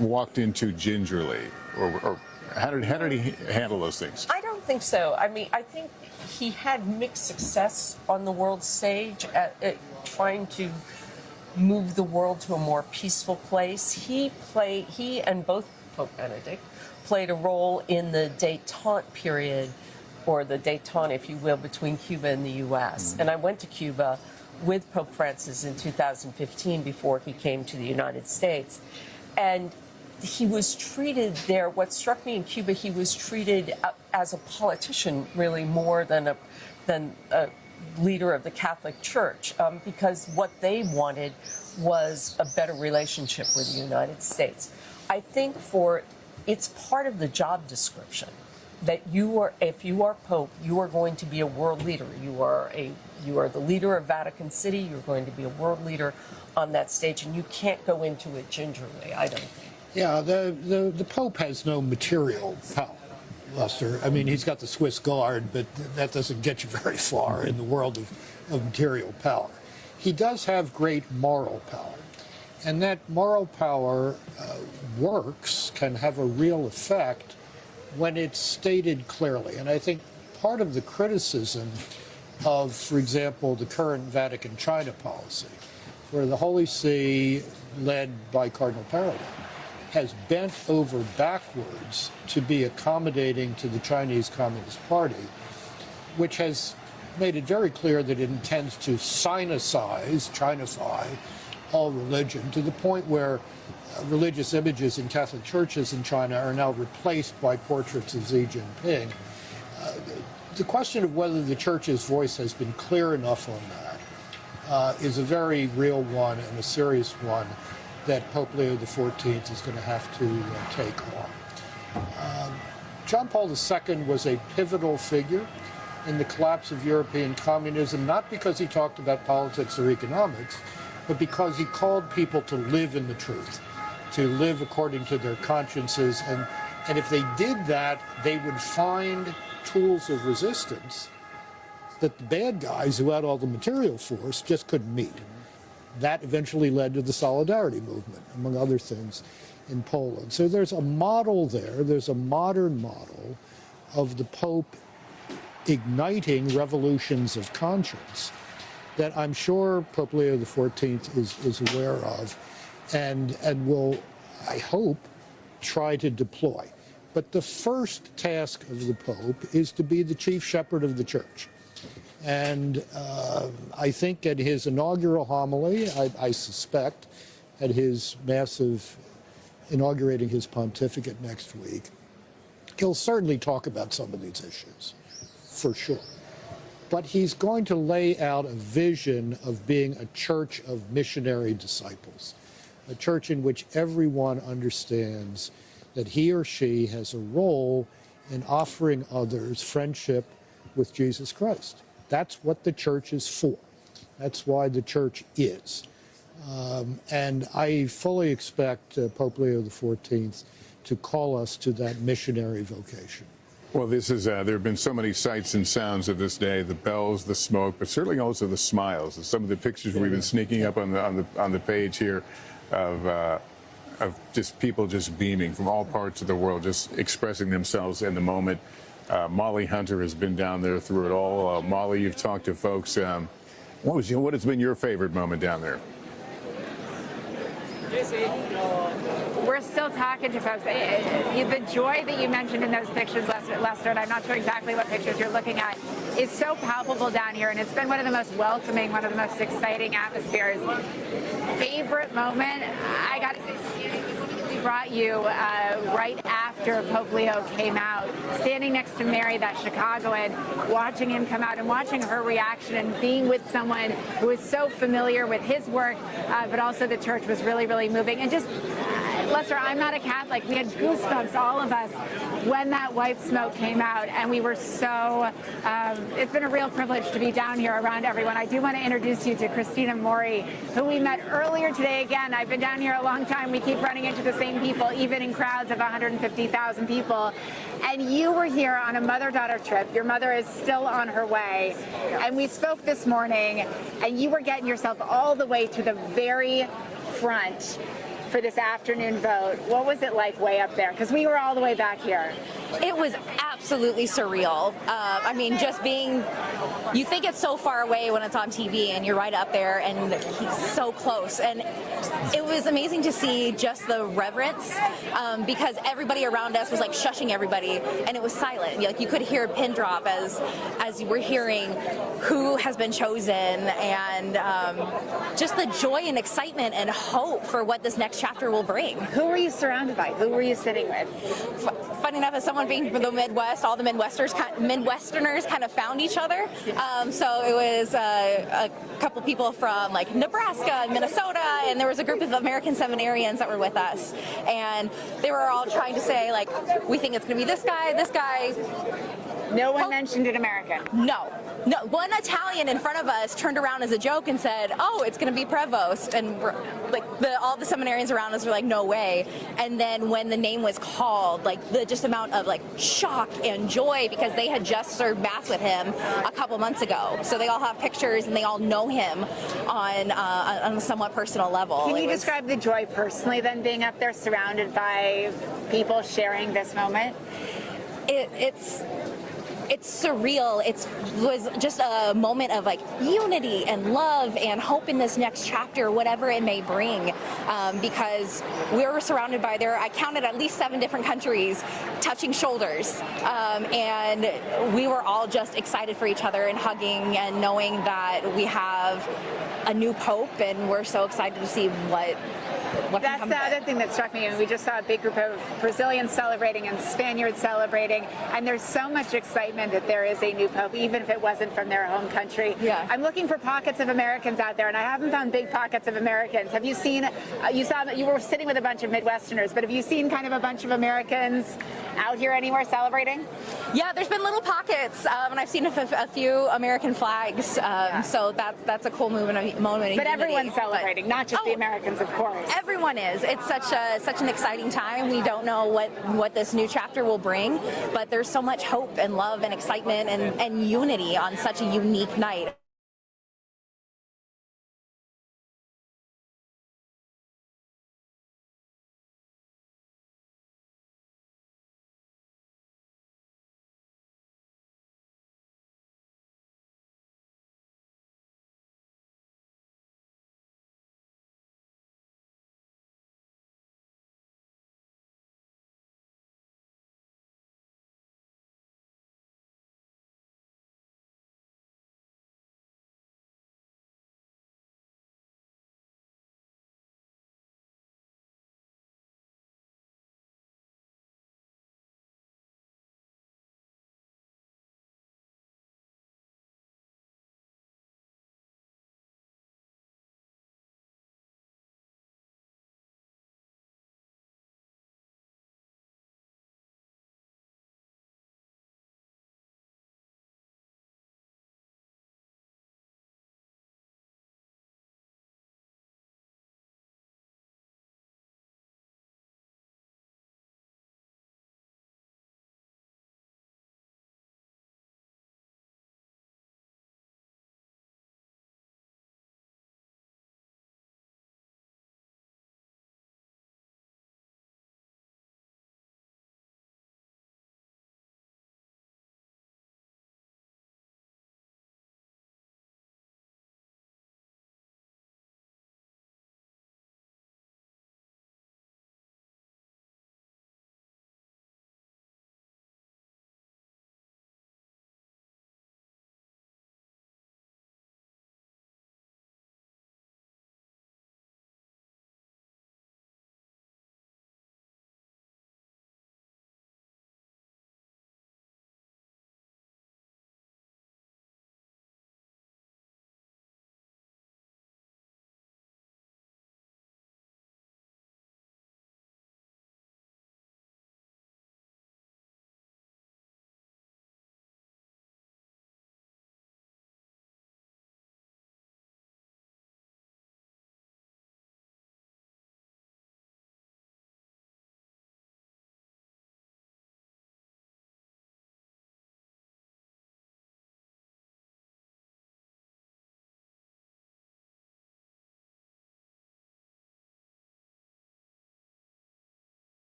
walked into gingerly, or how did he handle those things? I don't think so. I mean, I think he had mixed success on the world stage at trying to move the world to a more peaceful place. He and both Pope Benedict played a role in the détente period, or the détente, if you will, between Cuba and the U.S. And I went to Cuba with Pope Francis in 2015 before he came to the United States. And he was treated there, what struck me in Cuba, he was treated as a politician really more than a leader of the Catholic Church, because what they wanted was a better relationship with the United States. I think it's part of the job description that if you are Pope, you are going to be a world leader. You are the leader of Vatican City. You're going to be a world leader on that stage, and you can't go into it gingerly, I don't think. Yeah, the Pope has no material power, Lester. I mean, he's got the Swiss Guard, but that doesn't get you very far in the world of material power. He does have great moral power, and that moral power can have a real effect when it's stated clearly. And I think part of the criticism of, for example, the current Vatican-China policy, where the Holy See, led by Cardinal Parolin, has bent over backwards to be accommodating to the Chinese Communist Party, which has made it very clear that it intends to Sinify all religion, to the point where religious images in Catholic churches in China are now replaced by portraits of Xi Jinping. The question of whether the church's voice has been clear enough on that is a very real one and a serious one that Pope Leo XIV is going to have to take on. John Paul II was a pivotal figure in the collapse of European communism, not because he talked about politics or economics, but because he called people to live in the truth, to live according to their consciences. And if they did that, they would find tools of resistance that the bad guys who had all the material force just couldn't meet. That eventually led to the Solidarity movement, among other things, in Poland. So there's a model there, there's a modern model of the Pope igniting revolutions of conscience that I'm sure Pope Leo XIV is aware of and will, I hope, try to deploy. But the first task of the Pope is to be the chief shepherd of the Church. And I think at his inaugural homily, I suspect, at his massive inaugurating his pontificate next week, he'll certainly talk about some of these issues, for sure. But he's going to lay out a vision of being a church of missionary disciples, a church in which everyone understands that he or she has a role in offering others friendship with Jesus Christ. That's what the church is for. That's why the church is. And I fully expect Pope Leo XIV to call us to that missionary vocation. Well, this is, there have been so many sights and sounds of this day, the bells, the smoke, but certainly also the smiles. Some of the pictures we've been sneaking up on the page here of just people just beaming from all parts of the world, just expressing themselves in the moment. Molly Hunter has been down there through it all. Molly, you've talked to folks. What has been your favorite moment down there? We're still talking to folks. The joy that you mentioned in those pictures, Lester, and I'm not sure exactly what pictures you're looking at, is so palpable down here, and it's been one of the most welcoming, one of the most exciting atmospheres. Favorite moment? I got to say, we brought you right after Pope Leo came out, standing next to Mary, that Chicagoan, watching him come out and watching her reaction and being with someone who is so familiar with his work, but also the church was really, really moving. And just, Lester, I'm not a Catholic. We had goosebumps, all of us, when that white smoke came out, and we were so, it's been a real privilege to be down here around everyone. I do want to introduce you to Christina Mori, who we met earlier today. Again, I've been down here a long time. We keep running into the same people, even in crowds of 150,000 people. And you were here on a mother-daughter trip. Your mother is still on her way. And we spoke this morning, and you were getting yourself all the way to the very front for this afternoon vote. What was it like way up there? Because we were all the way back here. It was absolutely surreal. I mean, just being, you think it's so far away when it's on TV and you're right up there and he's so close. And it was amazing to see just the reverence because everybody around us was like shushing everybody and it was silent. Like you could hear a pin drop as you were hearing who has been chosen and just the joy and excitement and hope for what this next chapter will bring. Who were you surrounded by? Who were you sitting with? Funny enough, as someone being from the Midwest, all the Midwesterners kind of found each other. So it was a couple people from like Nebraska and Minnesota, and there was a group of American seminarians that were with us. And they were all trying to say, like, we think it's going to be this guy, this guy. No one mentioned an American. No. One Italian in front of us turned around as a joke and said, "Oh, it's going to be Prevost," and like all the seminarians around us were like, "No way!" And then when the name was called, like the just amount of like shock and joy because they had just served mass with him a couple months ago, so they all have pictures and they all know him on a somewhat personal level. Can you describe the joy personally, then, being up there surrounded by people sharing this moment? It's it's surreal. It was just a moment of like unity and love and hope in this next chapter, whatever it may bring, because we were surrounded by I counted at least 7 different countries touching shoulders, and we were all just excited for each other and hugging and knowing that we have a new pope, and we're so excited to see what That's the other thing that struck me, and we just saw a big group of Brazilians celebrating and Spaniards celebrating, and there's so much excitement that there is a new pope, even if it wasn't from their home country. Yeah. I'm looking for pockets of Americans out there, and I haven't found big pockets of Americans. Have you seen, you were sitting with a bunch of Midwesterners, but have you seen kind of a bunch of Americans out here anywhere celebrating? Yeah, there's been little pockets, and I've seen a few American flags, so that's a cool moment. But everyone's celebrating, not just the Americans, of course. Everyone is. It's such an exciting time. We don't know what this new chapter will bring, but there's so much hope and love and excitement and unity on such a unique night.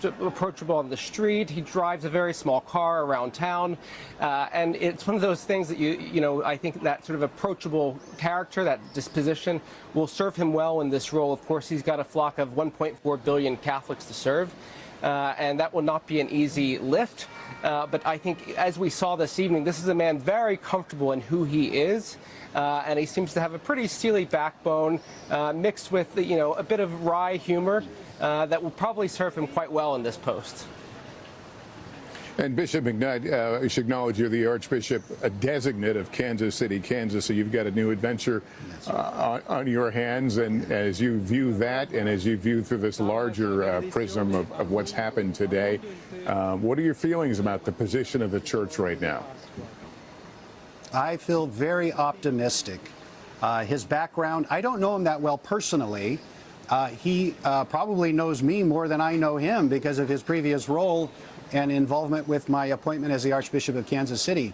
approachable on the street. He drives a very small car around town, and it's one of those things that I think that sort of approachable character, that disposition, will serve him well in this role. Of course, he's got a flock of 1.4 billion Catholics to serve. And that will not be an easy lift. But I think, as we saw this evening, this is a man very comfortable in who he is. And he seems to have a pretty steely backbone mixed with, a bit of wry humor that will probably serve him quite well in this post. And Bishop McKnight, we should acknowledge you're the Archbishop designate of Kansas City, Kansas, so you've got a new adventure on your hands. And as you view that, and as you view through this larger prism of what's happened today, what are your feelings about the position of the Church right now? I feel very optimistic. His background, I don't know him that well personally. He probably knows me more than I know him because of his previous role and involvement with my appointment as the Archbishop of Kansas City.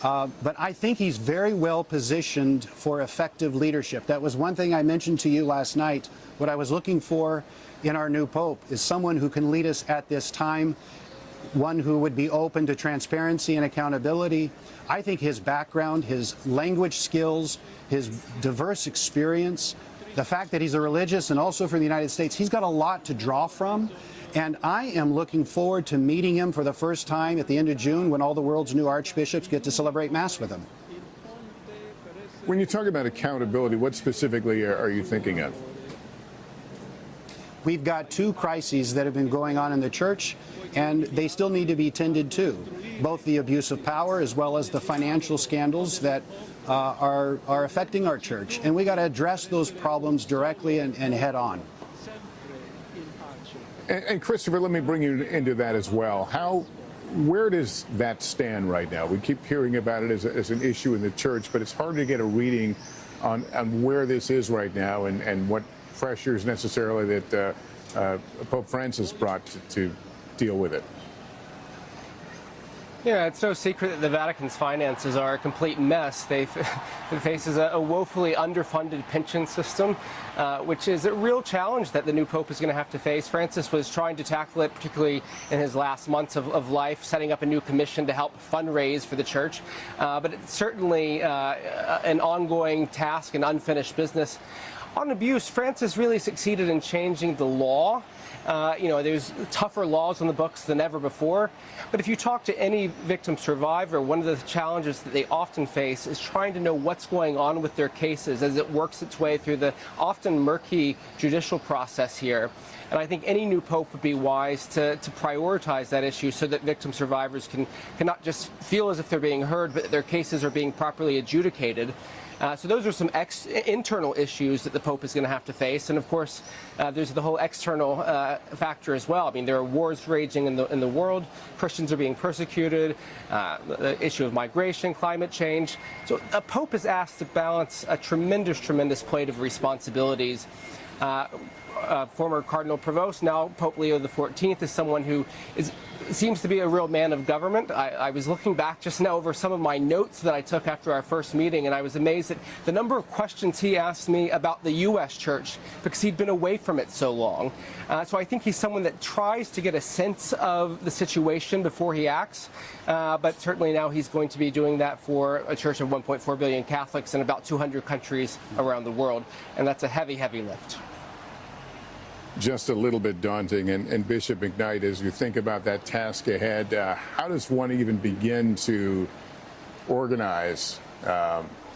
But I think he's very well positioned for effective leadership. That was one thing I mentioned to you last night. What I was looking for in our new Pope is someone who can lead us at this time, one who would be open to transparency and accountability. I think his background, his language skills, his diverse experience, the fact that he's a religious and also for the United States, he's got a lot to draw from. And I am looking forward to meeting him for the first time at the end of June when all the world's new archbishops get to celebrate Mass with him. When you talk about accountability, what specifically are you thinking of? We've got two crises that have been going on in the Church, and they still need to be tended to, both the abuse of power as well as the financial scandals that are affecting our Church. And we got to address those problems directly and head on. And Christopher, let me bring you into that as well. Where does that stand right now? We keep hearing about it as an issue in the Church, but it's hard to get a reading on where this is right now and what pressures necessarily that Pope Francis brought to deal with it. Yeah, it's no secret that the Vatican's finances are a complete mess. It faces a woefully underfunded pension system, which is a real challenge that the new Pope is going to have to face. Francis was trying to tackle it, particularly in his last months of life, setting up a new commission to help fundraise for the Church. But it's certainly an ongoing task and unfinished business. On abuse, Francis really succeeded in changing the law. There's tougher laws on the books than ever before. But if you talk to any victim survivor, one of the challenges that they often face is trying to know what's going on with their cases as it works its way through the often murky judicial process here. And I think any new pope would be wise to prioritize that issue so that victim survivors can not just feel as if they're being heard, but their cases are being properly adjudicated. So those are some internal issues that the Pope is going to have to face. And of course, there's the whole external factor as well. I mean, there are wars raging in the world. Christians are being persecuted. The issue of migration, climate change. So a Pope is asked to balance a tremendous plate of responsibilities. Former Cardinal Provost, now Pope Leo XIV, is someone who seems to be a real man of government. I was looking back just now over some of my notes that I took after our first meeting, and I was amazed at the number of questions he asked me about the U.S. Church because he'd been away from it so long. So I think he's someone that tries to get a sense of the situation before he acts, but certainly now he's going to be doing that for a church of 1.4 billion Catholics in about 200 countries around the world, and that's a heavy lift. Just a little bit daunting. And Bishop McKnight, as you think about that task ahead, how does one even begin to organize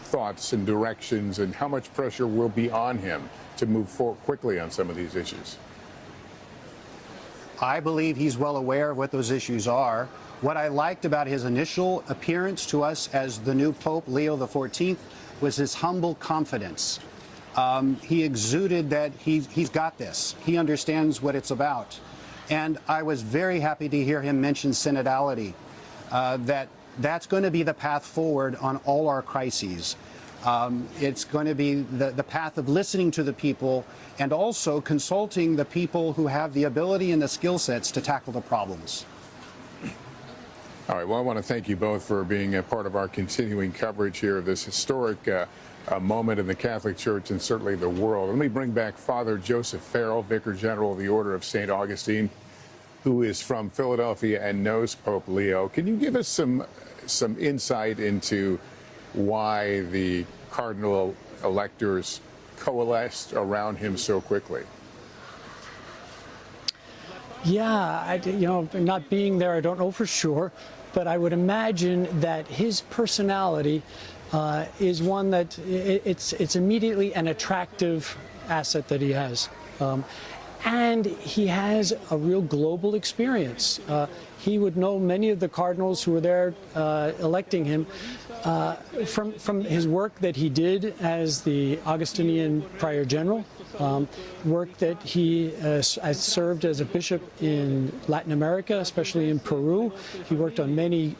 thoughts and directions, and how much pressure will be on him to move forward quickly on some of these issues? I believe he's well aware of what those issues are. What I liked about his initial appearance to us as the new Pope, Leo XIV, was his humble confidence. He exuded that he's got this. He understands what it's about. And I was very happy to hear him mention synodality, that's going to be the path forward on all our crises. It's going to be the path of listening to the people and also consulting the people who have the ability and the skill sets to tackle the problems. All right. Well, I want to thank you both for being a part of our continuing coverage here of this historic moment in the Catholic Church and certainly the world. Let me bring back Father Joseph Farrell, Vicar General of the Order of St. Augustine. who is from Philadelphia and knows Pope Leo. Can you give us some insight into why the cardinal electors coalesced around him so quickly? Yeah, not being there, I don't know for sure, but I would imagine that his personality is one that it's immediately an attractive asset that he has. And he has a real global experience. He would know many of the cardinals who were there electing him from his work that he did as the Augustinian prior general, work that he has served as a bishop in Latin America, especially in Peru. He worked on many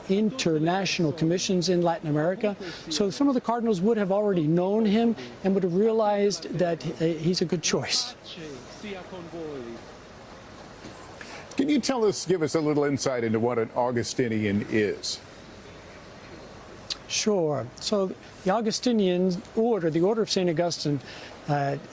international commissions in Latin America. So some of the cardinals would have already known him and would have realized that he's a good choice. Can you give us a little insight into what an Augustinian is? Sure. So the Augustinian order, the Order of St. Augustine,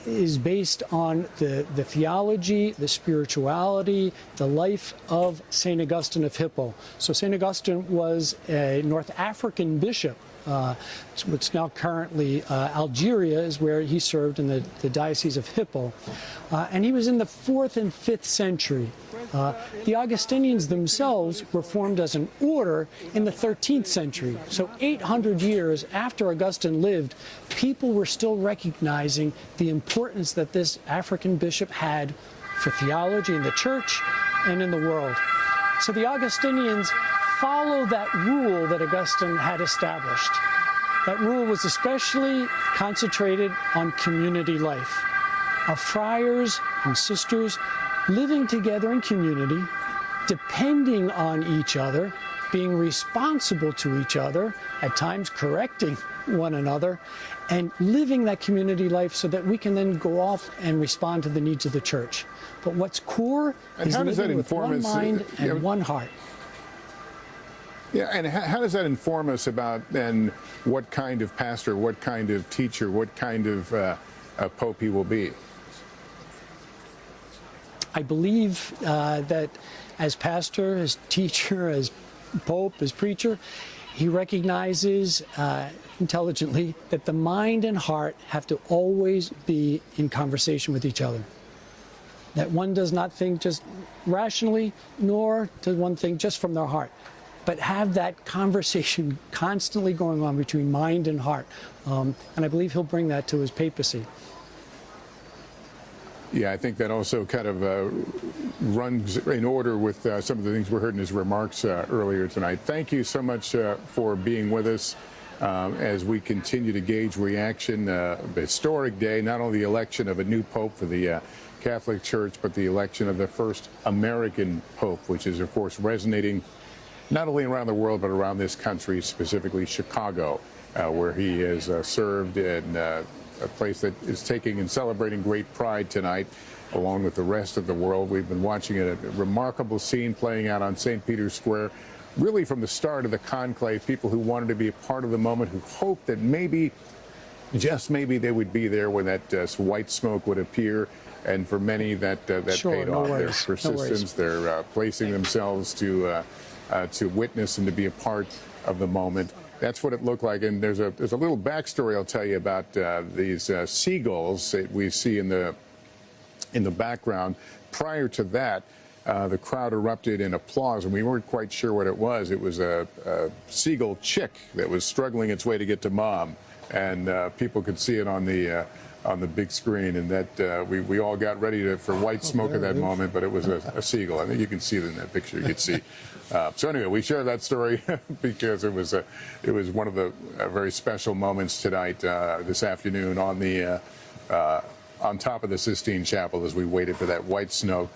is based on the theology, the spirituality, the life of St. Augustine of Hippo. So St. Augustine was a North African bishop. What's now currently Algeria is where he served in the Diocese of Hippo. And he was in the 4th and 5th century. The Augustinians themselves were formed as an order in the 13th century. So 800 years after Augustine lived, people were still recognizing the importance that this African bishop had for theology in the church and in the world. So the Augustinians follow that rule that Augustine had established. That rule was especially concentrated on community life, of friars and sisters living together in community, depending on each other, being responsible to each other, at times correcting one another, and living that community life so that we can then go off and respond to the needs of the church. But what's core is living with one mind and one heart. Yeah, and how does that inform us about then what kind of pastor, what kind of teacher, what kind of pope he will be? I believe that as pastor, as teacher, as pope, as preacher, he recognizes intelligently that the mind and heart have to always be in conversation with each other. That one does not think just rationally, nor does one think just from their heart, but have that conversation constantly going on between mind and heart. And I believe he'll bring that to his papacy. Yeah, I think that also kind of runs in order with some of the things we heard in his remarks earlier tonight. Thank you so much for being with us as we continue to gauge reaction. A historic day, not only the election of a new pope for the Catholic Church, but the election of the first American pope, which is, of course, resonating not only around the world, but around this country, specifically Chicago, where he has served in a place that is taking and celebrating great pride tonight, along with the rest of the world. We've been watching a remarkable scene playing out on St. Peter's Square, really from the start of the conclave, people who wanted to be a part of the moment, who hoped that maybe, just maybe, they would be there when that white smoke would appear. And for many, that paid off. Their persistence, their placing themselves to witness and to be a part of the moment. That's what it looked like. And there's a little backstory I'll tell you about these seagulls that we see in the background. Prior to that, the crowd erupted in applause, and we weren't quite sure what it was. It was a seagull chick that was struggling its way to get to mom, and people could see it on the big screen, and that we all got ready for white smoke at that moment, but it was a seagull. I think you can see it in that picture. You could see. So anyway, we share that story because it was one of the very special moments tonight, this afternoon, on the on top of the Sistine Chapel as we waited for that white smoke,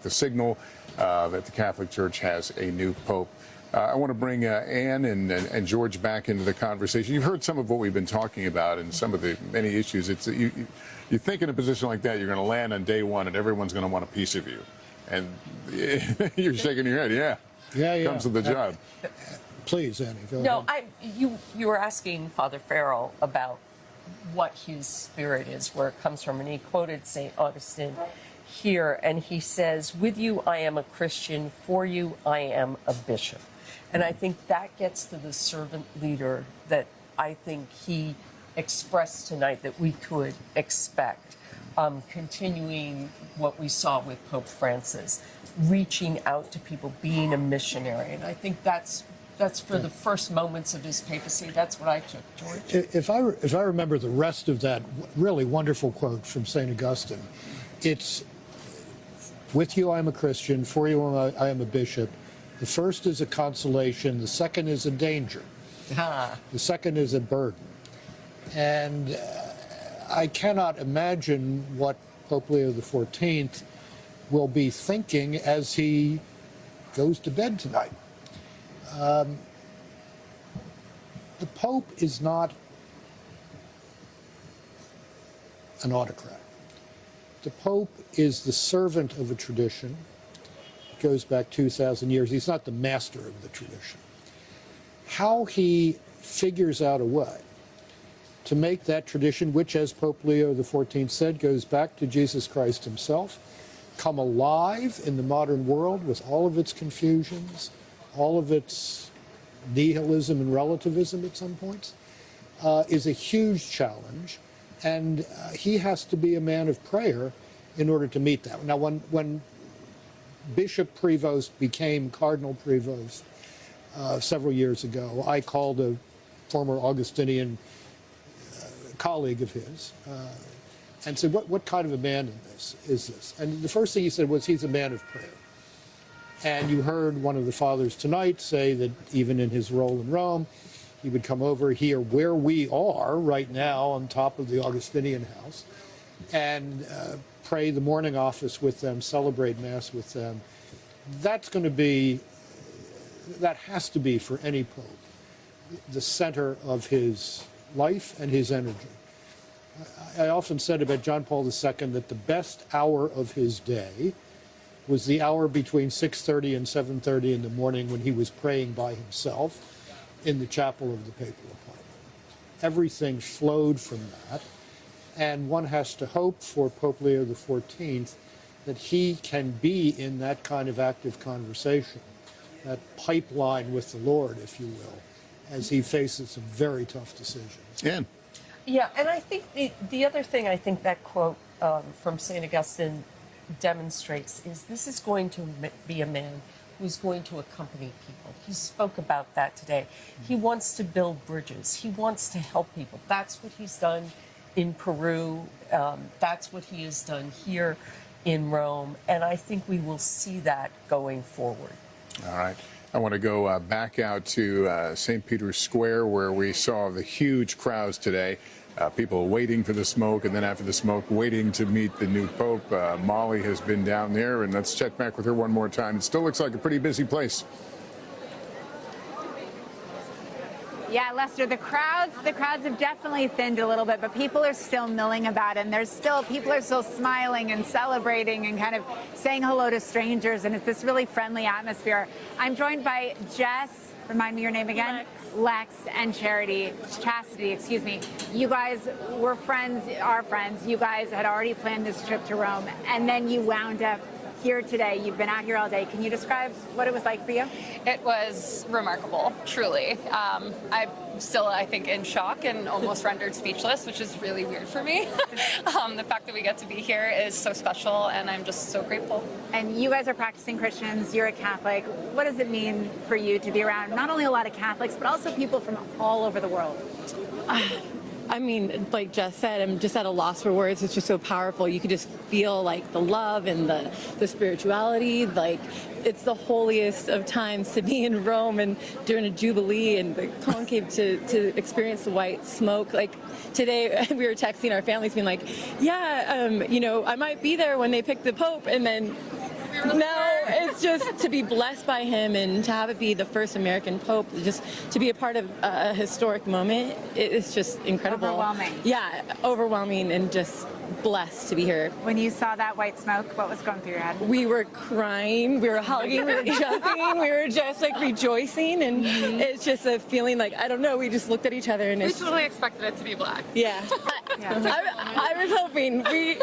the signal that the Catholic Church has a new pope. I want to bring Anne and George back into the conversation. You've heard some of what we've been talking about and some of the many issues. You think in a position like that, you're going to land on day one and everyone's going to want a piece of you. And you're shaking your head, yeah. Yeah. Comes with the job. Please, Annie, go ahead. No, you were asking Father Farrell about what his spirit is, where it comes from, and he quoted St. Augustine. here, and he says, "With you I am a Christian, for you I am a bishop." And I think that gets to the servant leader that I think he expressed tonight that we could expect, continuing what we saw with Pope Francis, reaching out to people, being a missionary. And I think that's for the first moments of his papacy. That's what I took, George. If I remember the rest of that really wonderful quote from St. Augustine, it's, "With you I am a Christian, for you I am a bishop. The first is a consolation, the second is a danger, the second is a burden." And I cannot imagine what Pope Leo XIV will be thinking as he goes to bed tonight. The Pope is not an autocrat. The Pope is the servant of a tradition. It goes back 2,000 years. He's not the master of the tradition. How he figures out a way to make that tradition, which, as Pope Leo XIV said, goes back to Jesus Christ himself, come alive in the modern world with all of its confusions, all of its nihilism and relativism at some points, is a huge challenge. And he has to be a man of prayer in order to meet that. Now, when Bishop Prevost became Cardinal Prevost several years ago, I called a former Augustinian colleague of his and said, what kind of a man is this? And the first thing he said was, he's a man of prayer. And you heard one of the fathers tonight say that even in his role in Rome, he would come over here where we are right now on top of the Augustinian house and pray the morning office with them, celebrate Mass with them. That's going to be, that has to be for any Pope, the center of his life and his energy. I often said about John Paul II that the best hour of his day was the hour between 6:30 and 7:30 in the morning when he was praying by himself in the chapel of the papal apartment. Everything flowed from that, and one has to hope for Pope Leo XIV that he can be in that kind of active conversation, that pipeline with the Lord, if you will, as he faces some very tough decisions. Yeah, and I think the other thing I think that quote from St. Augustine demonstrates is this is going to be a man who's going to accompany people. He spoke about that today. He wants to build bridges. He wants to help people. That's what he's done in Peru. That's what he has done here in Rome. And I think we will see that going forward. All right. I want to go back out to St. Peter's Square, where we saw the huge crowds today. People waiting for the smoke, and then after the smoke, waiting to meet the new Pope. Molly has been down there, and let's check back with her one more time. It still looks like a pretty busy place. Yeah, Lester, the crowds have definitely thinned a little bit, but people are still milling about, and people are still smiling and celebrating and kind of saying hello to strangers, and it's this really friendly atmosphere. I'm joined by Jess, remind me your name again? Lex and Chastity, excuse me. You guys were friends, are friends. You guys had already planned this trip to Rome, and then you wound up here today. You've been out here all day. Can you describe what it was like for you? It was remarkable, truly. I'm still, I think, in shock and almost rendered speechless, which is really weird for me. The fact that we get to be here is so special, and I'm just so grateful. And you guys are practicing Christians. You're a Catholic. What does it mean for you to be around not only a lot of Catholics, but also people from all over the world? I mean, like Jess said, I'm just at a loss for words. It's just so powerful. You could just feel like the love and the spirituality. Like, it's the holiest of times to be in Rome and during a jubilee and the conclave to experience the white smoke. Like today, we were texting our families being like, yeah, I might be there when they pick the Pope. And then No, it's just to be blessed by him and to have it be the first American Pope, just to be a part of a historic moment. It's just incredible. Overwhelming. Yeah, overwhelming and just blessed to be here. When you saw that white smoke, what was going through your head? We were crying, we were hugging, we were jumping, we were just like rejoicing, and it's just a feeling like, I don't know, we just looked at each other and We it's totally expected it to be black. yeah. I was hoping. We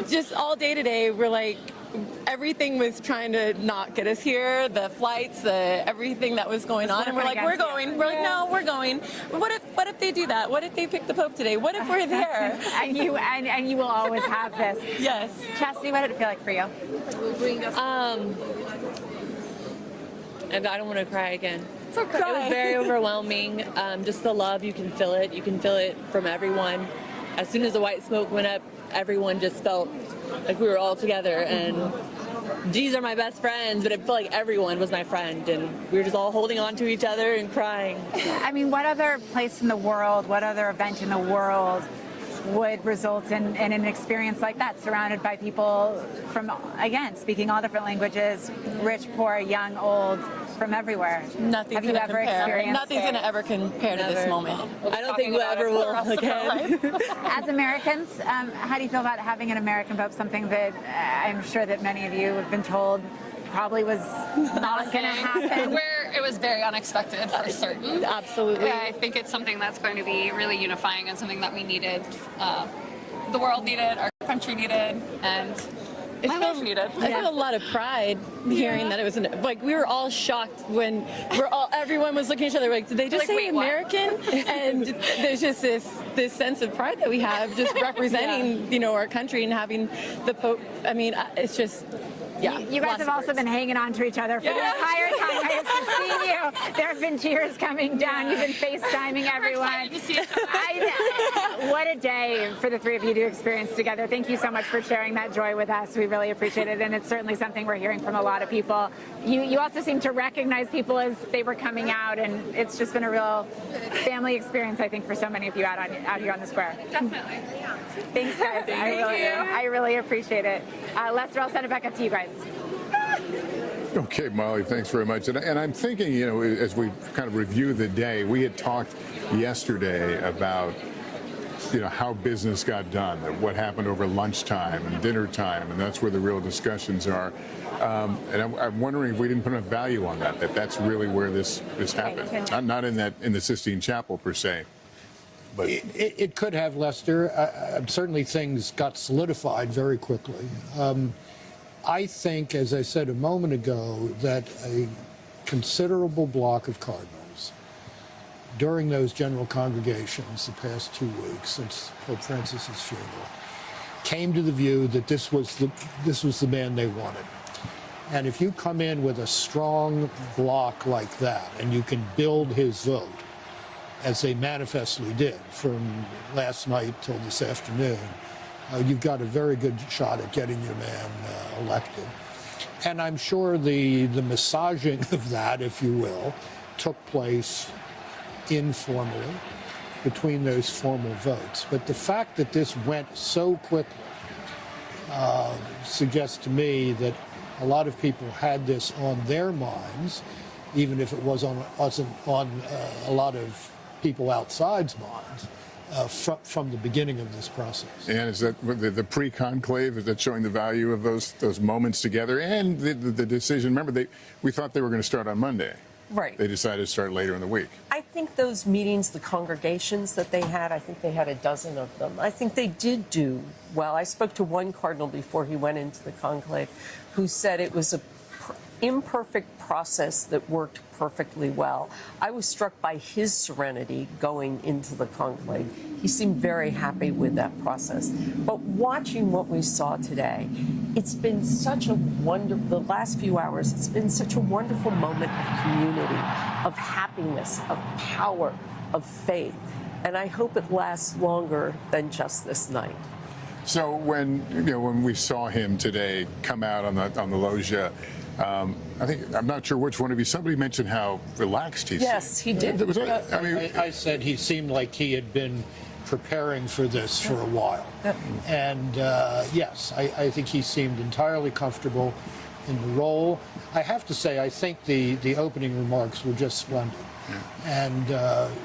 just all day today, we're like, everything was trying to not get us here. The flights, everything that was going on, and we're like, we're going. We're like, no, we're going. What if they do that? What if they pick the Pope today? What if we're there? and you will always have this. Yes. Chastity, what did it feel like for you? I don't want to cry again. It's okay. It was very overwhelming. Just the love, you can feel it. You can feel it from everyone. As soon as the white smoke went up, everyone just felt like we were all together. And these are my best friends, but it felt like everyone was my friend. And we were just all holding on to each other and crying. I mean, what other place in the world, what other event in the world would result in an experience like that, surrounded by people from, again, speaking all different languages, rich, poor, young, old, from everywhere? Nothing's Have you gonna ever compare. experienced Nothing's it? going to ever compare to this moment. I don't think we ever will again. As Americans, how do you feel about having an American Pope, something that I'm sure that many of you have been told probably was not going to happen? It was very unexpected for certain. Absolutely. Yeah, I think it's something that's going to be really unifying and something that we needed, the world needed, our country needed, and my life needed. I feel a lot of pride hearing that it was like we were all shocked when everyone was looking at each other like, did they just Like, say wait, what? American? And there's just this sense of pride that we have just representing our country and having the Pope. I mean, it's just. Yeah, you guys have also been hanging on to each other for the entire time I have seen you. There have been tears coming down. You've been FaceTiming everyone. I know. What a day for the three of you to experience together. Thank you so much for sharing that joy with us. We really appreciate it, and it's certainly something we're hearing from a lot of people. You also seem to recognize people as they were coming out, and it's just been a real family experience, I think, for so many of you out here on the square. Definitely. Thanks, guys. I really appreciate it. Lester, I'll send it back up to you guys. Okay, Molly, thanks very much. And I'm thinking, as we kind of review the day, we had talked yesterday about, how business got done, what happened over lunchtime and dinner time, and that's where the real discussions are. And I'm wondering if we didn't put enough value on that's really where this happened. Not in the Sistine Chapel per se. But it could have, Lester. Certainly things got solidified very quickly. I think, as I said a moment ago, that a considerable block of cardinals during those general congregations the past 2 weeks since Pope Francis's funeral came to the view that this was the man they wanted. And if you come in with a strong block like that and you can build his vote, as they manifestly did from last night till this afternoon, you've got a very good shot at getting your man elected. And I'm sure the massaging of that, if you will, took place informally between those formal votes. But the fact that this went so quickly suggests to me that a lot of people had this on their minds, even if it wasn't on a lot of people outside's minds. From the beginning of this process. And is that the pre-conclave, is that showing the value of those moments together and the decision? Remember, we thought they were going to start on Monday. Right. They decided to start later in the week. I think those meetings, the congregations that they had, I think they had a dozen of them. I think they did do well. I spoke to one cardinal before he went into the conclave who said it was an imperfect process that worked perfectly well. I was struck by his serenity going into the conclave. He seemed very happy with that process. But watching what we saw today, it's been such a the last few hours, it's been such a wonderful moment of community, of happiness, of power, of faith. And I hope it lasts longer than just this night. So when we saw him today come out on the loggia, I'm not sure which one of you. Somebody mentioned how relaxed he seemed. Yes, he did. I said he seemed like he had been preparing for this for a while. And yes, I think he seemed entirely comfortable. in the role. I have to say, I think the opening remarks were just splendid. And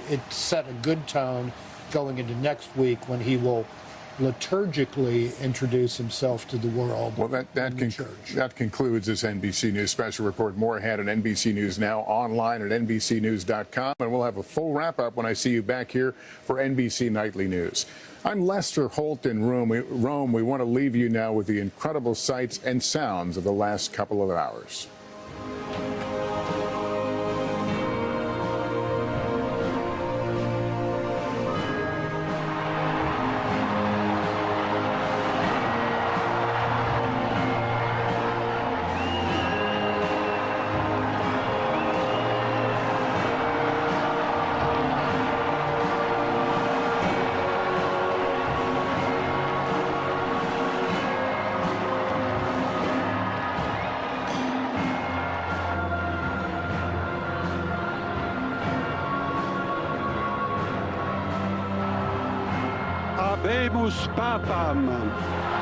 it set a good tone going into next week when he will liturgically introduce himself to the world. Well, that concludes this NBC News special report. More ahead at NBC News Now, online at NBCnews.com. And we'll have a full wrap-up when I see you back here for NBC Nightly News. I'm Lester Holt in Rome. We want to leave you now with the incredible sights and sounds of the last couple of hours. Habemus Papam.